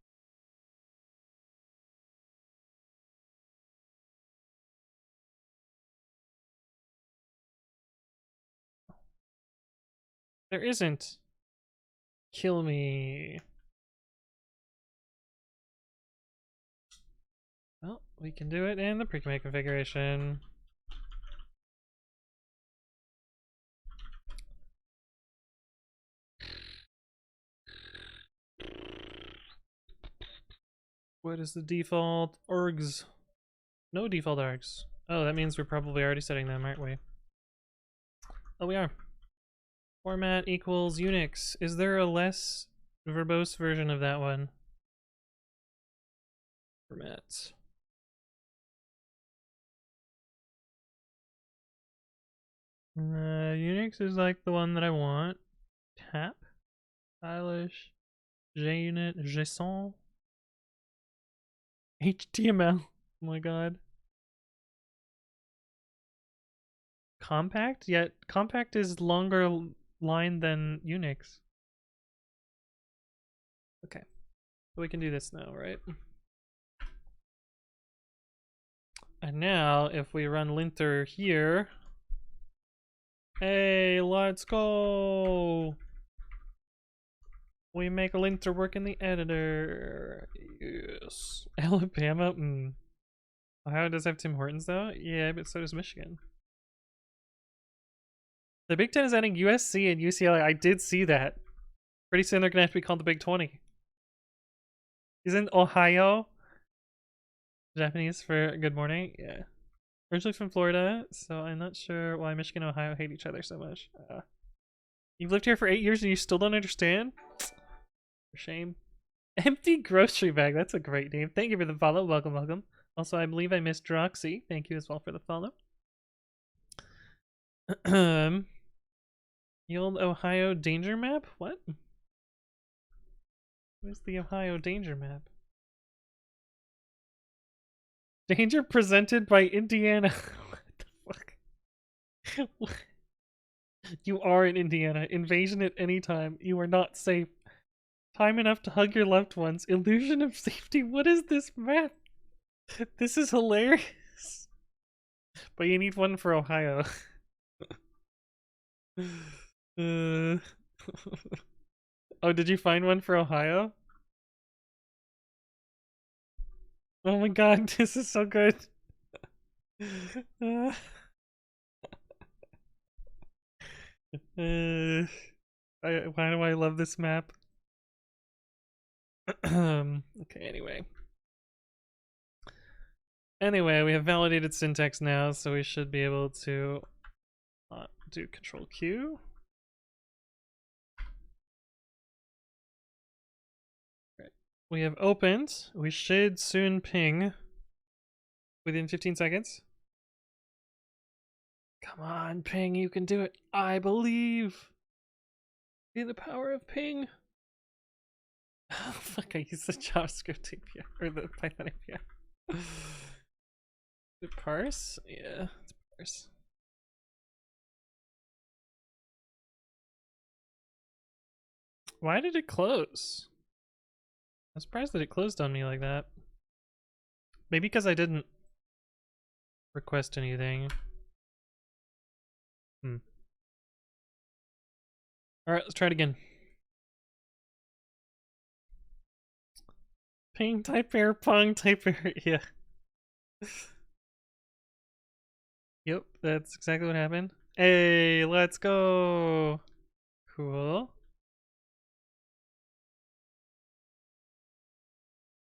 There isn't. Kill me. Well, we can do it in the pre-commit configuration. What is the default args? No default args. Oh, that means we're probably already setting them, aren't we? Oh, we are. Format equals Unix. Is there a less verbose version of that one? Formats. Unix is like the one that I want. Tap. Stylish. JUnit. JSON. HTML. Oh my god. Compact? Yet compact is longer line than Unix. Okay. So we can do this now, right? And now if we run linter here. Hey, let's go! We make a linter work in the editor. Yes. Alabama? Ohio does have Tim Hortons though? Yeah, but so does Michigan. The Big Ten is adding USC and UCLA. I did see that. Pretty soon they're gonna have to be called the Big 20. Isn't Ohio Japanese for good morning? Yeah. Originally from Florida, so I'm not sure why Michigan and Ohio hate each other so much. You've lived here for 8 years and you still don't understand? For shame. Empty grocery bag. That's a great name. Thank you for the follow. Welcome, welcome. Also, I believe I missed Droxy. Thank you as well for the follow. The old Ohio danger map? What? Where's the Ohio danger map? Danger presented by Indiana. What the fuck? You are in Indiana. Invasion at any time. You are not safe. Time enough to hug your loved ones. Illusion of safety. What is this map? This is hilarious. But you need one for Ohio. Oh, did you find one for Ohio? Oh my god, this is so good. Why do I love this map? Okay, anyway, we have validated syntax now, so we should be able to do Control Q. Right. We have opened. We should soon ping within 15 seconds. Come on, ping, you can do it. I believe in the power of ping. Oh, fuck, I used the JavaScript API, or the Python API. The parse? Yeah, it's parse. Why did it close? I'm surprised that it closed on me like that. Maybe because I didn't request anything. Alright, let's try it again. Ping, type error, pong, type error, yeah. Yep, that's exactly what happened. Hey, let's go! Cool.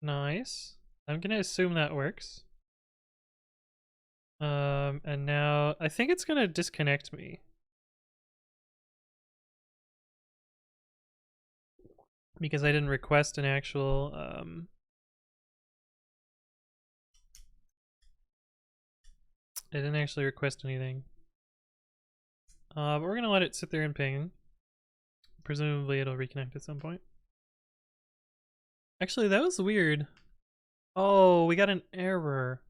Nice. I'm gonna assume that works. And now I think it's gonna disconnect me. Because I didn't request an actual, I didn't actually request anything. But we're gonna let it sit there and ping. Presumably it'll reconnect at some point. Actually, that was weird. Oh, we got an error.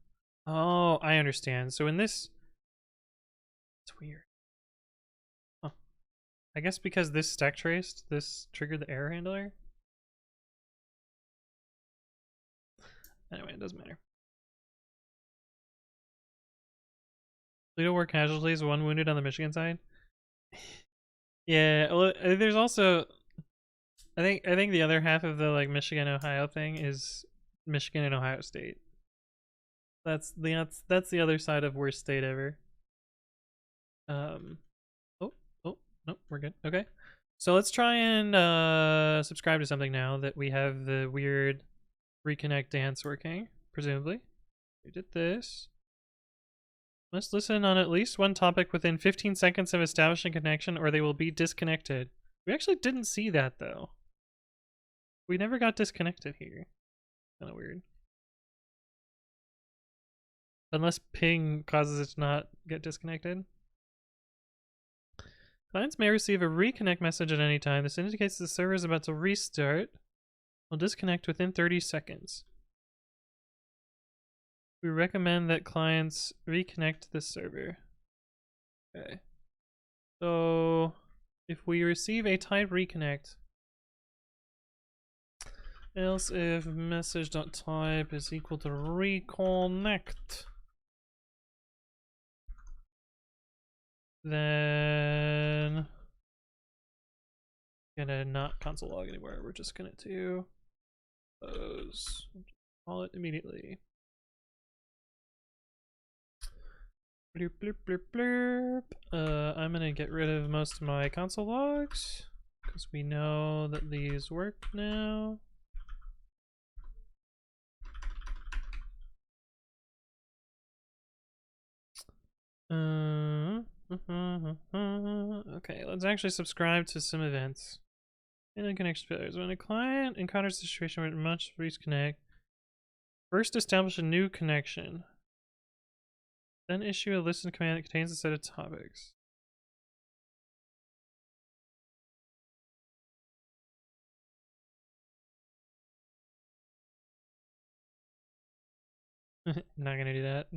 Oh, I understand. So in this... It's weird. Huh. I guess because this stack traced, this triggered the error handler? Anyway, it doesn't matter. Lido war casualties, 1 wounded on the Michigan side. Yeah, well, there's also... I think the other half of the like Michigan Ohio thing is Michigan and Ohio State. That's the other side of worst state ever. Oh no, we're good. Okay, so let's try and subscribe to something now that we have the weird reconnect dance working. Presumably, we did this. Must listen on at least one topic within 15 seconds of establishing connection, or they will be disconnected. We actually didn't see that though. We never got disconnected here. Kind of weird. Unless ping causes it to not get disconnected. Clients may receive a reconnect message at any time. This indicates the server is about to restart. Will disconnect within 30 seconds. We recommend that clients reconnect the server. Okay. So if we receive a type reconnect, else if message.type is equal to reconnect, then gonna not console log anymore. We're just gonna do those. Call it immediately. Blurp, blurp, blurp, blurp. I'm gonna get rid of most of my console logs because we know that these work now. Okay, let's actually subscribe to some events. Internet connection failures. When a client encounters a situation where it must reconnect, first establish a new connection. Then issue a listen command that contains a set of topics. Not gonna do that.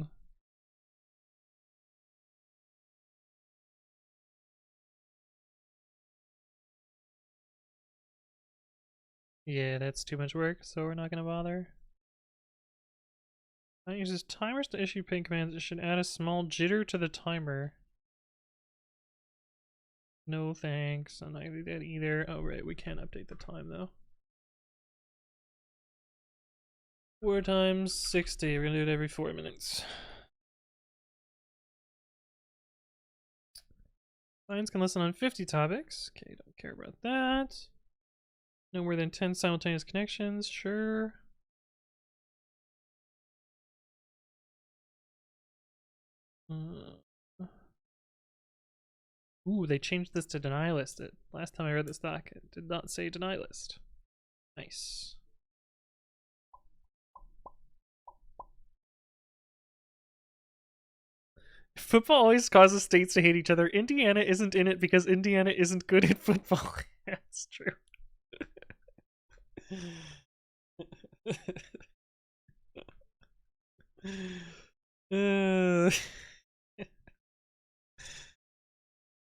Yeah, that's too much work, so we're not gonna bother. It uses timers to issue ping commands. It should add a small jitter to the timer. No thanks. I'm not gonna do that either. Oh right, we can't update the time though. 4 times 60. We're gonna do it every 4 minutes. Clients can listen on 50 topics. Okay, don't care about that. No more than 10 simultaneous connections. Sure. Ooh, they changed this to deny list. Last time I read this doc, it did not say deny list. Nice. Football always causes states to hate each other. Indiana isn't in it because Indiana isn't good at football. That's true.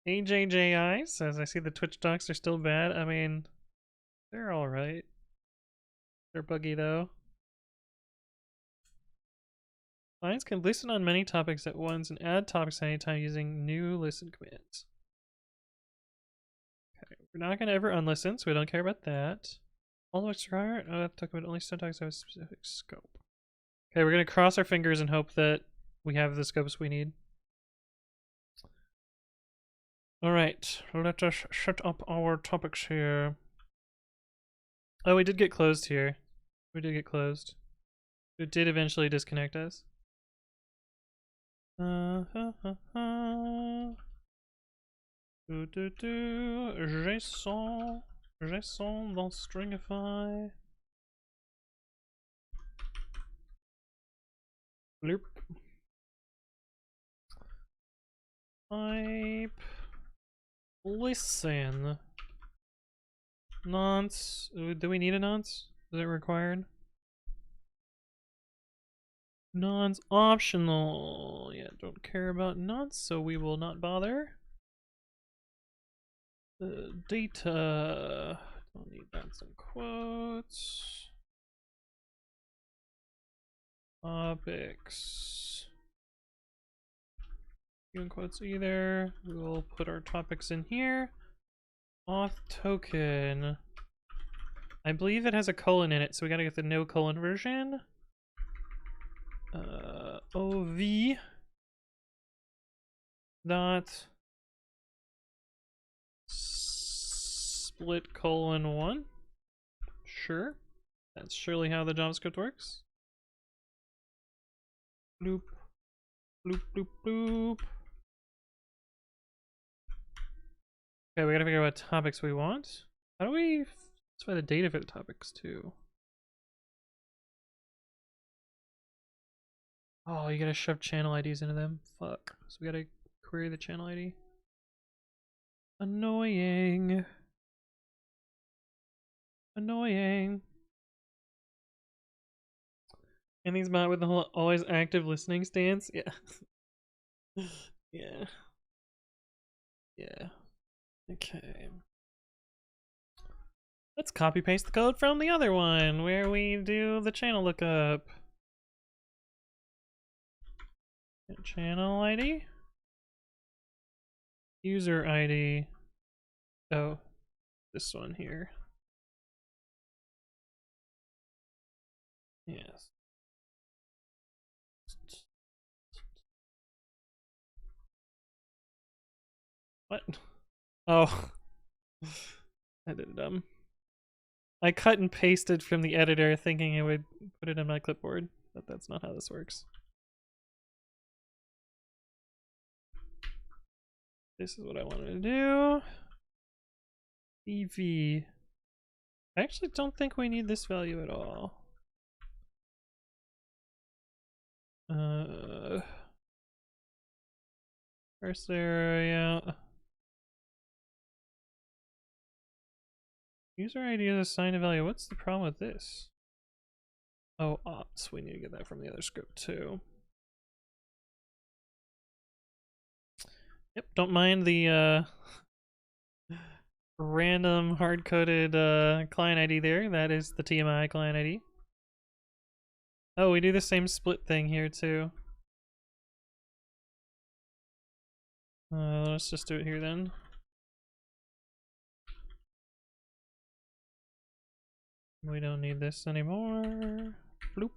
AJJI says, I see the Twitch docs are still bad. I mean, they're alright. They're buggy though. Clients can listen on many topics at once and add topics anytime using new listen commands. Okay, we're not going to ever unlisten, so we don't care about that. All the way to I have to talk about only some topics have a specific scope. Okay, we're going to cross our fingers and hope that we have the scopes we need. Alright, let us shut up our topics here. Oh, we did get closed here. We did get closed. It did eventually disconnect us. JSON dans Stringify. Bloop. Type. Listen. Nonce. Do we need a nonce? Is it required? Nonce optional. Yeah, don't care about nonce, so we will not bother. Data. Don't need that's in quotes. Topics. In quotes either. We will put our topics in here. Auth token. I believe it has a colon in it, so we gotta get the no colon version. OV dot split colon 1. Sure. That's surely how the JavaScript works. Bloop. Bloop, bloop, bloop. Okay, we gotta figure out what topics we want. How do we specify the data for the topics too? Oh, you gotta shove channel IDs into them? Fuck. So we gotta query the channel ID. Annoying. Annoying. And he's bot with the whole always active listening stance? Yeah. Yeah. Yeah. Okay. Let's copy paste the code from the other one where we do the channel lookup. Channel ID? User ID. Oh, this one here. Yes. What? Oh. I did it dumb. I cut and pasted from the editor thinking it would put it on my clipboard, but that's not how this works. This is what I wanted to do. EV. I actually don't think we need this value at all. First area. User ID is assigned a value. What's the problem with this? Oh, ops. We need to get that from the other script too. Yep, don't mind the random hard-coded client ID there. That is the TMI client ID. Oh, we do the same split thing here too. Let's just do it here then. We don't need this anymore. Bloop.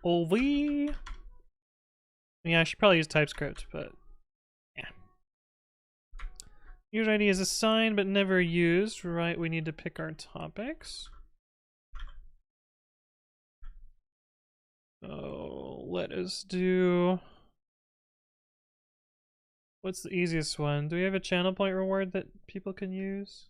OV. Yeah, I should probably use TypeScript, but yeah. User ID is assigned but never used, right? We need to pick our topics. So let us do... What's the easiest one? Do we have a channel point reward that people can use?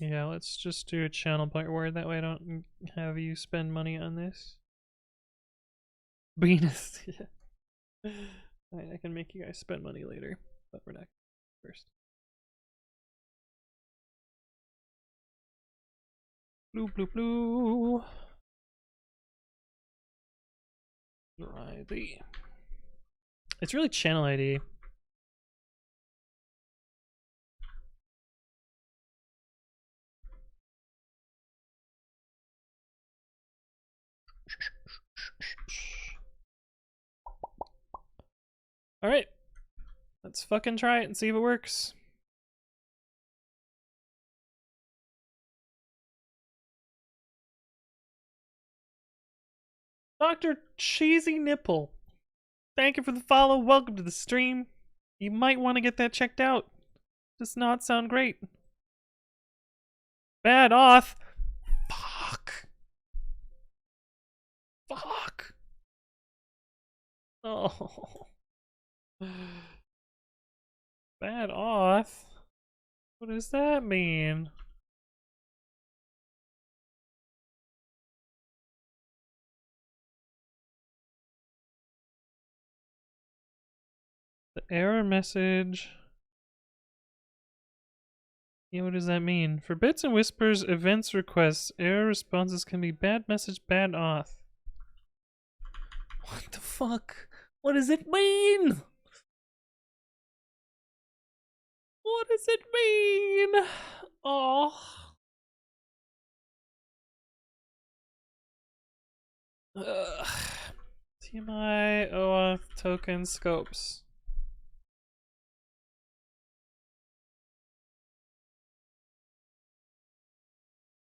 Yeah, let's just do a channel point reward. That way I don't have you spend money on this. Venus, yeah. I can make you guys spend money later, but we're not first. Blue, blue, blue. ID. It's really channel ID. Alright. Let's fucking try it and see if it works. Dr. Cheesy Nipple. Thank you for the follow. Welcome to the stream. You might want to get that checked out. Does not sound great. Bad auth. Fuck. Fuck. Oh. Bad auth? What does that mean? The error message. Yeah, what does that mean? For bits and whispers, events requests, error responses can be bad message, bad auth. What the fuck? What does it mean? What does it mean? Oh. Ugh. TMI OAuth token scopes.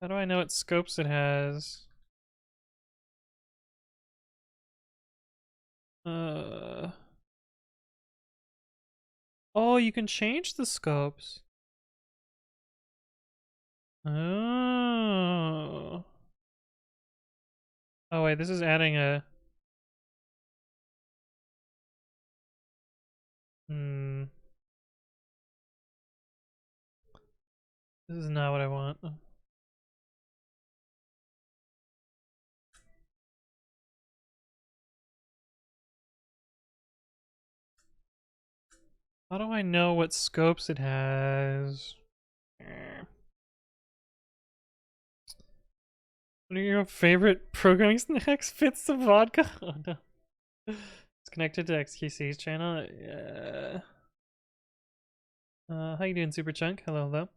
How do I know what scopes it has? Oh, you can change the scopes. Oh. Oh wait, this is adding a... This is not what I want. How do I know what scopes it has? What are your favorite programming snacks? Fits the vodka? Oh no. It's connected to XQC's channel. Yeah. How you doing, Super Chunk? Hello, hello.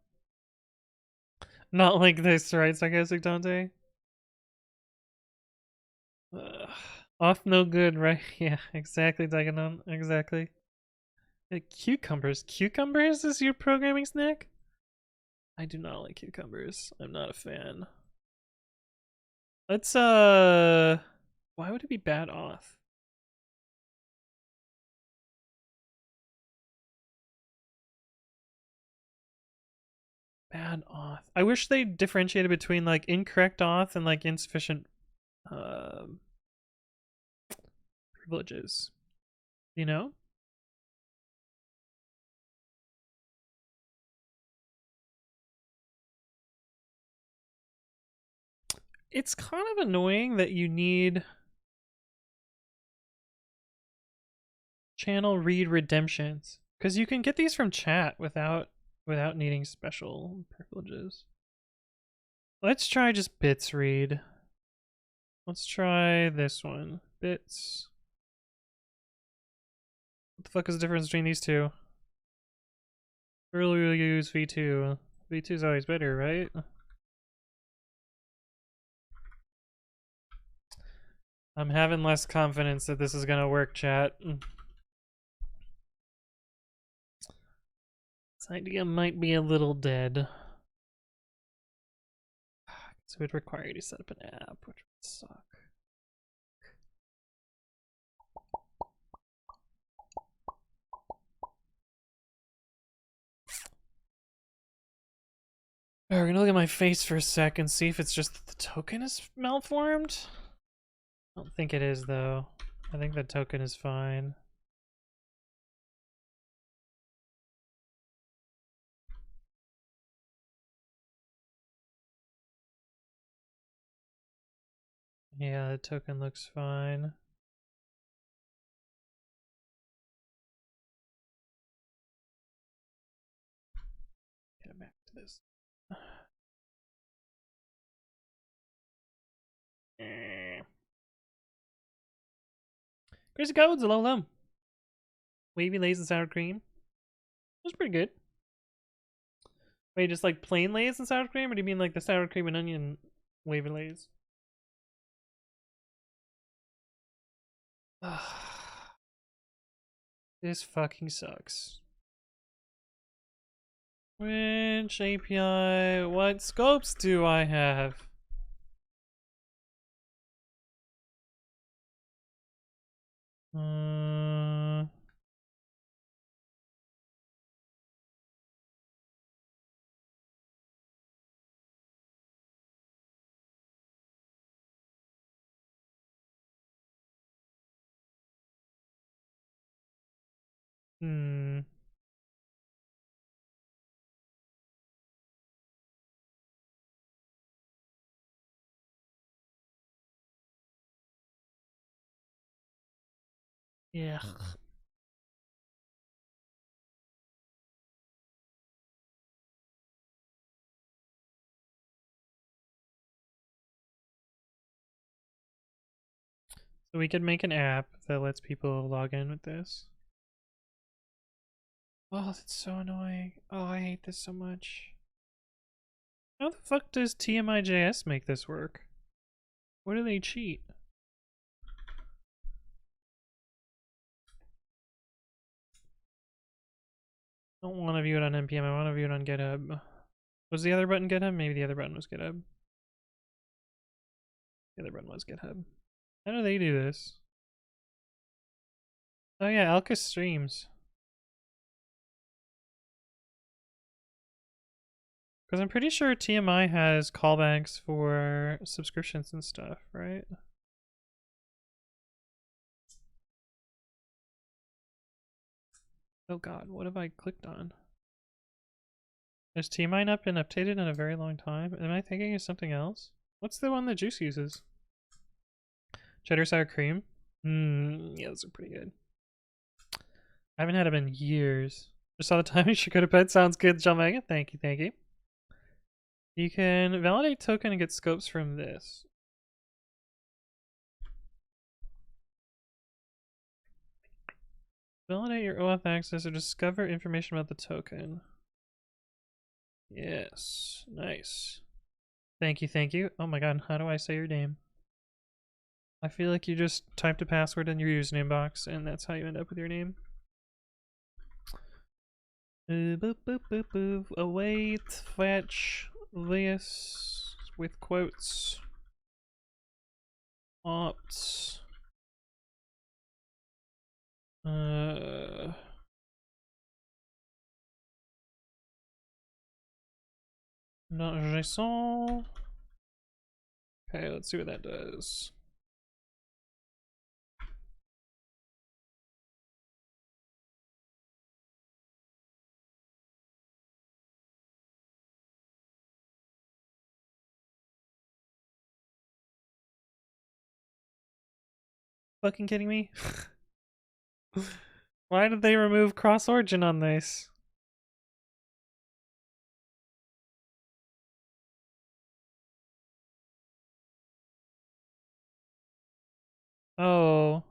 Not like this, right, Sarcastic Dante? Off no good, right? Yeah, exactly, Diagonon. Exactly. Cucumbers. Cucumbers is your programming snack? I do not like cucumbers. I'm not a fan. Let's, why would it be bad auth? Bad auth. I wish they differentiated between, like, incorrect auth and, like, insufficient, privileges. You know? It's kind of annoying that you need channel read redemptions, because you can get these from chat without needing special privileges. Let's try just bits read. Let's try this one. Bits. What the fuck is the difference between these two? Earlier we'll use V2. V2 is always better, right? I'm having less confidence that this is gonna work, chat. This idea might be a little dead. So it would require you to set up an app, which would suck. Alright, we're gonna look at my face for a second, see if it's just that the token is malformed. I don't think it is, though. I think the token is fine. Yeah, the token looks fine. Get back to this. Crazy Codes, hello. Wavy Lays and Sour Cream. That's pretty good. Wait, just like plain Lays and sour cream, or do you mean like the sour cream and onion Wavy Lays? This fucking sucks. Which API? What scopes do I have? Yeah. So we could make an app that lets people log in with this. Oh, that's so annoying. Oh, I hate this so much. How the fuck does TMI.js make this work? Where do they cheat? I don't want to view it on npm, I want to view it on GitHub. Was the other button GitHub? Maybe the other button was GitHub. The other button was GitHub. How do they do this? Oh yeah, Alka streams. Because I'm pretty sure TMI has callbacks for subscriptions and stuff, right? Oh god, what have I clicked on? Has TMI not been updated in a very long time? Am I thinking of something else? What's the one that Juice uses? Cheddar sour cream? Yeah, those are pretty good. I haven't had them in years. Just saw the time you should go to bed. Sounds good, John Mega. Thank you, thank you. You can validate token and get scopes from this. Validate your OAuth access or discover information about the token. Yes, nice. Thank you, thank you. Oh my god, how do I say your name? I feel like you just typed a password in your username box and that's how you end up with your name. Boop, boop, boop, boop. Await, fetch, this with quotes. Opt. Not JSON. Okay, let's see what that does. Fucking kidding me? Why did they remove cross origin on this? Oh.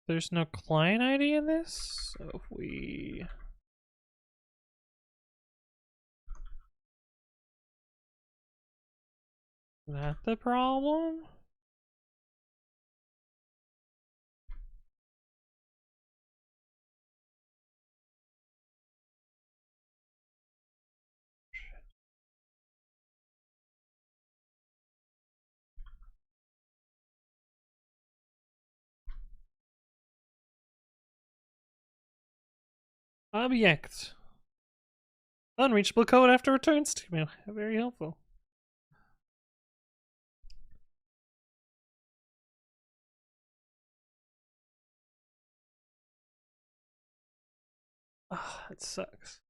There's no client ID in this? So if we... Is that the problem? Object. Unreachable code after return statement. Very helpful. Ah, that sucks.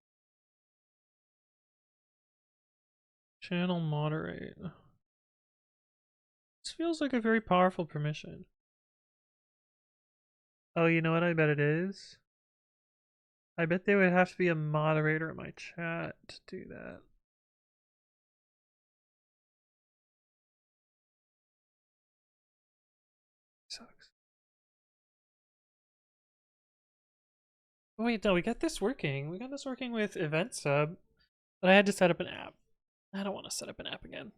Channel moderate. This feels like a very powerful permission. Oh, you know what I bet it is? I bet they would have to be a moderator in my chat to do that. Sucks. Oh, wait, no, we got this working. We got this working with event sub, but I had to set up an app. I don't want to set up an app again.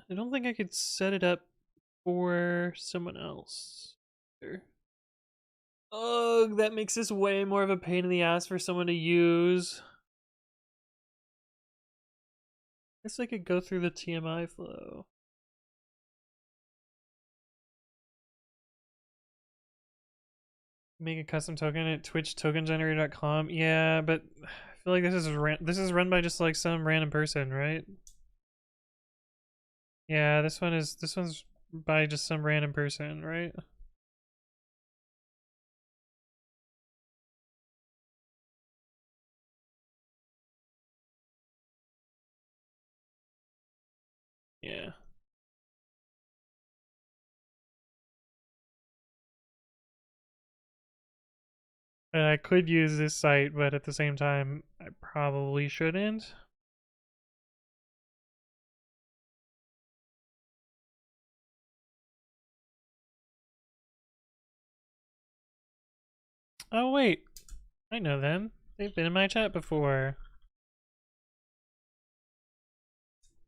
I don't think I could set it up for someone else. Ugh, that makes this way more of a pain in the ass for someone to use. I guess I could go through the TMI flow. Make a custom token at twitchtokengenerator.com. Yeah, but I feel like this is run by just like some random person, right? Yeah, this one's by just some random person, right? Yeah. I could use this site, but at the same time, I probably shouldn't. Oh wait, I know them. They've been in my chat before.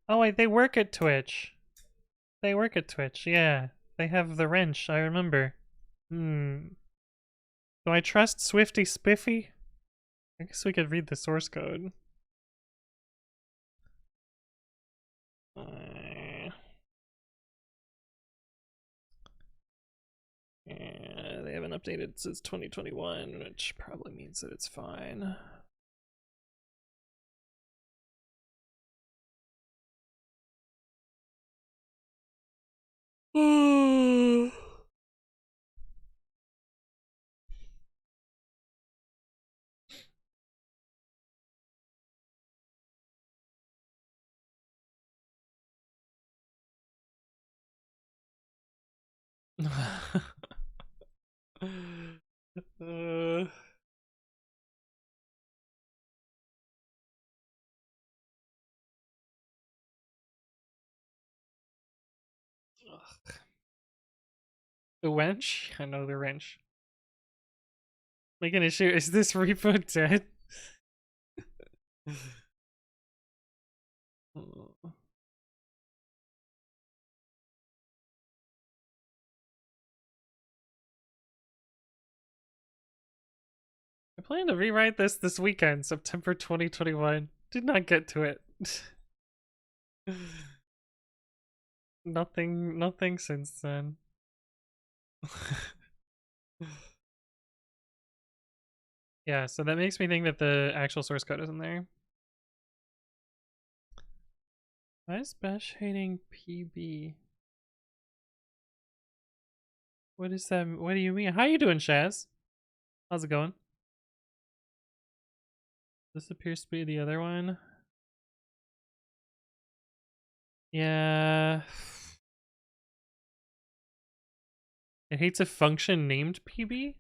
Oh wait, they work at Twitch. They work at Twitch, yeah. They have the wrench, I remember. Do I trust Swifty Spiffy? I guess we could read the source code. Yeah, they haven't updated since 2021, which probably means that it's fine. The wench? I know the wrench. Make an issue. Is this repo dead? I plan to rewrite this weekend, September 2021. Did not get to it. Nothing since then. Yeah, so that makes me think that the actual source code isn't there. Why is Bash hating PB? What is that? What do you mean? How you doing, Shaz? How's it going? This appears to be the other one. Yeah. It hates a function named PB?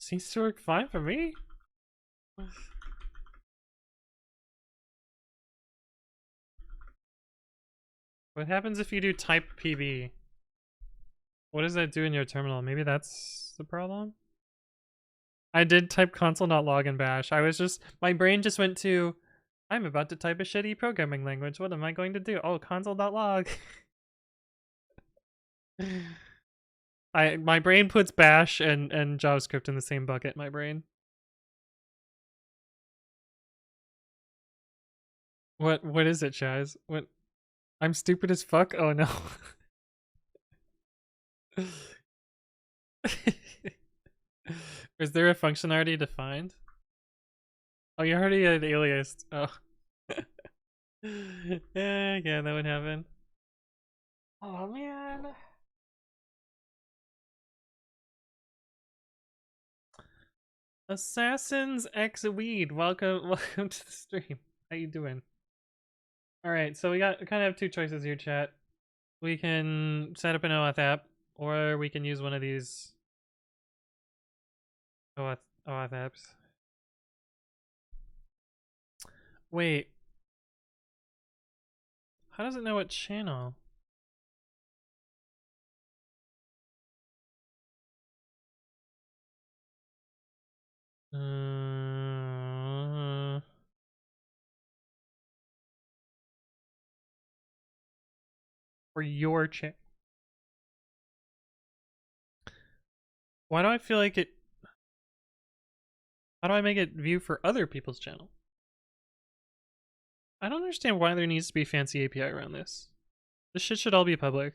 Seems to work fine for me. What happens if you do type PB? What does that do in your terminal? Maybe that's the problem? I did type console.log in bash. My brain just went to, I'm about to type a shitty programming language. What am I going to do? Oh, console.log. My brain puts bash and JavaScript in the same bucket, my brain. What is it, Chaz? What? I'm stupid as fuck? Oh no. Is there a function already defined? Oh, you already had aliased. Oh. Yeah, that would happen. Oh man. Assassins X Weed, welcome to the stream. How you doing? Alright, so we kind of have two choices here, chat. We can set up an OAuth app, or we can use one of these OAuth apps. Wait. How does it know what channel? For your channel. Why do I feel like it... How do I make it view for other people's channel? I don't understand why there needs to be fancy API around this. This shit should all be public.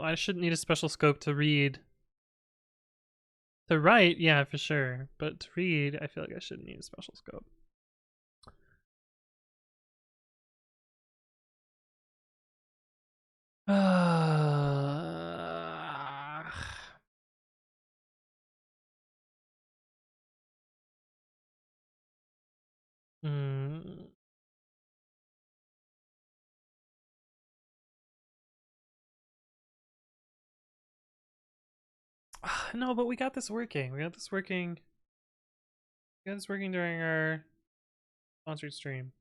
I shouldn't need a special scope to read. To write, yeah, for sure. But to read, I feel like I shouldn't need a special scope. No, but we got this working. We got this working during our sponsored stream.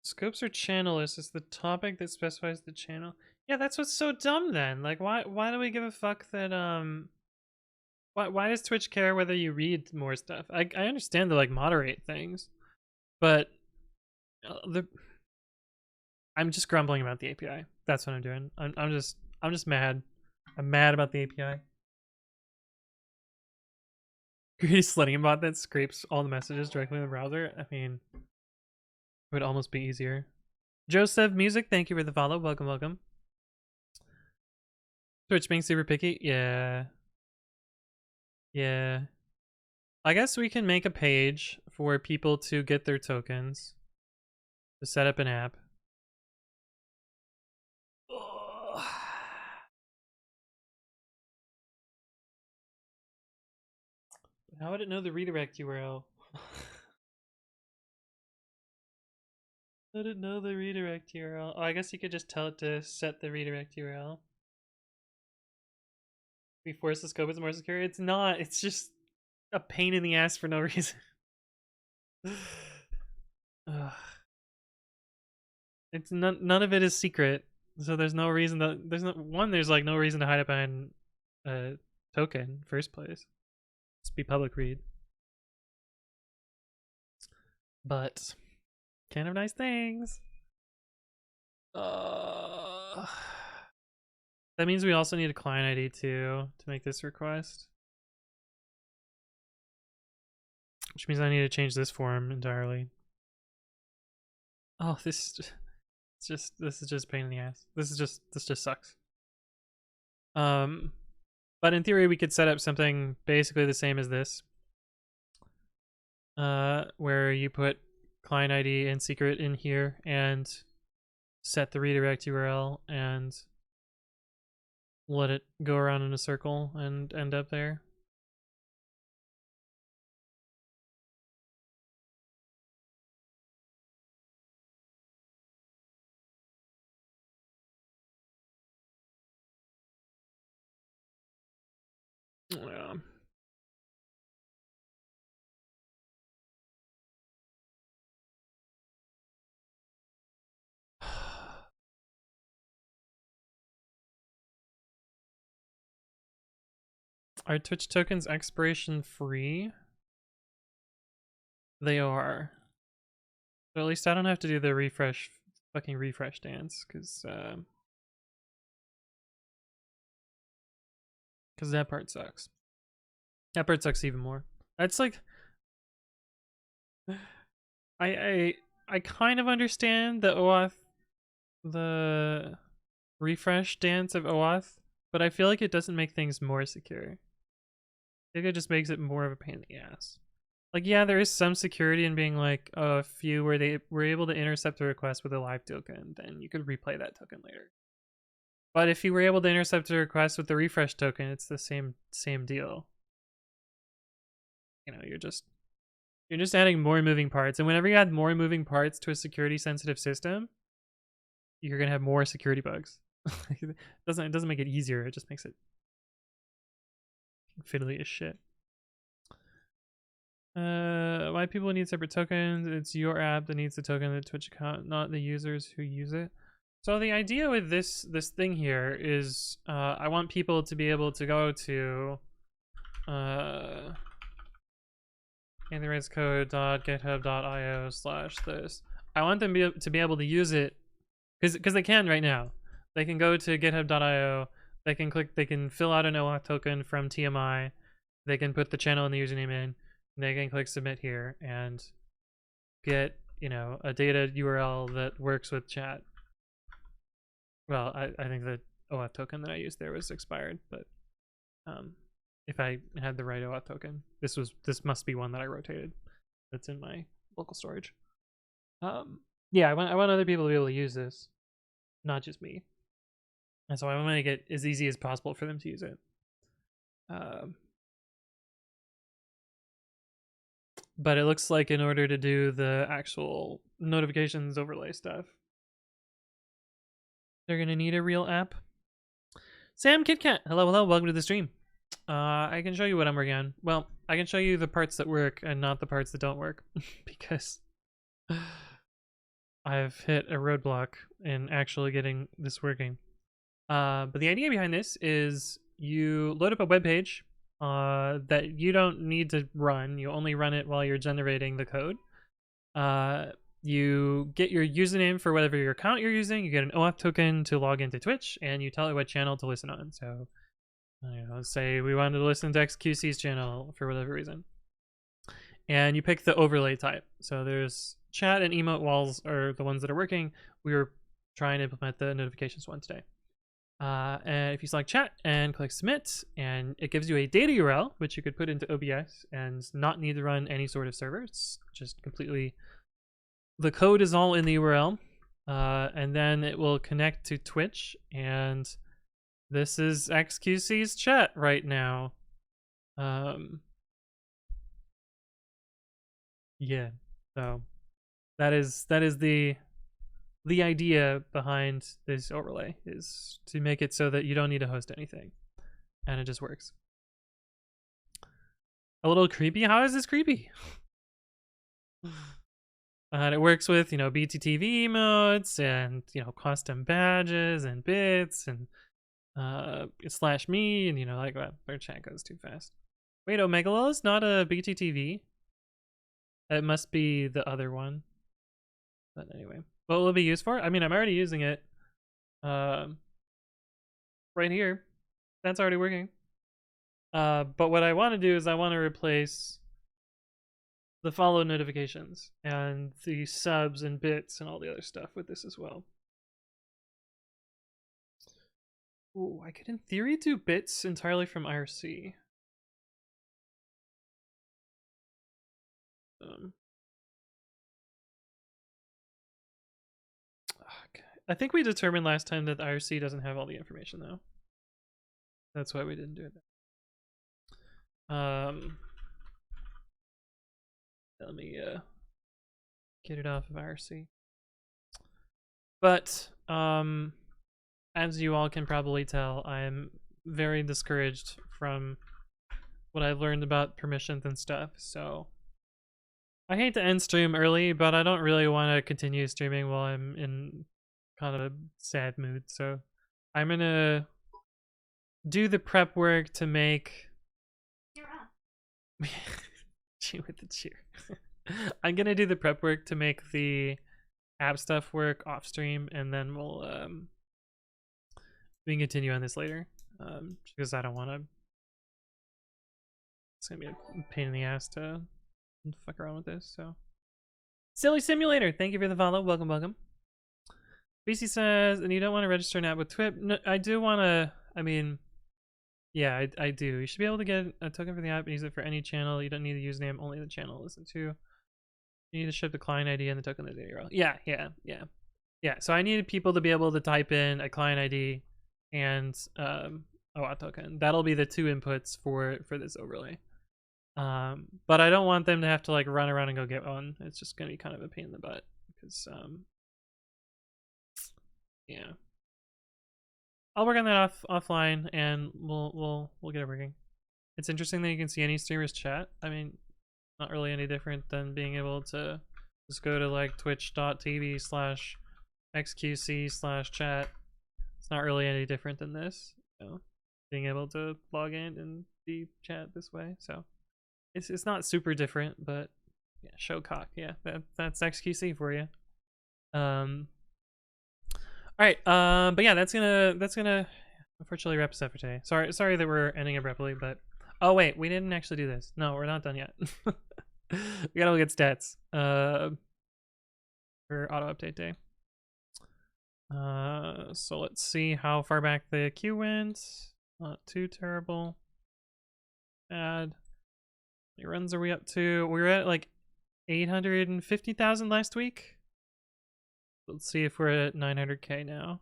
Scopes are channel lists. Is the topic that specifies the channel. Yeah, that's what's so dumb then. Like why do we give a fuck that why does Twitch care whether you read more stuff? I understand to like moderate things, but I'm just grumbling about the API. That's what I'm doing. I'm just mad. I'm mad about the API. Greedy Selenium bot that scrapes all the messages directly in the browser. I mean, it would almost be easier. Joseph Music, thank you for the follow. Welcome, welcome. Twitch being super picky? Yeah. Yeah. I guess we can make a page for people to get their tokens, to set up an app. How would it know the redirect URL? How would it know the redirect URL? Oh, I guess you could just tell it to set the redirect URL. We force the scope is more secure. It's not. It's just a pain in the ass for no reason. It's none of it is secret, so there's no reason that there's like no reason to hide it behind a token in the first place. Just be public read. But can't have nice things. That means we also need a client ID too to make this request. Which means I need to change this form entirely. Oh, this is just pain in the ass. This just sucks. But in theory we could set up something basically the same as this. Where you put client ID and secret in here and set the redirect URL and let it go around in a circle and end up there. Yeah. Are Twitch tokens expiration free? They are. But at least I don't have to do the fucking refresh dance, because that part sucks. That part sucks even more. That's like I kind of understand the OAuth, the refresh dance of OAuth, but I feel like it doesn't make things more secure. I think it just makes it more of a pain in the ass. Like, yeah, there is some security in being like, oh, if you were able to intercept a request with a live token, then you could replay that token later. But if you were able to intercept a request with the refresh token, it's the same deal. You know, you're just adding more moving parts, and whenever you add more moving parts to a security sensitive system, you're gonna have more security bugs. it doesn't make it easier, it just makes it fiddly as shit. Why people need separate tokens? It's your app that needs the token of the Twitch account, not the users who use it. So the idea with this thing here is I want people to be able to go to anthonywritescode.github.io/this. I want them to be able to use it because they can right now. They can go to github.io, they can fill out an OAuth token from TMI, they can put the channel and the username in, and they can click submit here and get, you know, a data URL that works with chat. Well, I think the OAuth token that I used there was expired, but if I had the right OAuth token, this must be one that I rotated. That's in my local storage. Yeah, I want other people to be able to use this, not just me. And so I want to make it as easy as possible for them to use it. But it looks like in order to do the actual notifications overlay stuff, they're gonna need a real app. Sam KitKat, hello, welcome to the stream. I can show you what I'm working on. Well, I can show you the parts that work and not the parts that don't work because I've hit a roadblock in actually getting this working. But the idea behind this is you load up a web page that you don't need to run. You only run it while you're generating the code. You get your username for whatever your account you're using. You get an OAuth token to log into Twitch, and you tell it what channel to listen on. So, you know, say we wanted to listen to XQC's channel for whatever reason, and you pick the overlay type. So there's chat and emote walls are the ones that are working. We were trying to implement the notifications one today. And if you select chat and click submit, and it gives you a data URL, which you could put into OBS and not need to run any sort of server. It's just completely, the code is all in the URL, and then it will connect to Twitch, and this is XQC's chat right now. Yeah, so that is the idea behind this overlay, is to make it so that you don't need to host anything, and it just works. A little creepy? How is this creepy? And it works with, you know, BTTV emotes and, you know, custom badges and bits and /me, and, you know, like that. Their chat goes too fast. Wait, Omegalol is not a BTTV. It must be the other one. But anyway, what will it be used for? I mean, I'm already using it. Right here. That's already working. But what I want to do is I want to replace the follow notifications and the subs and bits and all the other stuff with this as well. Ooh, I could in theory do bits entirely from IRC. I think we determined last time that IRC doesn't have all the information though. That's why we didn't do it. Let me get it off of IRC. But as you all can probably tell, I am very discouraged from what I've learned about permissions and stuff, so I hate to end stream early, but I don't really want to continue streaming while I'm in kind of a sad mood, so I'm gonna do the prep work to make chew with the cheer. I'm gonna do the prep work to make the app stuff work off stream, and then we can continue on this later, because I don't want to. It's gonna be a pain in the ass to fuck around with this, so Silly Simulator, thank you for the follow. Welcome, welcome. BC says, and you don't want to register an app with TWIP. No, I do want to, I mean, yeah, I do. You should be able to get a token for the app and use it for any channel. You don't need a username, only the channel to listen to. You need to ship the client ID and the token of the data URL. Yeah. So I needed people to be able to type in a client ID and a WAT token. That'll be the two inputs for this overlay. But I don't want them to have to like run around and go get one. It's just gonna be kind of a pain in the butt because yeah. I'll work on that offline and we'll get it working. It's interesting that you can see any streamer's chat. I mean, not really any different than being able to just go to like twitch.tv/xqc/chat. It's not really any different than this, you know, being able to log in and see chat this way. So it's not super different, but yeah, show cock. Yeah, that's XQC for you. All right, but yeah, that's gonna unfortunately wrap us up for today. Sorry that we're ending abruptly, but oh wait, we didn't actually do this. No, we're not done yet. We gotta look at stats for auto update day. So let's see how far back the queue went. Not too terrible. Bad. How many runs are we up to? We were at like 850,000 last week. Let's see if we're at 900k now.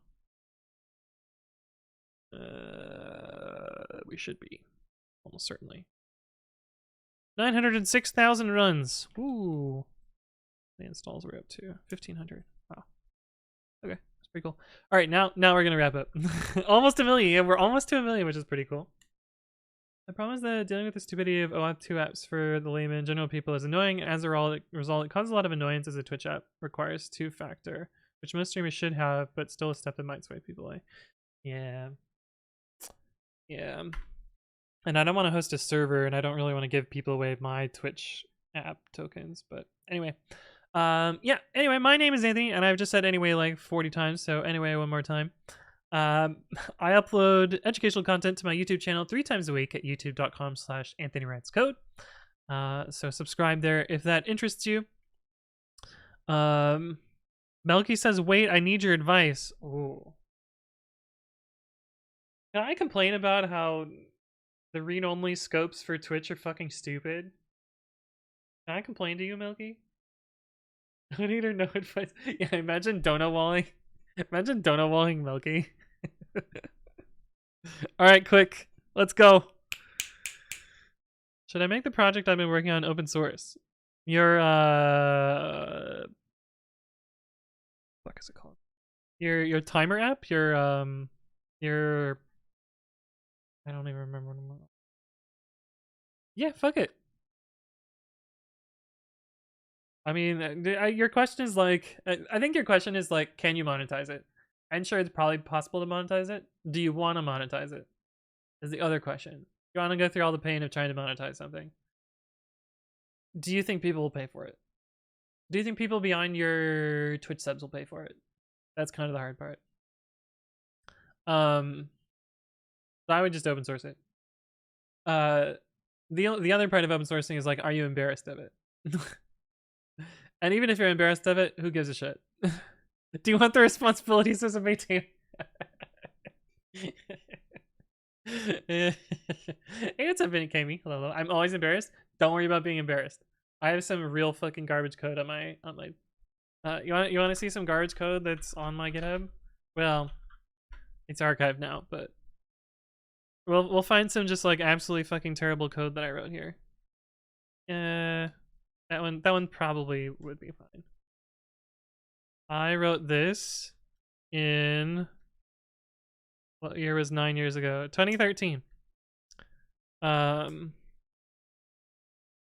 We should be, almost certainly. 906,000 runs. Ooh. The installs we're up to 1,500. Wow. Okay, that's pretty cool. All right, now we're gonna wrap up. Almost a million. Yeah, we're almost to a million, which is pretty cool. I promise that dealing with the stupidity of OAuth 2 apps for the layman general people is annoying. As a result, it causes a lot of annoyance as a Twitch app requires two-factor, which most streamers should have, but still a step that might sway people away. Yeah. And I don't want to host a server, and I don't really want to give people away my Twitch app tokens. But anyway, yeah. Anyway, my name is Anthony, and I've just said anyway like 40 times. So anyway, one more time. I upload educational content to my YouTube channel 3 times a week at youtube.com/anthonywritescode. So subscribe there if that interests you. Melky says, wait, I need your advice. Ooh. Can I complain about how the read-only scopes for Twitch are fucking stupid? Can I complain to you, Melky? I need her no advice. Yeah, imagine donut walling. Imagine donut walling Melky. Alright, quick. Let's go. Should I make the project I've been working on open source? Your what is it called? Your timer app? Your I don't even remember what I'm on. Yeah, fuck it. I mean, your question is like, I think your question is like, can you monetize it? I'm sure it's probably possible to monetize it. Do you want to monetize it? Is the other question. You want to go through all the pain of trying to monetize something? Do you think people will pay for it? Do you think people beyond your Twitch subs will pay for it? That's kind of the hard part. So I would just open source it. The other part of open sourcing is like, are you embarrassed of it? And even if you're embarrassed of it, who gives a shit? Do you want the responsibilities as a maintainer? Hey, what's up, Vinny Kami? Hello. I'm always embarrassed. Don't worry about being embarrassed. I have some real fucking garbage code on my you want to see some garbage code that's on my GitHub? Well, it's archived now, but we'll find some just like absolutely fucking terrible code that I wrote here. That one probably would be fine. I wrote this in what year was 9 years ago? 2013.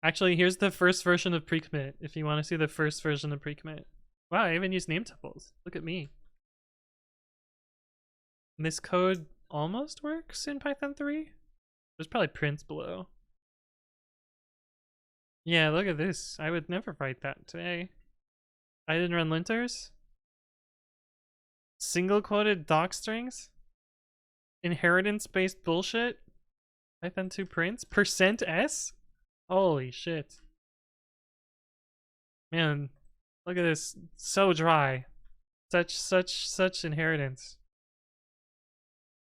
Actually, here's the first version of pre-commit if you want to see the first version of pre-commit. Wow, I even used name tuples. Look at me. And this code almost works in Python 3. There's probably prints below. Yeah, look at this. I would never write that today. I didn't run linters. Single quoted doc strings. Inheritance-based bullshit. Python 2 prints. %s? Holy shit. Man, Look at this. So dry. Such inheritance.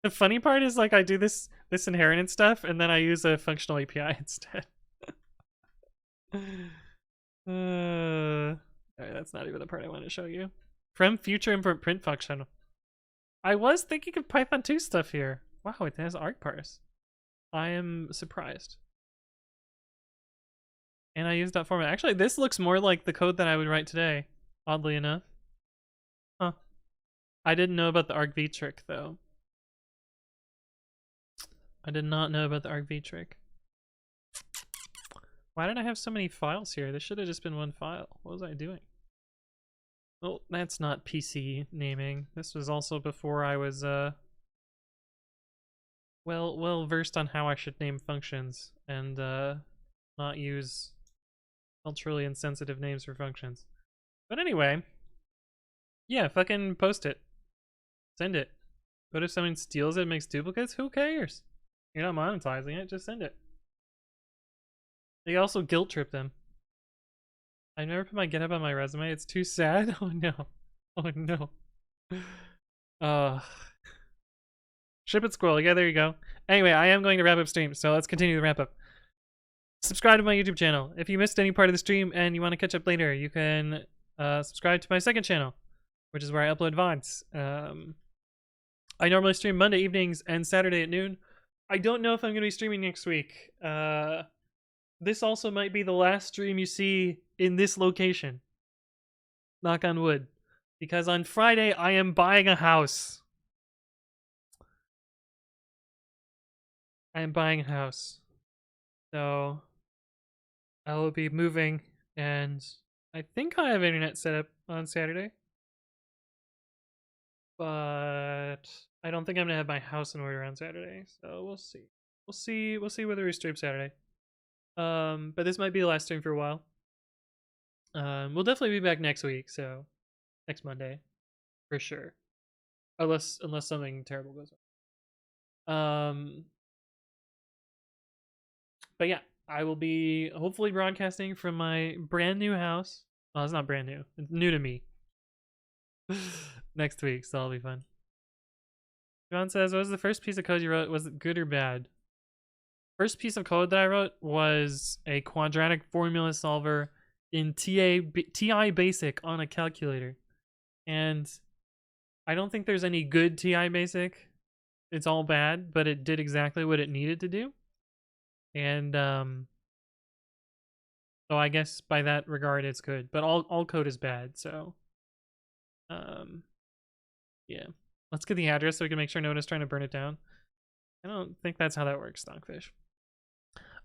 The funny part is, like, I do this inheritance stuff, and then I use a functional API instead. Alright, that's not even the part I want to show you. From future import print function. I was thinking of Python 2 stuff here. Wow, it has argparse. I am surprised. And I used that format. Actually, this looks more like the code that I would write today, oddly enough. Huh. I didn't know about the argv trick, though. I did not know about the argv trick. Why did I have so many files here? This should have just been one file. What was I doing? Oh, that's not PC naming. This was also before I was well versed on how I should name functions and not use culturally insensitive names for functions. But anyway, yeah, fucking post it. Send it. But if someone steals it, makes duplicates, who cares? You're not monetizing it, just send it. They also guilt trip them. I never put my GitHub on my resume. It's too sad. Oh no. Oh no. Ship it squirrel. Yeah, there you go. Anyway, I am going to wrap up stream, so let's continue the wrap up. Subscribe to my YouTube channel. If you missed any part of the stream and you want to catch up later, you can subscribe to my second channel, which is where I upload VODs. I normally stream Monday evenings and Saturday at noon. I don't know if I'm going to be streaming next week. This also might be the last stream you see in this location. Knock on wood. Because on Friday, I am buying a house. I am buying a house. So I will be moving, and I think I have internet set up on Saturday. But I don't think I'm gonna have my house in order on Saturday. So we'll see. We'll see whether we stream Saturday. But this might be the last stream for a while. We'll definitely be back next week, so next Monday, for sure. Unless something terrible goes on. But yeah, I will be hopefully broadcasting from my brand new house. Well, it's not brand new. It's new to me. Next week, so that'll be fun. John says, what was the first piece of code you wrote? Was it good or bad? First piece of code that I wrote was a quadratic formula solver in TI Basic on a calculator. And I don't think there's any good TI Basic. It's all bad, but it did exactly what it needed to do. And so I guess by that regard it's good, but all code is bad. So yeah, let's get the address so we can make sure no one is trying to burn it down. I don't think that's how that works, Stockfish.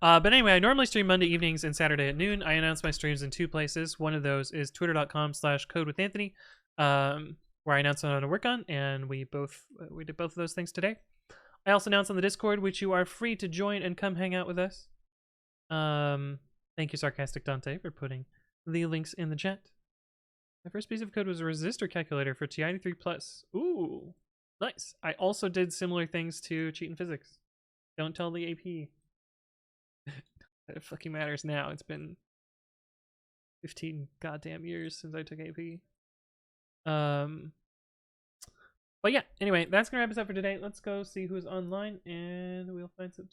But anyway, I normally stream Monday evenings and Saturday at noon. I announce my streams in 2 places. One of those is twitter.com/codewithanthony, where I announce what I'm going to work on, and we did both of those things today. I also announce on the Discord, which you are free to join and come hang out with us. Thank you, Sarcastic Dante, for putting the links in the chat. My first piece of code was a resistor calculator for TI-83+. Ooh, nice. I also did similar things to Cheat in Physics. Don't tell the AP. It fucking matters now. It's been 15 goddamn years since I took AP. But yeah, anyway, that's gonna wrap us up for today. Let's go see who's online, and we'll find some